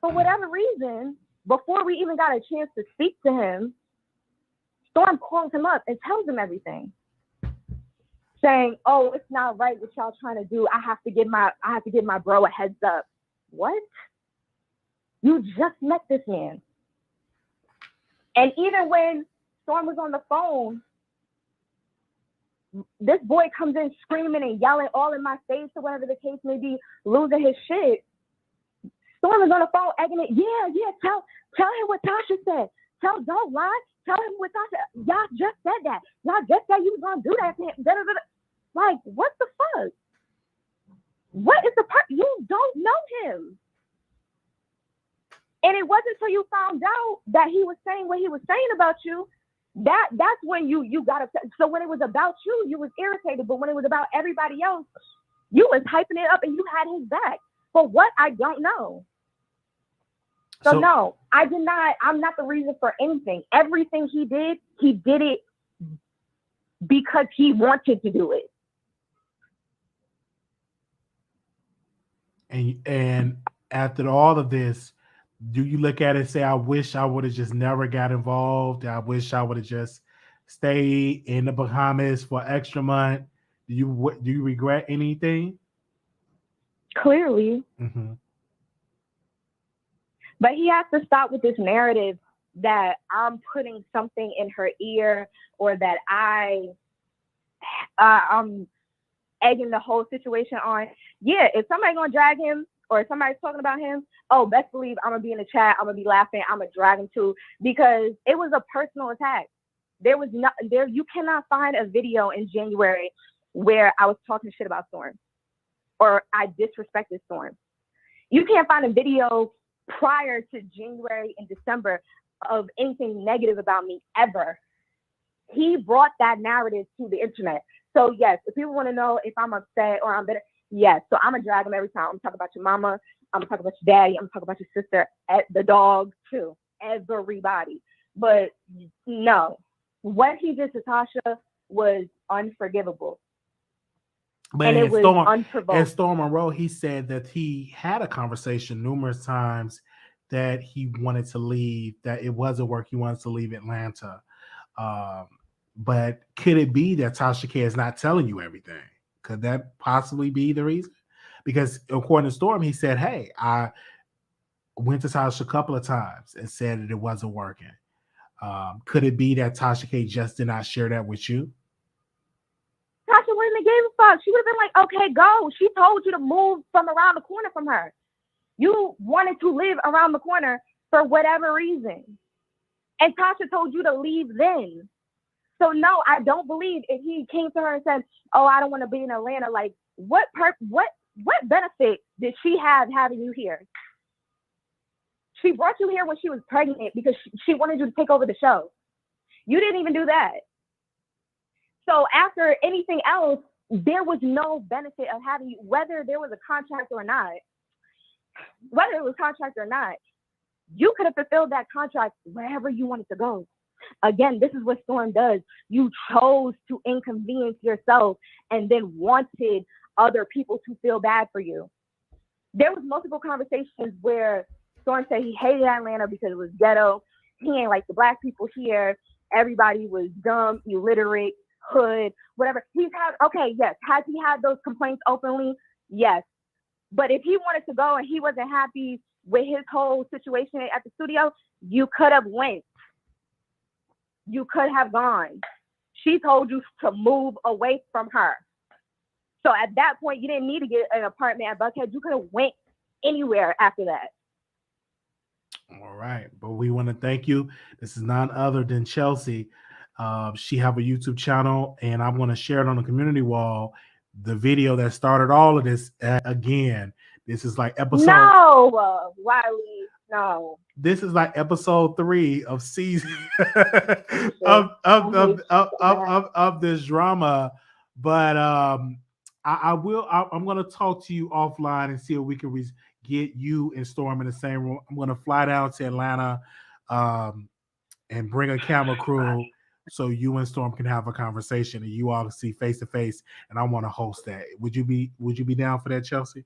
For whatever reason, before we even got a chance to speak to him, Storm calls him up and tells him everything, saying, "Oh, it's not right what y'all trying to do. I have to give my bro a heads up." What? You just met this man. And even when Storm was on the phone, this boy comes in screaming and yelling all in my face or whatever the case may be, losing his shit. Storm is on the phone egging it. Yeah, tell him what Tasha said. Don't lie. Tell him what Tasha, y'all just said that. Y'all just said you was gonna do that to him. Like, what the fuck? What is the part? You don't know him. And it wasn't until you found out that he was saying what he was saying about you, that's when you got upset. So when it was about you was irritated. But when it was about everybody else, you was hyping it up and you had his back. For what? I don't know. So no, I'm not the reason for anything. Everything he did it because he wanted to do it. And after all of this, do you look at it and say, I wish I would have just never got involved? I wish I would have just stayed in the Bahamas for extra month? Do you regret anything? Clearly. Mm-hmm. But he has to stop with this narrative that I'm putting something in her ear or that I'm egging the whole situation on. Yeah, if somebody's gonna drag him or if somebody's talking about him, oh, best believe I'm gonna be in the chat, I'm gonna be laughing, I'm gonna drag him too, because it was a personal attack. You cannot find a video in January where I was talking shit about Storm or I disrespected Storm. You can't find a video prior to January and December of anything negative about me ever. He brought that narrative to the internet. So yes, if people want to know if I'm upset or I'm bitter, yes. So I'm gonna drag him every time. I'm gonna talk about your mama. I'm gonna talk about your daddy. I'm gonna talk about your sister, the dog too, everybody. But no, what he did to Tasha was unforgivable. But and it was unprovoked. And Storm Monroe, he said that he had a conversation numerous times that he wanted to leave, that it wasn't work. He wanted to leave Atlanta. But could it be that Tasha K is not telling you everything? Could that possibly be the reason? Because according to Storm, he said, hey, I went to Tasha a couple of times and said that it wasn't working. Could it be that Tasha K just did not share that with you? Tasha wouldn't have gave a fuck. She would have been like, okay, go. She told you to move from around the corner from her. You wanted to live around the corner for whatever reason. And Tasha told you to leave then. So no, I don't believe if he came to her and said, oh, I don't want to be in Atlanta. Like, what benefit did she have having you here? She brought you here when she was pregnant because she wanted you to take over the show. You didn't even do that. So after anything else, there was no benefit of having you, whether there was a contract or not. Whether it was contract or not, you could have fulfilled that contract wherever you wanted to go. Again, this is what Storm does. You chose to inconvenience yourself and then wanted other people to feel bad for you. There was multiple conversations where Storm said he hated Atlanta because it was ghetto. He ain't like the black people here. Everybody was dumb, illiterate, hood, whatever. Has he had those complaints openly? Yes. But if he wanted to go and he wasn't happy with his whole situation at the studio, you could have went. You could have gone. She told you to move away from her. So at that point, you didn't need to get an apartment at Buckhead. You could have went anywhere after that. All right. But we want to thank you. This is none other than Chelsea. She have a YouTube channel, and I'm going to share it on the community wall. The video that started all of this again. This is like episode. No, Wiley. No. This is like episode 3 of season of this drama. But I'm going to talk to you offline and see if we can get you and Storm in the same room. I'm going to fly down to Atlanta and bring a camera crew so you and Storm can have a conversation and you all see face to face. And I want to host that. Would you be down for that, Chelsea?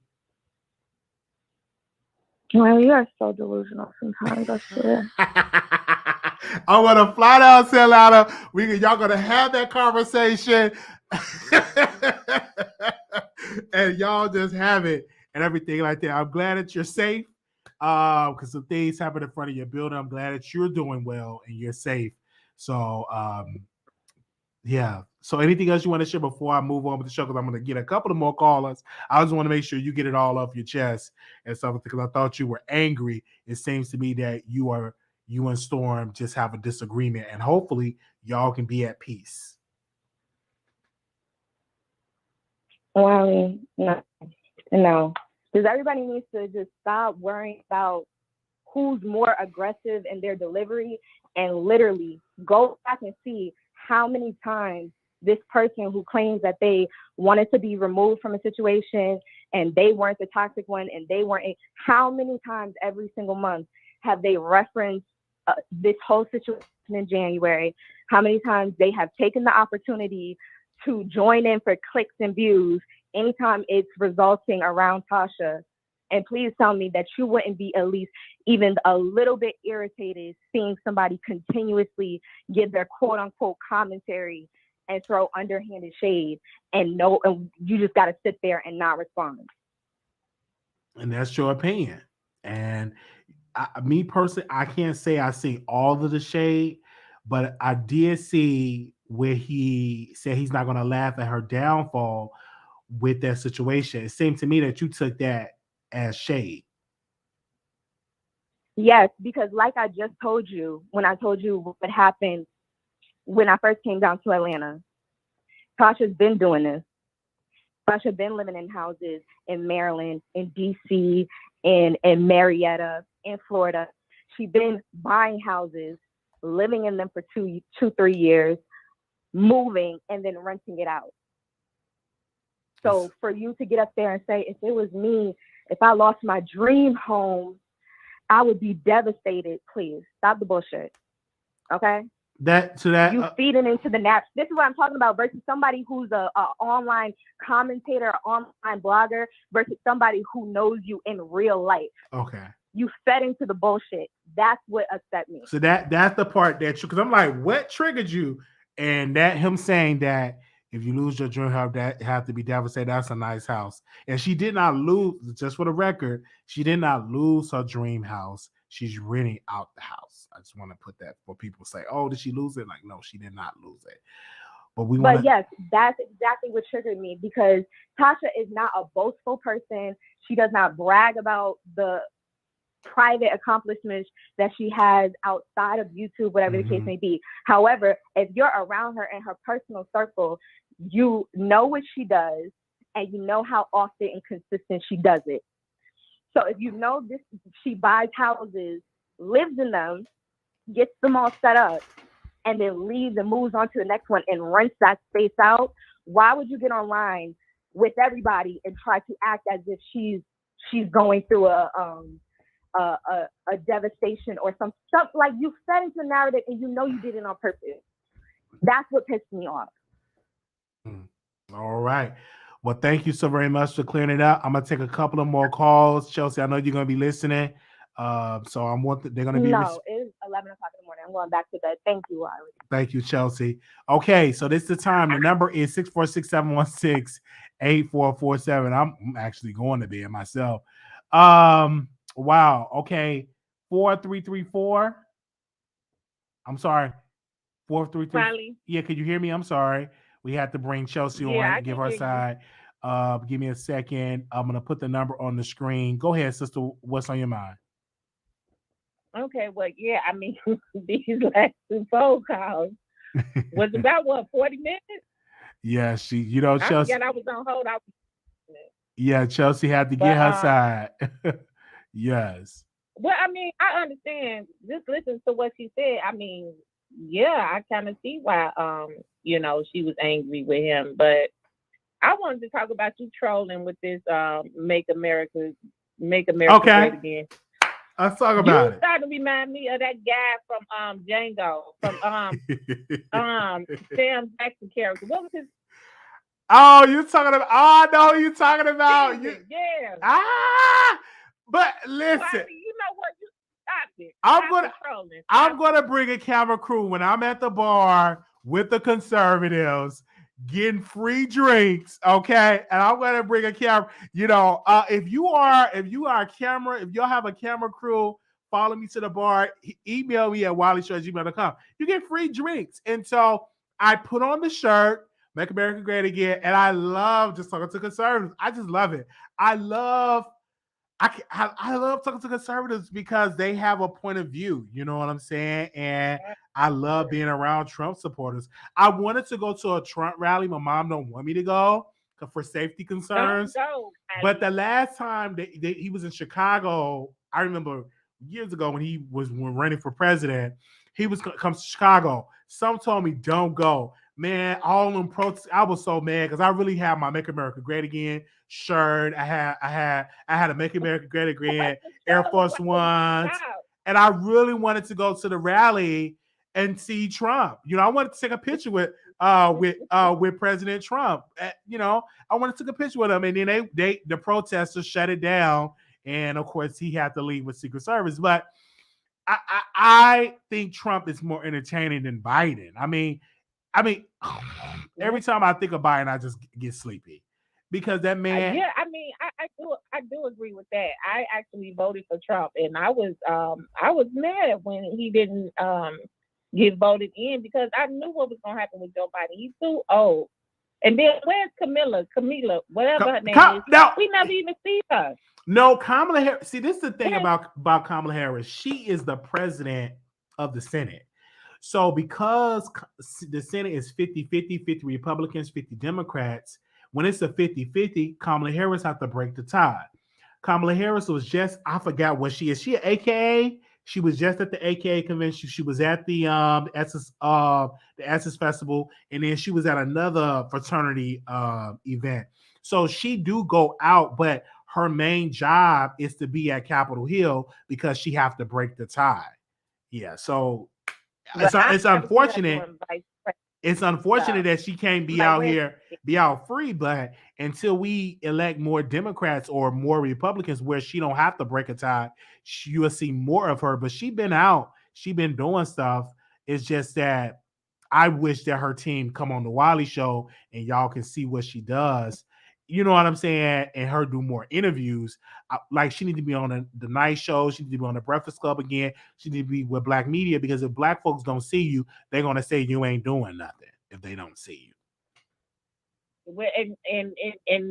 Well, you are so delusional sometimes, I swear. I want to fly down to Atlanta. Y'all gonna have that conversation, and y'all just have it and everything like that. I'm glad that you're safe, because some things happen in front of your building. I'm glad that you're doing well and you're safe. So, yeah. So anything else you want to share before I move on with the show? Because I'm going to get a couple of more callers. I just want to make sure you get it all off your chest and something, because I thought you were angry. It seems to me that you and Storm just have a disagreement, and hopefully y'all can be at peace. Well, no. Because everybody needs to just stop worrying about who's more aggressive in their delivery and literally go back and see how many times this person who claims that they wanted to be removed from a situation and they weren't the toxic one and they weren't, how many times every single month have they referenced this whole situation in January? How many times they have taken the opportunity to join in for clicks and views anytime it's resulting around Tasha? And please tell me that you wouldn't be at least even a little bit irritated seeing somebody continuously give their quote unquote commentary and throw underhanded shade and you just got to sit there and not respond. And that's your opinion. And me personally, I can't say I see all of the shade, but I did see where he said he's not going to laugh at her downfall with that situation. It seemed to me that you took that as shade. Yes, because like I just told you, when I told you what happened when I first came down to Atlanta, Tasha's been doing this. Tasha's been living in houses in Maryland, in DC, in Marietta, in Florida. She's been buying houses, living in them for 3 years, moving, and then renting it out. So for you to get up there and say, if it was me, if I lost my dream home, I would be devastated. Please stop the bullshit. Okay? You feeding into the naps. This is what I'm talking about versus somebody who's a online commentator, online blogger versus somebody who knows you in real life. Okay. You fed into the bullshit. That's what upset me. So that's the part that because I'm like, what triggered you? And that him saying that if you lose your dream house, that have to be devastated. That's a nice house. And she did not lose, just for the record, she did not lose her dream house. She's renting out the house. I just want to put that for people say, oh, did she lose it? Like, no, she did not lose it. But yes, that's exactly what triggered me because Tasha is not a boastful person. She does not brag about the private accomplishments that she has outside of YouTube, whatever the case may be. However, if you're around her in her personal circle, you know what she does and you know how often and consistent she does it. So if you know this, she buys houses, lives in them, gets them all set up, and then leaves and moves on to the next one and rents that space out, why would you get online with everybody and try to act as if she's going through a devastation or some stuff? Like, you fed into the narrative and you know you did it on purpose. That's what pissed me off. All right. Well, thank you so very much for clearing it up. I'm gonna take a couple of more calls, Chelsea. I know you're gonna be listening. So they're gonna be. No, it's 11 o'clock in the morning. I'm going back to bed. Thank you, Wiley. Thank you, Chelsea. Okay, so this is the time. The number is 646-716-8447. I'm actually going to bed myself. Wow. Okay. 4334. I'm sorry. 433. Wiley. Yeah, could you hear me? I'm sorry. We had to bring Chelsea on and give her side. Give me a second. I'm gonna put the number on the screen. Go ahead, sister. What's on your mind? Okay, well, yeah, I mean, these last two phone calls was about 40 minutes? Yeah, Chelsea. I was on hold. Yeah, Chelsea had to get her side. Yes. Well, I mean, I understand. Just listen to what she said. I mean, yeah, I kind of see why, she was angry with him. But I wanted to talk about you trolling with this Make America Great Again. Let's talk about it. You started to remind me of that guy from Django, from Sam Jackson character. What was his? Oh, you're talking about. Oh, no, you're talking about. Yeah. But listen. Well, you know what? You stopped it. I'm gonna bring a camera crew when I'm at the bar with the conservatives getting free drinks, okay? And I'm gonna bring a camera. If y'all have a camera crew, follow me to the bar, email me at wileyshow@gmail.com. You get free drinks. And so I put on the shirt, Make America Great Again, and I love just talking to conservatives. I just love it. I love talking to conservatives because they have a point of view. You know what I'm saying? And I love being around Trump supporters. I wanted to go to a Trump rally. My mom don't want me to go for safety concerns. But the last time he was in Chicago, I remember years ago when he was running for president, he was comes to Chicago. Some told me don't go. Man, all them protests, I was so mad because I really had my Make America Great Again shirt. I had a Make America Great Again Air Force Ones, and I really wanted to go to the rally and see Trump. I wanted to take a picture with President Trump. I wanted to take a picture with him, and then the protesters shut it down, and of course he had to leave with Secret Service. But I think Trump is more entertaining than Biden. I mean, every time I think of Biden, I just get sleepy because that man. Yeah, I mean, I do agree with that. I actually voted for Trump, and I was mad when he didn't get voted in because I knew what was going to happen with Joe Biden. He's too old. And then where's Camilla, whatever her name is? No, we never even see her. No, Kamala Harris. See, this is the thing about Kamala Harris. She is the president of the Senate. So because the Senate is 50-50, 50 Republicans, 50 Democrats, when it's a 50-50, Kamala Harris has to break the tie. Kamala Harris was just, I forgot what she is. She an AKA? She was just at the AKA convention. She was at the Essence Festival, and then she was at another fraternity event. So she do go out, but her main job is to be at Capitol Hill because she have to break the tie. Yeah, so it's unfortunate. It's unfortunate that she can't be out here, be out free, but until we elect more Democrats or more Republicans where she don't have to break a tie, you will see more of her. But she been out, she been doing stuff. It's just that I wish that her team come on the Wiley Show and y'all can see what she does. You know what I'm saying? And her do more interviews. Like she need to be on the night show. She need to be on the Breakfast Club again. She need to be with black media because if black folks don't see you, they're gonna say you ain't doing nothing if they don't see you. Well, and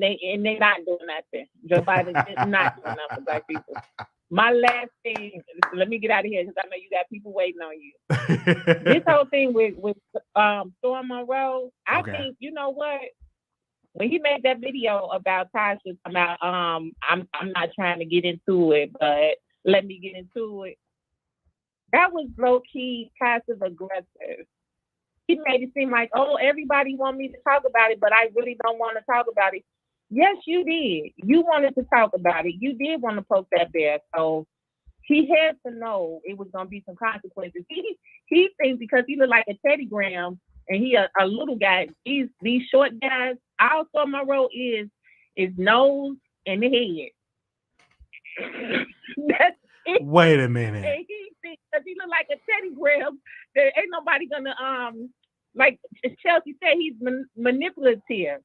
they not doing nothing. Joe Biden is not doing nothing for black people. My last thing, let me get out of here because I know you got people waiting on you. This whole thing with Storm Monroe, I think you know what. When he made that video about Tasha, about I'm not trying to get into it, but let me get into it. That was low key passive aggressive. he made it seem like, oh, everybody want me to talk about it, but I really don't want to talk about it. Yes, you did. You wanted to talk about it. You did want to poke that bear. So he had to know it was going to be some consequences. He thinks because he looked like a Teddy Graham and he a little guy, these short guys, all Monroe is nose and the head. That's it. Wait a minute. And he thinks because he look like a Teddy Graham, there ain't nobody gonna like Chelsea said, he's manipulative.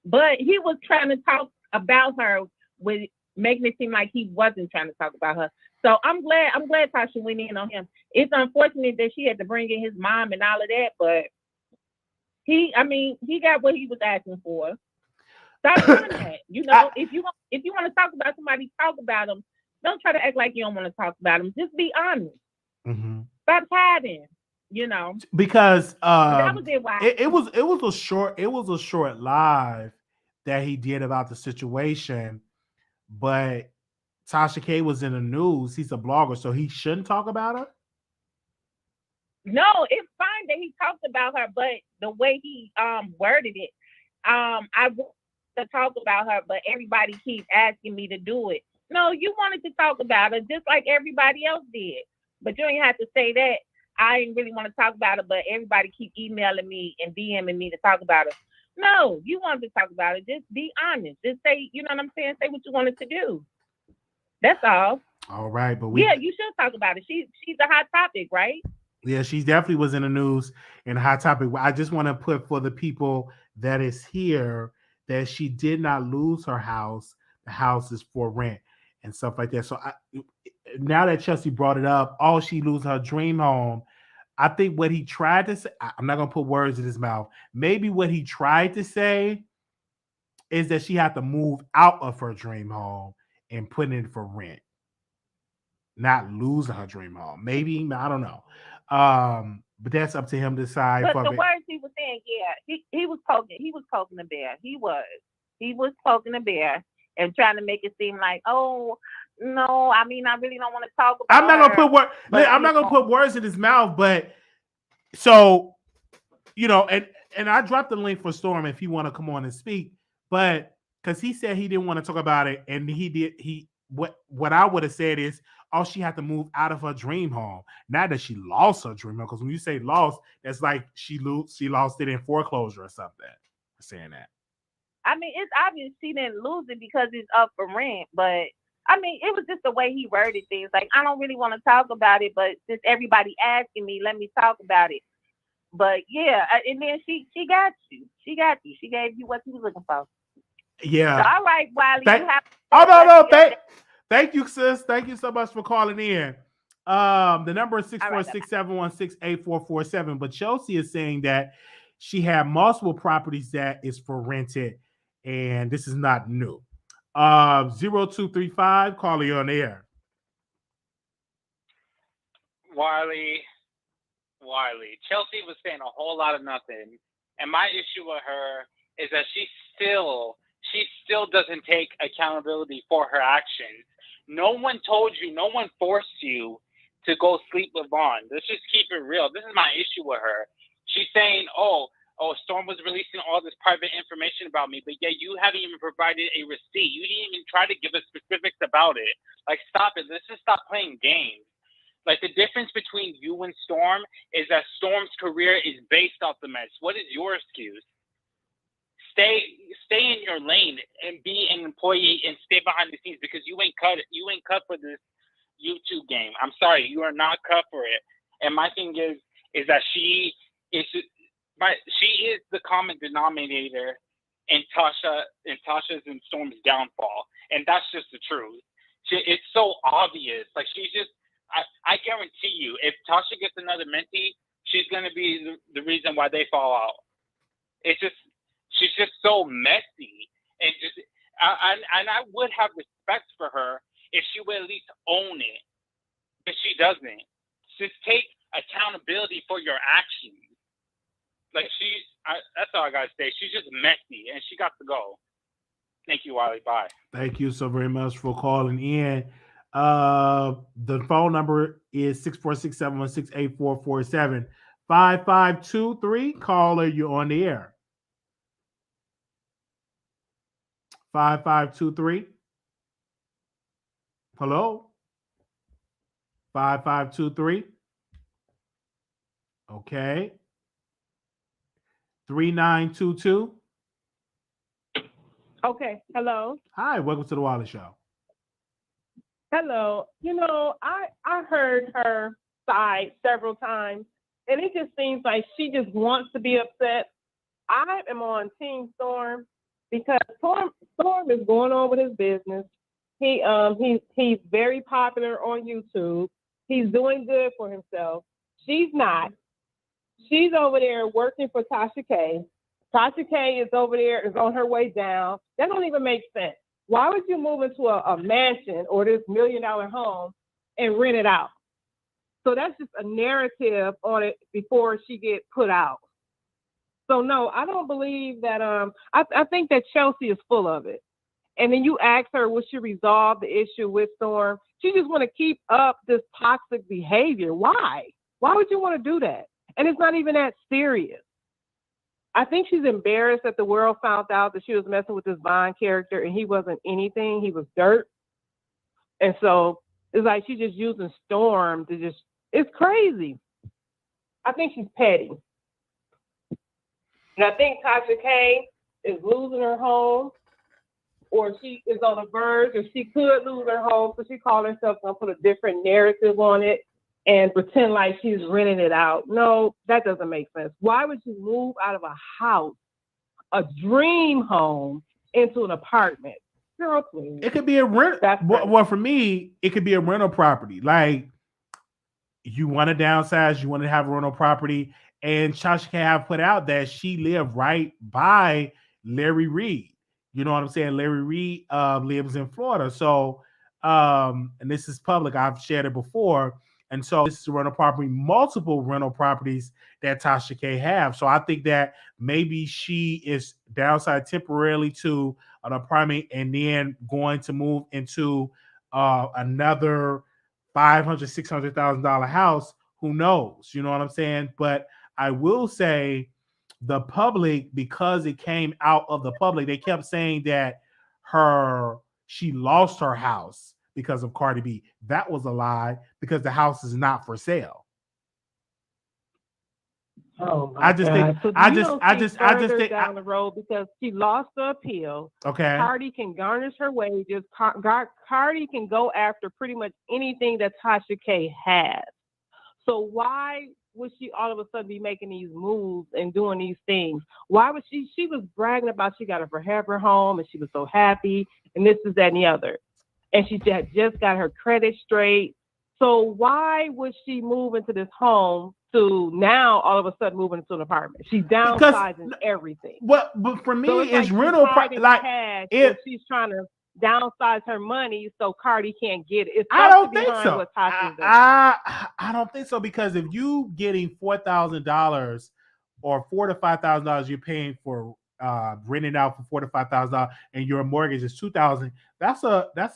But he was trying to talk about her with making it seem like he wasn't trying to talk about her. So I'm glad Tasha went in on him. It's unfortunate that she had to bring in his mom and all of that, but he got what he was asking for. Stop doing that. You know, if you want to talk about somebody, talk about them. Don't try to act like you don't want to talk about them. Just be honest. Mm-hmm. Stop hiding. You know, because that was it. Why it was a short live that he did about the situation, but Tasha K was in the news. He's a blogger, so he shouldn't talk about her. No, it's fine that he talked about her, but the way he worded it, I want to talk about her, but everybody keeps asking me to do it. No, you wanted to talk about her just like everybody else did, but you ain't have to say that. I didn't really want to talk about it, but everybody keep emailing me and DMing me to talk about it. No, you wanted to talk about it. Just be honest. Just say, you know what I'm saying? Say what you wanted to do. That's all. All right, but yeah, you should talk about it. She's a hot topic, right? Yeah, she definitely was in the news and a hot topic. I just want to put for the people that is here that she did not lose her house. The house is for rent and stuff like that. So now that Chelsea brought it up, she lose her dream home. I think what he tried to say, I'm not going to put words in his mouth. Maybe what he tried to say is that she had to move out of her dream home and put it for rent. Not losing her dream home. Maybe, I don't know. But that's up to him to decide. But the words he was saying, yeah, he was poking the bear. He was poking the bear and trying to make it seem like, oh, no, I mean, I really don't want to talk about I'm not gonna put words in his mouth, but so and I dropped the link for Storm if he want to come on and speak, but because he said he didn't want to talk about it, and what I would have said is, she had to move out of her dream home. Not that she lost her dream home, because when you say lost, that's like she lost it in foreclosure or something. Saying that. I mean, it's obvious she didn't lose it because it's up for rent, but I mean, it was just the way he worded things. Like, I don't really want to talk about it, but since everybody asking me, let me talk about it. But yeah, and then she got you. She got you. She gave you what you was looking for. Yeah. So, all right, Wiley. Thank you, sis. Thank you so much for calling in. The number is 646-716-8447. But Chelsea is saying that she had multiple properties that is for rented, and this is not new. 0235, call you on the air. Wiley. Chelsea was saying a whole lot of nothing. And my issue with her is that she still doesn't take accountability for her actions. No one told you, no one forced you to go sleep with Vaughn. Let's just keep it real. This is my issue with her. She's saying, oh, Storm was releasing all this private information about me, but yet you haven't even provided a receipt. You didn't even try to give us specifics about it. Like, stop it. Let's just stop playing games. Like, the difference between you and Storm is that Storm's career is based off the mess. What is your excuse? Stay in your lane and be an employee and stay behind the scenes, because you ain't cut for this YouTube game. I'm sorry, you are not cut for it. And my thing is that she is the common denominator in Tasha's and Storm's downfall, and that's just the truth. It's so obvious. Like, she's just. I guarantee you, if Tasha gets another mentee, she's gonna be the reason why they fall out. She's just so messy, and I would have respect for her if she would at least own it, but she doesn't. Just take accountability for your actions. Like, that's all I gotta say. She's just messy, and she got to go. Thank you, Wiley. Bye. Thank you so very much for calling in. The phone number is 646-716-8447. 5523, caller, you're on the air. 5523. Hello? 5523. Okay. 3922. Okay. Hello. Hi, welcome to the Wiley Show. Hello. I heard her side several times, and it just seems like she just wants to be upset. I am on Team Storm because Storm is going on with his business. He's very popular on YouTube. He's doing good for himself. She's not. She's over there working for Tasha K. Tasha K is over there, is on her way down. That don't even make sense. Why would you move into a mansion or this $1 million home and rent it out? So that's just a narrative on it before she get put out. So no, I don't believe that. I think that Chelsea is full of it. And then you ask her, will she resolve the issue with Storm? She just want to keep up this toxic behavior. Why? Why would you want to do that? And it's not even that serious. I think she's embarrassed that the world found out that she was messing with this Vine character and he wasn't anything. He was dirt. And so it's like she's just using Storm to just, it's crazy. I think she's petty. And I think Tasha K is losing her home, or she is on the verge, or she could lose her home. So she called herself going to put a different narrative on it and pretend like she's renting it out. No, that doesn't make sense. Why would you move out of a house, a dream home, into an apartment? Girl, please. It could be a rent. Well, for me, it could be a rental property. Like, you want to downsize, you want to have a rental property, and Tasha K have put out that she lived right by Larry Reed. You know what I'm saying? Larry Reed lives in Florida. So, and this is public. I've shared it before. And so this is a rental property, multiple rental properties that Tasha K have. So I think that maybe she is downside temporarily to an apartment and then going to move into another $500,000, $600,000 house. Who knows? You know what I'm saying? But I will say the public, because it came out of the public, they kept saying that she lost her house because of Cardi B. That was a lie, because the house is not for sale. Oh my God. I just think down the road, because she lost the appeal. Okay. Cardi can garnish her wages. Cardi can go after pretty much anything that Tasha K has. So why would she all of a sudden be making these moves and doing these things? Why would she was bragging about she got a forever home and she was so happy and this is that and the other. And she had just got her credit straight. So why would she move into this home to now all of a sudden move into an apartment? She's downsizing everything. But for me, so it's rental property. Like, she's trying to downsize her money so Cardi can't get it. I don't think so. I don't think so, because if you getting $4,000 or $4,000 to $5,000 you're paying for renting out for $4,000 to $5,000 and your mortgage is $2,000, that's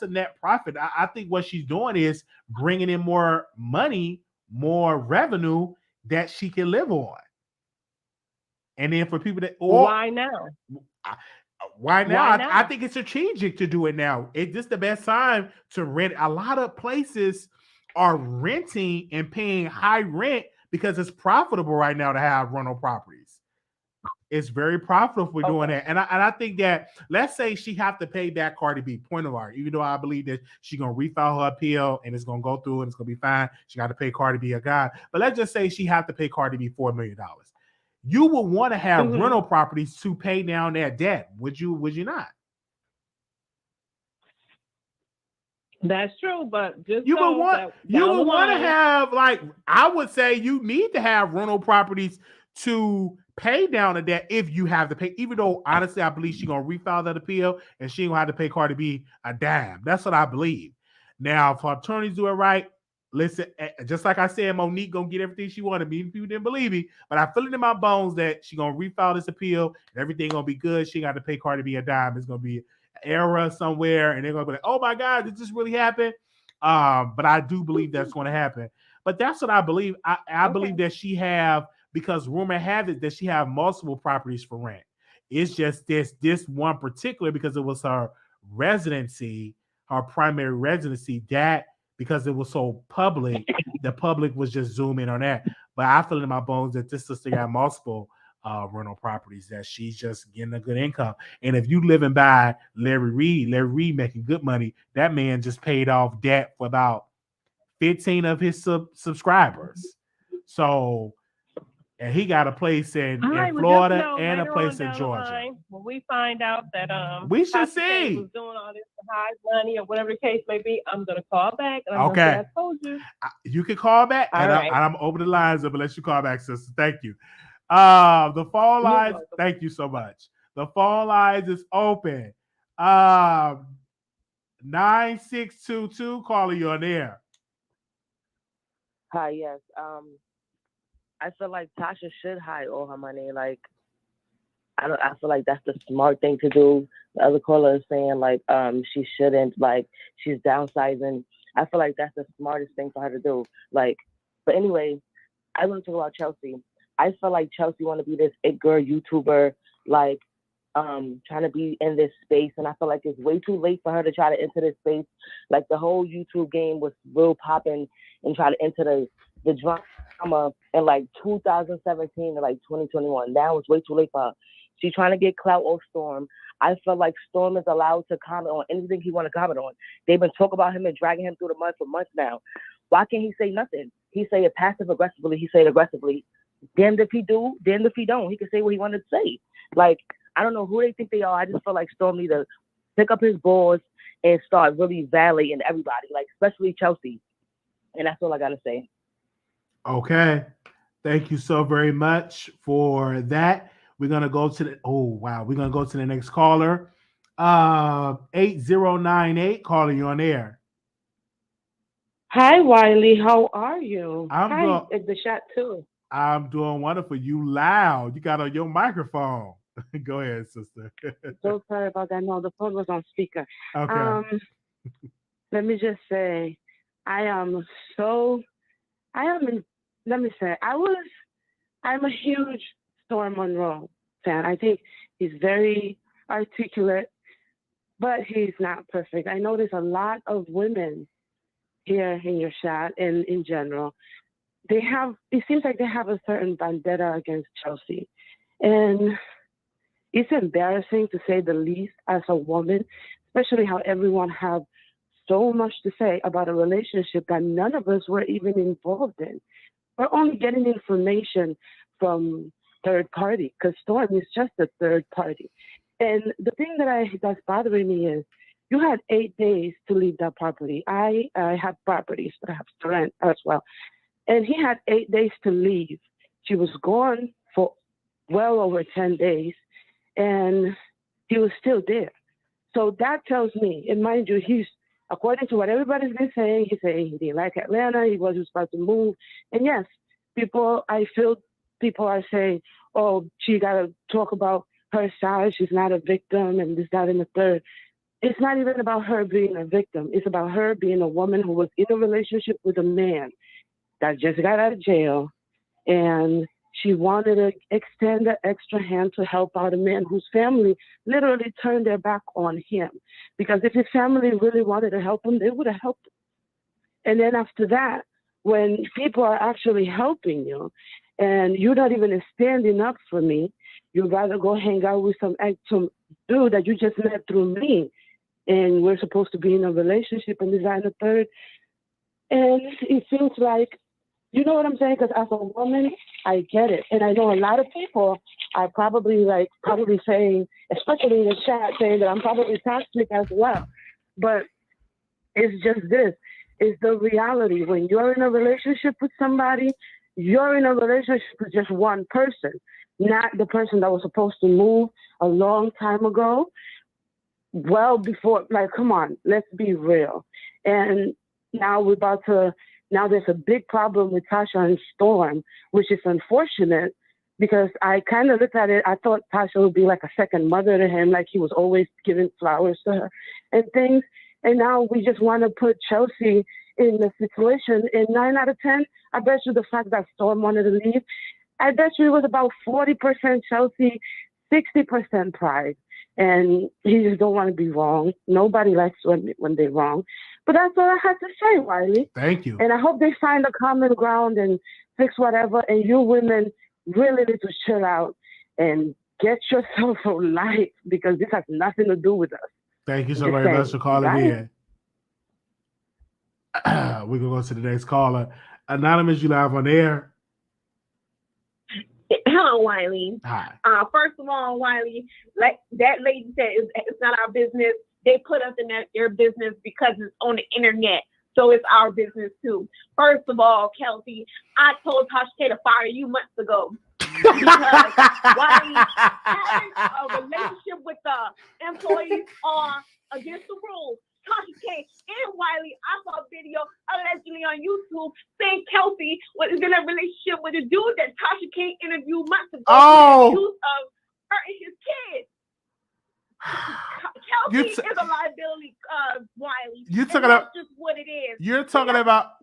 a net profit. I think what she's doing is bringing in more money, more revenue that she can live on. And then for people that why now? Why now? I think it's strategic to do it now. It's just the best time to rent. A lot of places are renting and paying high rent because it's profitable right now to have rental properties. It's very profitable for doing that. And I think that, let's say she have to pay back Cardi B, point of art, even though I believe that she's going to refile her appeal and it's going to go through and it's going to be fine. She got to pay Cardi B a guy. But let's just say she have to pay Cardi B $4 million. You would want to have rental properties to pay down that debt. Would you not? That's true, but just you would want to have, like, I would say you need to have rental properties to pay down the debt if you have to pay. Even though honestly, I believe she's gonna refile that appeal and she ain't gonna have to pay Cardi B a dime. That's what I believe. Now, if her attorneys do it right, listen, just like I said, Monique gonna get everything she wanted. Me, people didn't believe me, but I feel it in my bones that she gonna refile this appeal and everything gonna be good. She got to pay Cardi B a dime. It's gonna be an error somewhere, and they're gonna be like, "Oh my God, did this really happen?" But I do believe that's going to happen. But that's what I believe. I believe that she have because rumor have it that she have multiple properties for rent. It's just this one particular because it was her residency, her primary residency, that because it was so public, the public was just zooming on that. But I feel in my bones that this sister got multiple rental properties, that she's just getting a good income. And if you living by Larry Reed making good money, that man just paid off debt for about 15 of his subscribers. So, and he got a place in Florida and a place in Georgia. When we find out that we should Tasha K see was doing all this to hide money or whatever the case may be, I'm gonna call back and I'm gonna say I told you. You can call back, All and right. I'm open the lines up and let you call back, sister. Thank you. The phone lines. Thank you so much. The phone lines is open. 9622, calling you on air. Hi, yes. I feel like Tasha should hide all her money. Like, I feel like that's the smart thing to do. The other caller is saying like she shouldn't, like she's downsizing. I feel like that's the smartest thing for her to do. Like, but anyway, I want to talk about Chelsea. I feel like Chelsea want to be this it girl YouTuber, like trying to be in this space, and I feel like it's way too late for her to try to enter this space. Like the whole YouTube game was real popping and try to enter the drama in like 2017 to like 2021. Now it's way too late for her. She's trying to get clout off Storm. I feel like Storm is allowed to comment on anything he want to comment on. They've been talking about him and dragging him through the mud for months now. Why can't he say nothing? He say it passive aggressively. He say it aggressively. Damned if he do, damned if he don't. He can say what he wanted to say. Like, I don't know who they think they are. I just feel like Storm need to pick up his balls and start really validating everybody, like especially Chelsea. And that's all I gotta say. Okay. Thank you so very much for that. We're gonna go to the we're gonna go to the next caller. 8098, calling you on air. Hi, Wiley. How are you? Hi, it's the shot too. I'm doing wonderful. You loud. You got on your microphone. Go ahead, sister. So sorry about that. No, the phone was on speaker. Okay. Let me just say, I'm a huge Storm Monroe fan. I think he's very articulate, but he's not perfect. I know there's a lot of women here in your chat and in general. It seems like they have a certain vendetta against Chelsea. And it's embarrassing to say the least as a woman, especially how everyone have so much to say about a relationship that none of us were even involved in. We're only getting information from third party because Storm is just a third party. And the thing that's bothering me is you had 8 days to leave that property. I have properties, but I have to rent as well. And he had 8 days to leave. She was gone for well over 10 days, and he was still there. So that tells me, and mind you, he's, according to what everybody's been saying, he's saying he didn't like Atlanta, he wasn't supposed to move. And yes, I feel people are saying, oh, she got to talk about her side, she's not a victim, and this, that, and the third. It's not even about her being a victim. It's about her being a woman who was in a relationship with a man that just got out of jail, and she wanted to extend an extra hand to help out a man whose family literally turned their back on him. Because if his family really wanted to help him, they would have helped him. And then after that, when people are actually helping you and you're not even standing up for me, you'd rather go hang out with some dude that you just met through me, and we're supposed to be in a relationship and this, that, and the third. And it seems like, you know what I'm saying? Because as a woman, I get it. And I know a lot of people are probably saying, especially in the chat, saying that I'm probably toxic as well. But it's just this. It's the reality. When you're in a relationship with somebody, you're in a relationship with just one person, not the person that was supposed to move a long time ago. Well before, like, come on, let's be real. And now there's a big problem with Tasha and Storm, which is unfortunate because I kind of looked at it. I thought Tasha would be like a second mother to him, like he was always giving flowers to her and things. And now we just want to put Chelsea in the situation. And 9 out of 10, I bet you the fact that Storm wanted to leave, I bet you it was about 40% Chelsea, 60% pride. And he just don't want to be wrong. Nobody likes when they're wrong. But that's all I had to say, Wiley. Thank you. And I hope they find a common ground and fix whatever. And you women really need to chill out and get yourself a life, because this has nothing to do with us. Thank you so very much for calling in. We're going to go to the next caller. Anonymous, you live on air. Hello, Wiley. Hi. First of all, Wiley, like that lady said, it's not our business. They put us in their business because it's on the internet. So it's our business too. First of all, Kelsey, I told Tasha K to fire you months ago. Because Wiley having a relationship with the employees are against the rules. Tasha K and Wiley, I saw a video allegedly on YouTube saying Kelsey was in a relationship with a dude that Tasha K interviewed months ago. Accused of hurting his kids. Kelsey is a liability, Wiley. That's just what it is. You're talking about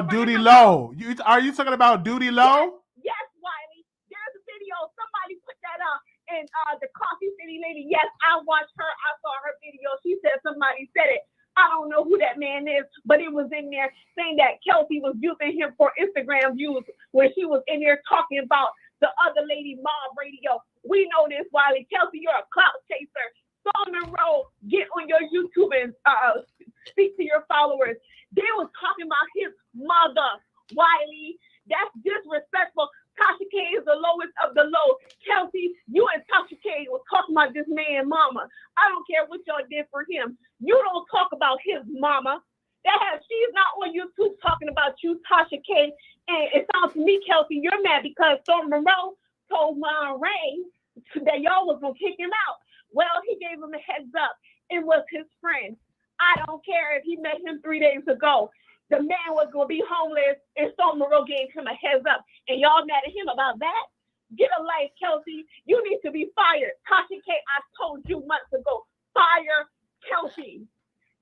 Duty Low. Are you talking about Duty Low? Yes, Wiley. There's a video. Somebody put that up. And the Coffee City lady, yes, I watched her. I saw her video. She said somebody said it. I don't know who that man is, but it was in there saying that Kelsey was using him for Instagram views when she was in there talking about the other lady, Mom Radio. We know this, Wiley. Kelsey, you're a clout chaser. So Monroe, get on your YouTube and speak to your followers. They was talking about his mother, Wiley. That's disrespectful. Tasha K is the lowest of the low. Kelsey, you and Tasha K was talking about this man, mama. I don't care what y'all did for him. You don't talk about his mama. She's not on YouTube talking about you, Tasha K. And it sounds to me, Kelsey, you're mad because Storm Monroe told Monroe that y'all was gonna kick him out. Well, he gave him a heads up. It was his friend. I don't care if he met him 3 days ago. The man was going to be homeless, and Storm Monroe gave him a heads up. And y'all mad at him about that? Get a life, Kelsey. You need to be fired. Tasha K, I told you months ago, fire Kelsey.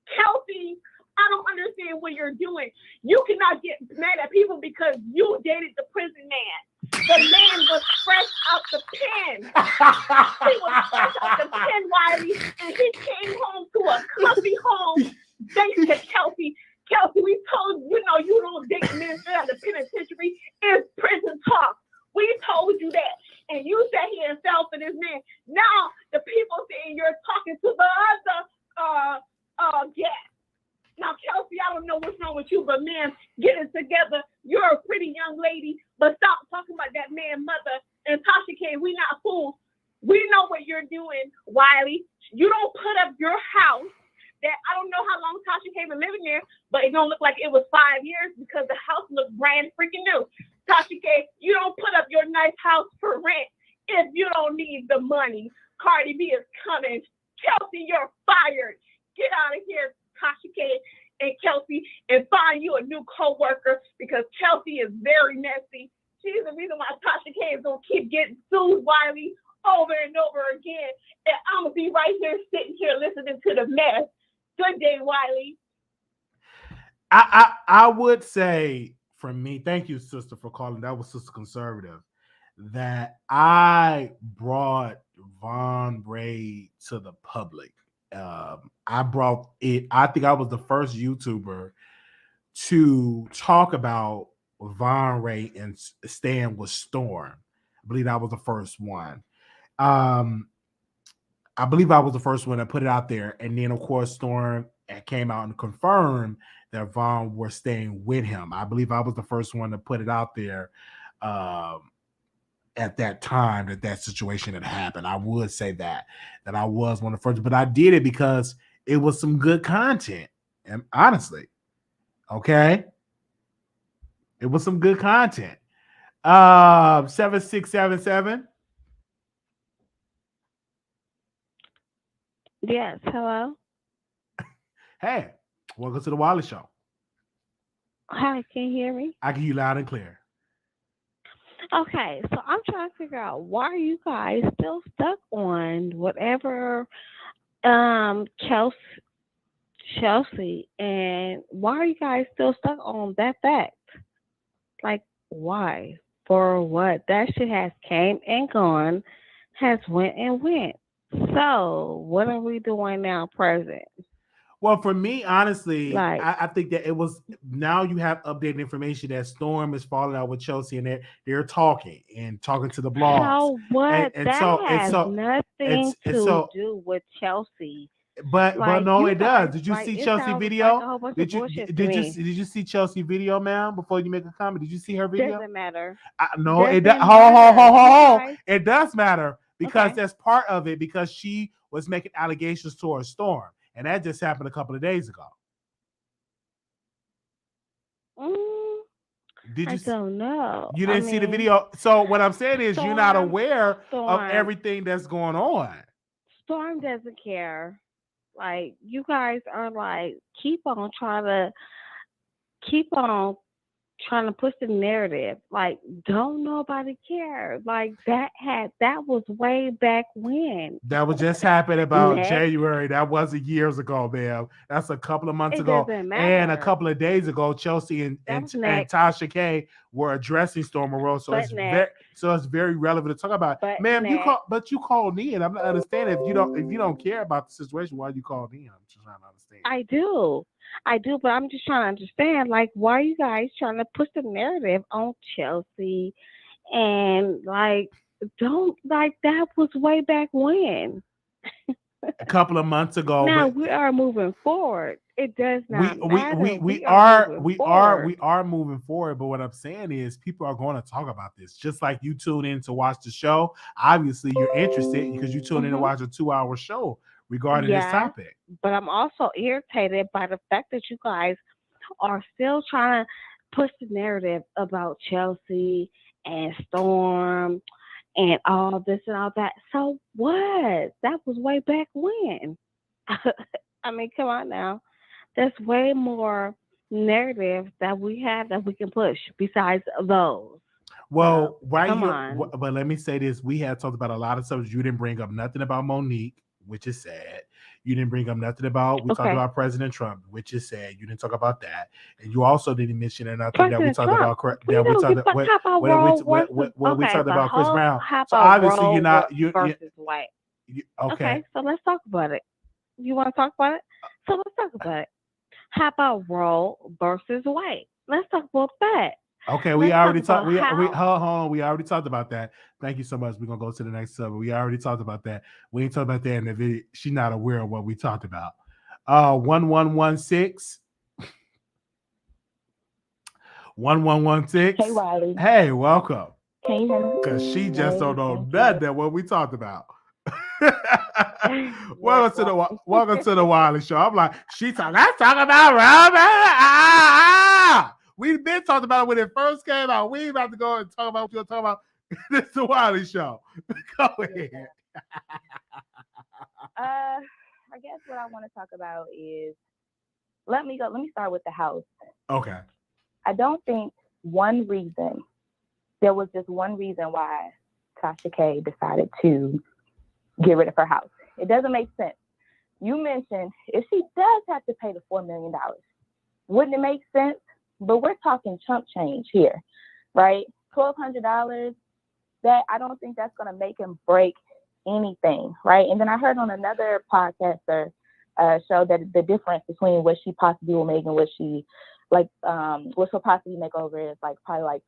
Kelsey, I don't understand what you're doing. You cannot get mad at people because you dated the prison man. The man was fresh out the pen. He was fresh out the pen, Wiley, and he came home to a comfy home thanks to Kelsey. Kelsey, we told you, you don't date men out of the penitentiary. It's prison talk. We told you that. And you sat here and fell for this man. Now, the people saying you're talking to the other guest. Now, Kelsey, I don't know what's wrong with you, but man, get it together. You're a pretty young lady, but stop talking about that man, mother. And Tasha K, we not fools. We know what you're doing, Wiley. You don't put up your house. That I don't know how long Tasha K been living there, but it don't look like it was 5 years because the house looks brand freaking new. Tasha K, you don't put up your nice house for rent if you don't need the money. Cardi B is coming. Kelsey, you're fired. Get out of here, Tasha K and Kelsey, and find you a new co-worker because Kelsey is very messy. She's the reason why Tasha K is gonna keep getting sued, Wiley, over and over again. And I'm gonna be right here sitting here listening to the mess. Good day, Wiley. I would say for me, thank you, sister, for calling. That was Sister Conservative. That I brought Von Ray to the public. I brought it. I think I was the first YouTuber to talk about Von Ray and stand with Storm. I believe I was the first one. I believe I was the first one to put it out there. And then, of course, Storm came out and confirmed that Von was staying with him. I believe I was the first one to put it out there at that time that situation had happened. I would say that I was one of the first. But I did it because it was some good content. And honestly, okay? It was some good content. 7677. Yes, hello. Hey, welcome to the Wiley Show. Hi, can you hear me? I can hear you loud and clear. Okay, so I'm trying to figure out why are you guys still stuck on whatever Chelsea, and why are you guys still stuck on that fact? Like, why? For what? That shit has came and gone, has went and went. So what are we doing now, present? Well, for me, honestly, Like, I think that it was now you have updated information that Storm is falling out with Chelsea and they're talking to the blogs. so what? And That so has nothing it's to so do with Chelsea. but Like, no, you it guys, does. Did you like, see it Chelsea sounds like a video? whole bunch of Did you bullshit to did you me. did you see Chelsea video, ma'am? Before you make a comment, did you see her video? Doesn't matter. No, it Doesn't hold, hold, matter. hold, You hold. guys, It does matter because okay. that's part of it because she was making allegations towards Storm, and that just happened a couple of days ago. Did I you? don't know. You I didn't see the mean, video. So what I'm saying is you're not aware of Storm, everything that's going on. Storm doesn't care. Like, you guys are like, keep on trying to push the narrative. Like, don't nobody care. Like, that was way back when. That was just happened about Next, January. That wasn't years ago, man. That's a couple of months it ago. doesn't And a matter. couple of days ago, Chelsea and That was and next. Tasha K were addressing Storm Monroe. So But next, it's very relevant to talk about. but Ma'am, next, you called in. I'm not understanding if you don't care about the situation, why you called in. I'm just trying to understand. I do, but I'm just trying to understand, like, why are you guys trying to push the narrative on Chelsea and like, don't, like, that was way back when. A couple of months ago, Now but we are moving forward. It does not matter. we are are moving forward. But what I'm saying is people are going to talk about this. Just like you tune in to watch the show. Obviously, you're interested because you tune in to watch a 2-hour show regarding this topic. But I'm also irritated by the fact that you guys are still trying to push the narrative about Chelsea and Storm and all this and all that. So what? That was way back when. I mean, come on now. There's way more narrative that we have that we can push besides those. Well, come on. But let me say this: we had talked about a lot of subjects. You didn't bring up nothing about Monique, which is sad. You didn't bring up nothing about. We talked about President Trump, which is sad. You didn't talk about that, and you also didn't mention nothing that we talked about. That we talked about. When we talked about Chris Brown. So obviously you're not. Versus White. Okay. So let's talk about it. You want to talk about it? So let's talk about it. How about Roll versus White? Let's talk about that. Okay, we already talked. Hold on. We already talked about that. Thank you so much. We're gonna go to the next subject. We already talked about that. We ain't talked about that in the video. She's not aware of what we talked about. 1116. 1116. Hey, Wiley. Hey, welcome. Can you hear me? Because she just don't know nothing of what we talked about. Welcome to the Wiley Show. I'm like, let's talk about Robin. We've been talking about it when it first came out. We ain't about to go and talk about what you're talking about. This is the Wiley Show. Go ahead. I guess what I want to talk about is let me start with the house. Okay. I don't think there was just one reason why Tasha K decided to get rid of her house. It doesn't make sense. You mentioned if she does have to pay the $4 million, wouldn't it make sense? But we're talking chump change here, right? $1,200. That I don't think that's going to make and break anything, right? And then I heard on another podcaster show that the difference between what she possibly will make and what she what she'll possibly make over is probably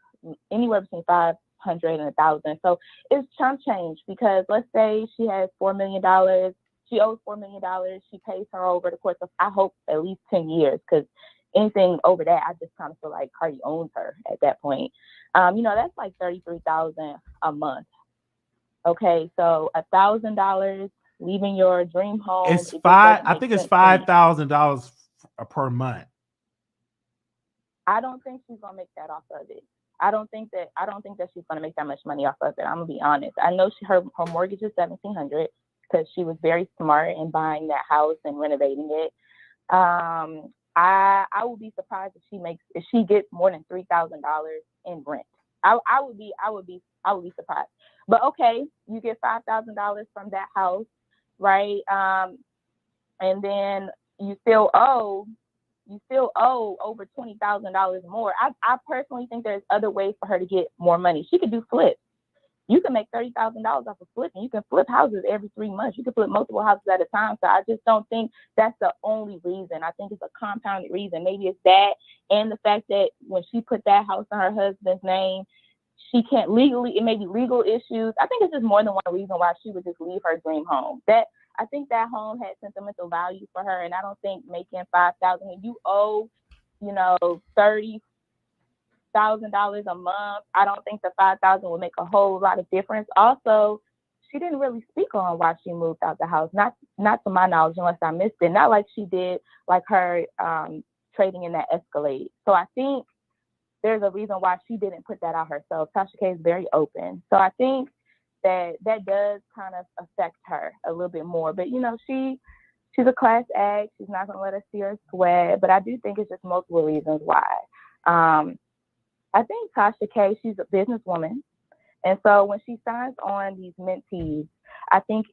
anywhere between 500 and 1,000. So it's chump change because let's say she has $4 million. She owes $4 million. She pays her over the course of, I hope, at least 10 years because anything over that, I just kind of feel like Cardi owns her at that point. That's like $33,000 a month. Okay, so $1,000 leaving your dream home. It's I think it's $5,000 per month. I don't think she's gonna make that off of it. I don't think that she's gonna make that much money off of it. I'm gonna be honest. I know her mortgage is $1,700 because she was very smart in buying that house and renovating it. I would be surprised if she gets more than $3,000 in rent. I would be surprised. But okay, you get $5,000 from that house, right? And then you still owe, you still owe over $20,000 more. I personally think there's other ways for her to get more money. She could do flips. You can make $30,000 off of flipping. You can flip houses every 3 months. You can flip multiple houses at a time. So I just don't think that's the only reason. I think it's a compounded reason. Maybe it's that and the fact that when she put that house in her husband's name, she can't legally, it may be legal issues. I think it's just more than one reason why she would just leave her dream home. I think that home had sentimental value for her, and I don't think making $5,000 when you owe, $30,000 a month. I don't think the $5,000 would make a whole lot of difference. Also, she didn't really speak on why she moved out the house. Not to my knowledge, unless I missed it. Not like she did, like her trading in that Escalade. So I think there's a reason why she didn't put that out herself. Tasha K is very open. So I think that does kind of affect her a little bit more. But, she's a class act. She's not going to let us see her sweat. But I do think it's just multiple reasons why. I think Tasha K, she's a businesswoman. And so when she signs on these mentees, I think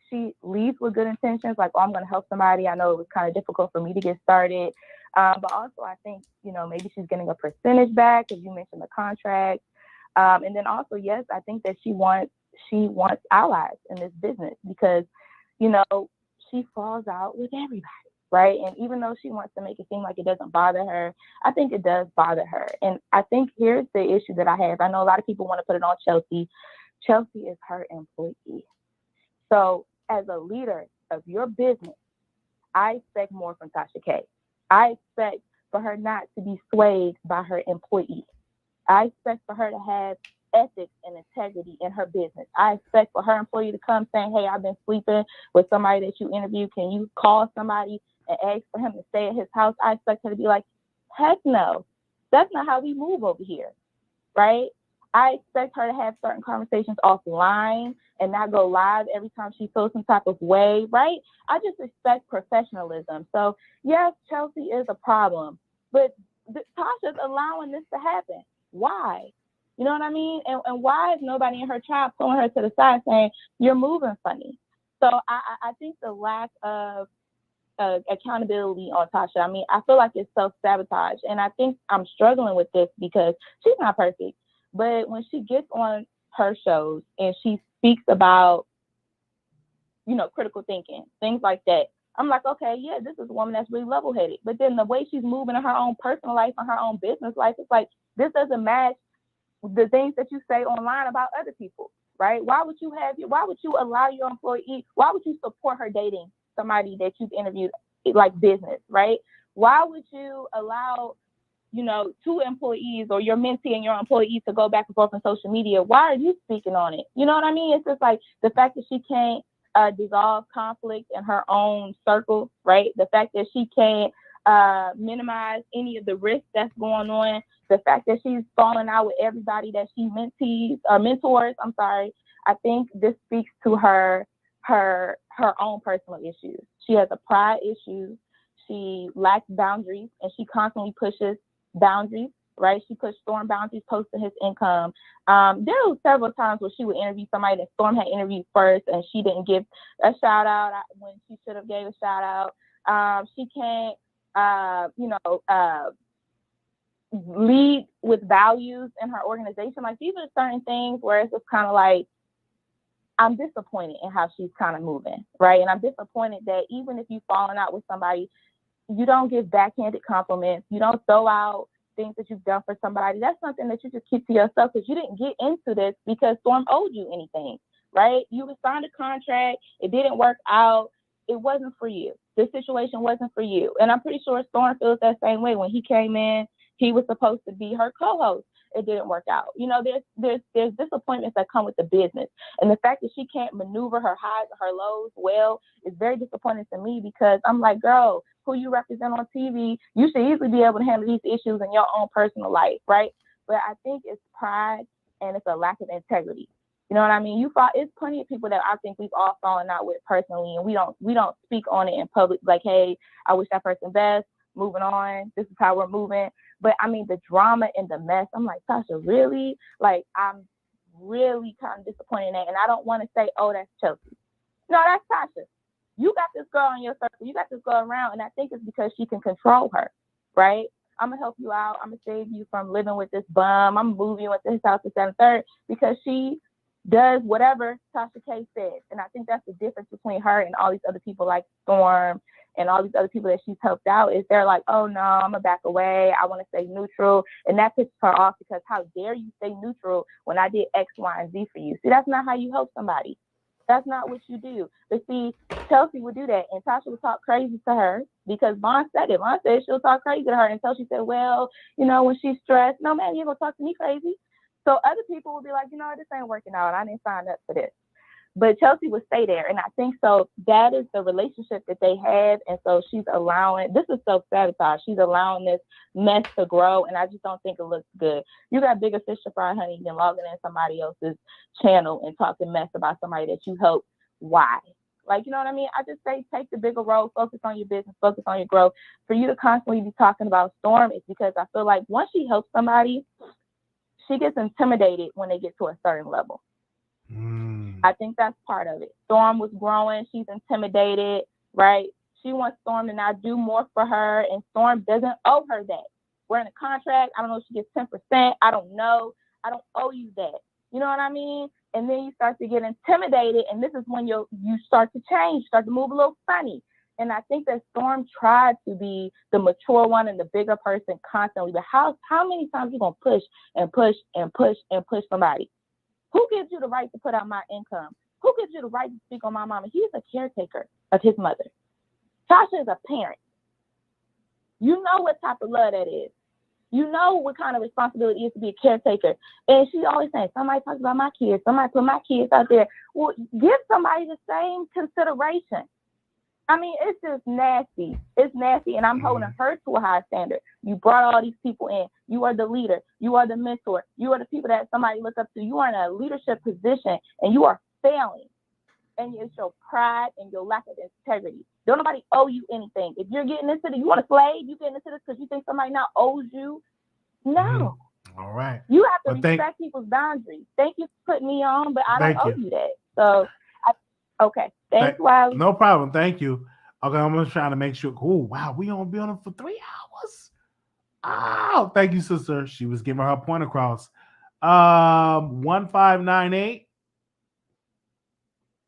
she leaves with good intentions, like, oh, I'm going to help somebody. I know it was kind of difficult for me to get started. But also I think, maybe she's getting a percentage back, as you mentioned the contract. And then also, yes, I think that she wants allies in this business because, she falls out with everybody, right? And even though she wants to make it seem like it doesn't bother her, I think it does bother her. And I think here's the issue that I have. I know a lot of people want to put it on Chelsea. Chelsea is her employee. So as a leader of your business, I expect more from Tasha K. I expect for her not to be swayed by her employee. I expect for her to have ethics and integrity in her business. I expect for her employee to come saying, hey, I've been sleeping with somebody that you interviewed. Can you call somebody and ask for him to stay at his house? I expect her to be like, heck no. That's not how we move over here, right? I expect her to have certain conversations offline and not go live every time she feels some type of way, right? I just expect professionalism. So, yes, Chelsea is a problem, but Tasha's allowing this to happen. Why? You know what I mean? And why is nobody in her tribe pulling her to the side saying, you're moving funny? So I think the lack of accountability on Tasha, I feel like it's self-sabotage. And I think I'm struggling with this because she's not perfect. But when she gets on her shows and she speaks about, critical thinking, things like that, I'm like, okay, yeah, this is a woman that's really level-headed. But then the way she's moving in her own personal life and her own business life, it's like, this doesn't match the things that you say online about other people, right? Why would you allow your employee, why would you support her dating somebody that you've interviewed like business, right? Why would you allow, two employees or your mentee and your employee to go back and forth on social media? Why are you speaking on it? You know what I mean? It's just like the fact that she can't dissolve conflict in her own circle, right? The fact that she can't minimize any of the risks that's going on. The fact that she's falling out with everybody that she mentors. I think this speaks to her own personal issues. She has a pride issue. She lacks boundaries, and she constantly pushes boundaries. Right? She pushed Storm boundaries, posting his income. There were several times where she would interview somebody that Storm had interviewed first, and she didn't give a shout out when she should have gave a shout out. She can't, lead with values in her organization. Like, these are certain things where it's just kind of like, I'm disappointed in how she's kind of moving, right? And I'm disappointed that even if you've fallen out with somebody, you don't give backhanded compliments. You don't throw out things that you've done for somebody. That's something that you just keep to yourself because you didn't get into this because Storm owed you anything, right? You signed a contract. It didn't work out. It wasn't for you. This situation wasn't for you. And I'm pretty sure Storm feels that same way. When he came in, he was supposed to be her co-host. It didn't work out. There's disappointments that come with the business. And the fact that she can't maneuver her highs and her lows well is very disappointing to me because I'm like, girl, who you represent on TV, you should easily be able to handle these issues in your own personal life, right? But I think it's pride and it's a lack of integrity. You know what I mean? It's plenty of people that I think we've all fallen out with personally, and we don't speak on it in public like, hey, I wish that person best, moving on, this is how we're moving. But the drama and the mess, I'm like, Tasha, really? Like, I'm really kind of disappointed in that. And I don't want to say, oh, that's Chelsea. No, that's Tasha. You got this girl in your circle. You got this girl around, and I think it's because she can control her, right? I'm gonna help you out. I'm gonna save you from living with this bum. I'm moving you into his house to 7/3 because she does whatever Tasha K says. And I think that's the difference between her and all these other people like Storm and all these other people that she's helped out is they're like, oh no, I'm gonna back away. I want to stay neutral. And that pisses her off because how dare you stay neutral when I did X, Y, and Z for you? See, that's not how you help somebody. That's not what you do. But see, Chelsea would do that, and Tasha would talk crazy to her because Vaughn said it. Vaughn said she'll talk crazy to her until she said, well, when she's stressed, no, man, you ain't gonna talk to me crazy. So other people would be like, this ain't working out. I didn't sign up for this. But Chelsea would stay there, and I think so. That is the relationship that they have, and so she's allowing. This is self-sabotage. She's allowing this mess to grow, and I just don't think it looks good. You got bigger fish to fry, honey, than logging in somebody else's channel and talking mess about somebody that you helped. Why? Like, you know what I mean? I just say take the bigger role, focus on your business, focus on your growth. For you to constantly be talking about Storm is because I feel like once she helps somebody, she gets intimidated when they get to a certain level. I think that's part of it. Storm was growing. She's intimidated, right? She wants Storm to now do more for her, and Storm doesn't owe her that. We're in a contract. I don't know if she gets 10%. I don't know. I don't owe you that. You know what I mean? And then you start to get intimidated, and this is when you start to change, start to move a little funny. And I think that Storm tried to be the mature one and the bigger person constantly. But how many times you gonna push and push and push and push somebody? Who gives you the right to put out my income? Who gives you the right to speak on my mama? He's a caretaker of his mother. Tasha is a parent. You know what type of love that is. You know what kind of responsibility it is to be a caretaker. And she always saying, somebody talks about my kids. Somebody put my kids out there. Well, give somebody the same consideration. I mean, it's just nasty. It's nasty, and I'm holding her to a high standard. You brought all these people in. You are the leader. You are the mentor. You are the people that somebody look up to. You are in a leadership position, and you are failing. And it's your pride and your lack of integrity. Don't nobody owe you anything. If you're getting into this, you want to slave, you getting into this because you think somebody now owes you. No. All right. You have to respect people's boundaries. Thank you for putting me on, but I don't owe you that. So, okay. Thanks, Wiley. No problem. Thank you. Okay, I'm just trying to make sure. Oh, wow. We on building for 3 hours. Oh, thank you, sister. She was giving her point across. 1598.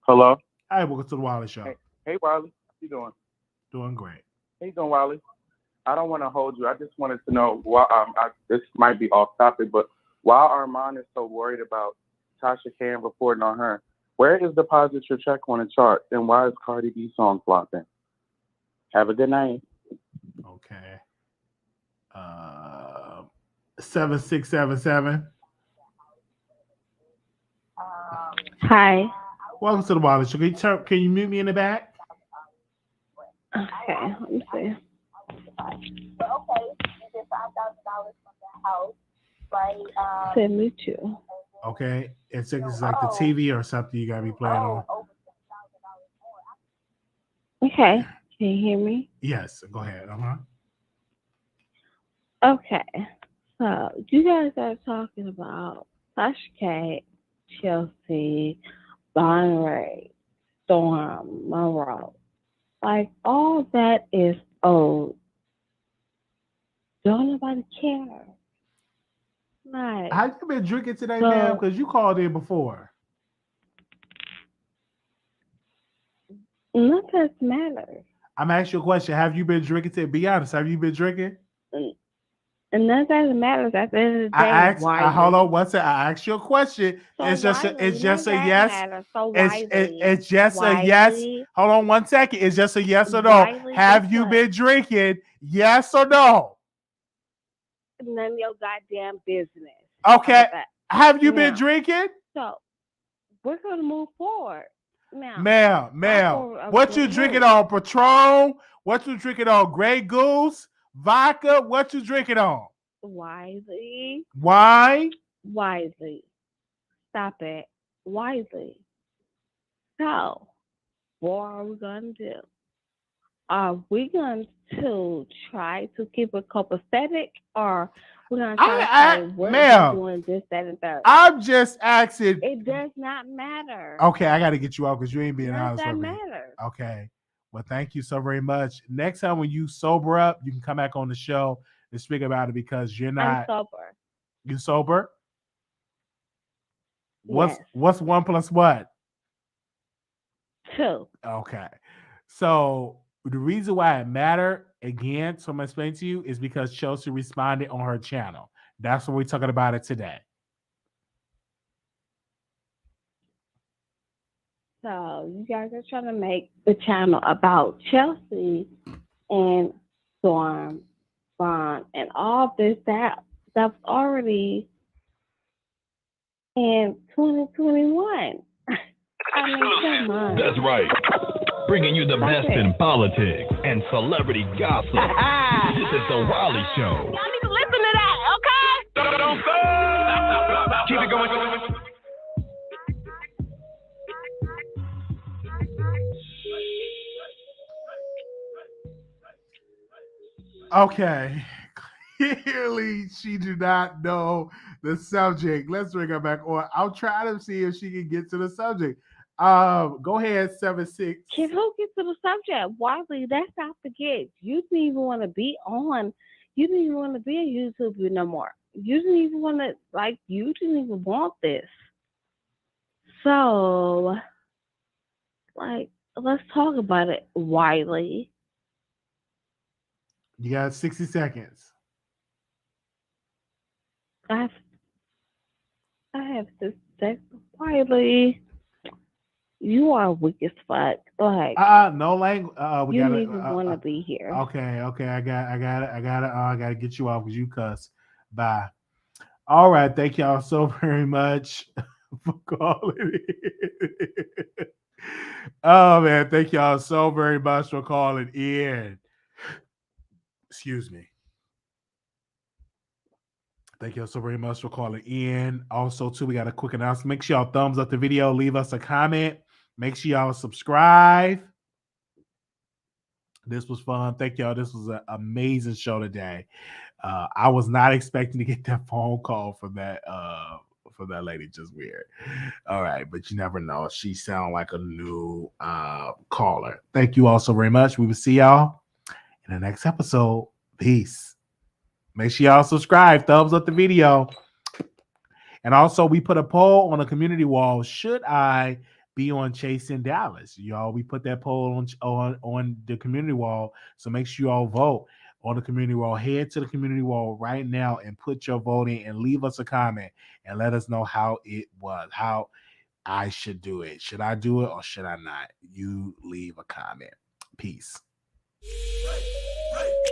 Hello. Hi, welcome to the Wiley Show. Hey, Wiley. How you doing? Doing great. How you doing, Wiley? I don't want to hold you. I just wanted to know, this might be off topic, but while Armand is so worried about Tasha K and reporting on her, where is Deposit Your Check on the chart, and why is Cardi B song flopping? Have a good night. Okay. 7677. Hi. Welcome to the Wiley Show. Can you mute me in the back? Okay, let me see. Okay, you get $5,000 from that house, right? Send me two. Okay. It's like the TV or something you gotta be playing on. Okay. Can you hear me? Yes. Go ahead. Okay. So you guys are talking about Tasha K, Chelsea, Monroe, Storm, Monroe. Like, all that is old. Don't nobody care. Like, have you been drinking today, ma'am? Because you called in before. None of that matters. I'm asking you a question. Have you been drinking today? Be honest. Have you been drinking? And none of that matters at the end of the day. Hold on one second. I asked you a question. So it's just a yes. So it's just a yes. Hold on one second. It's just a yes or no. Have you been drinking? Yes or no? None of your goddamn business. Okay. Have you been drinking? So we're gonna move forward. Now, ma'am. What you drinking on? Patron? What you drinking on? Grey Goose? Vodka? What you drinking on? Wisely. Why? Wisely. Stop it. Wisely. So, what are we going to do? Are we going to try to keep it copacetic, or we're going to try to say we're doing this, that, and third? I'm just asking. It does not matter. Okay, I got to get you out because you ain't being honest with me. Does that matter? Okay. Well, thank you so very much. Next time when you sober up, you can come back on the show and speak about it because you're I'm not. sober. You sober? Yes. What's 1 plus what? 2. Okay. So the reason why it mattered, again, so I'm gonna explain to you, is because Chelsea responded on her channel. That's what we're talking about it today. So you guys are trying to make the channel about Chelsea and Storm, Bond, and all this that's already in 2021. I mean, come on. That's right. Bringing you the best in politics and celebrity gossip. This is the Wiley Show. Y'all need to listen to that, okay? Don't stop. Keep it going. Okay. Clearly, she do not know the subject. Let's bring her back on. I'll try to see if she can get to the subject. Go ahead, 76. Can who get to the subject? Wiley, that's not forget. You didn't even want to be on. You didn't even want to be on YouTube no more. You didn't even want to, you didn't even want this. So, let's talk about it, Wiley. You got 60 seconds. I have to say, Wiley, you are weak as fuck. No language. We you gotta, don't even want to be here. Okay. I gotta get you off because you cuss. Bye. All right. Thank y'all so very much for calling in. Oh man, thank y'all so very much for calling in. Excuse me. Thank you all so very much for calling in. Also, too, we got a quick announcement. Make sure y'all thumbs up the video, leave us a comment. Make sure y'all subscribe. This was fun. Thank y'all. This was an amazing show today. I was not expecting to get that phone call from that lady. Just weird. All right, but you never know. She sound like a new caller. Thank you all so very much. We will see y'all in the next episode. Peace. Make sure y'all subscribe, thumbs up the video. And also, we put a poll on the community wall. Should I be on Chasing Dallas? Y'all, we put that poll on the community wall. So make sure you all vote on the community wall. Head to the community wall right now and put your vote in and leave us a comment and let us know how it was, how I should do it. Should I do it or should I not? You leave a comment. Peace. Right.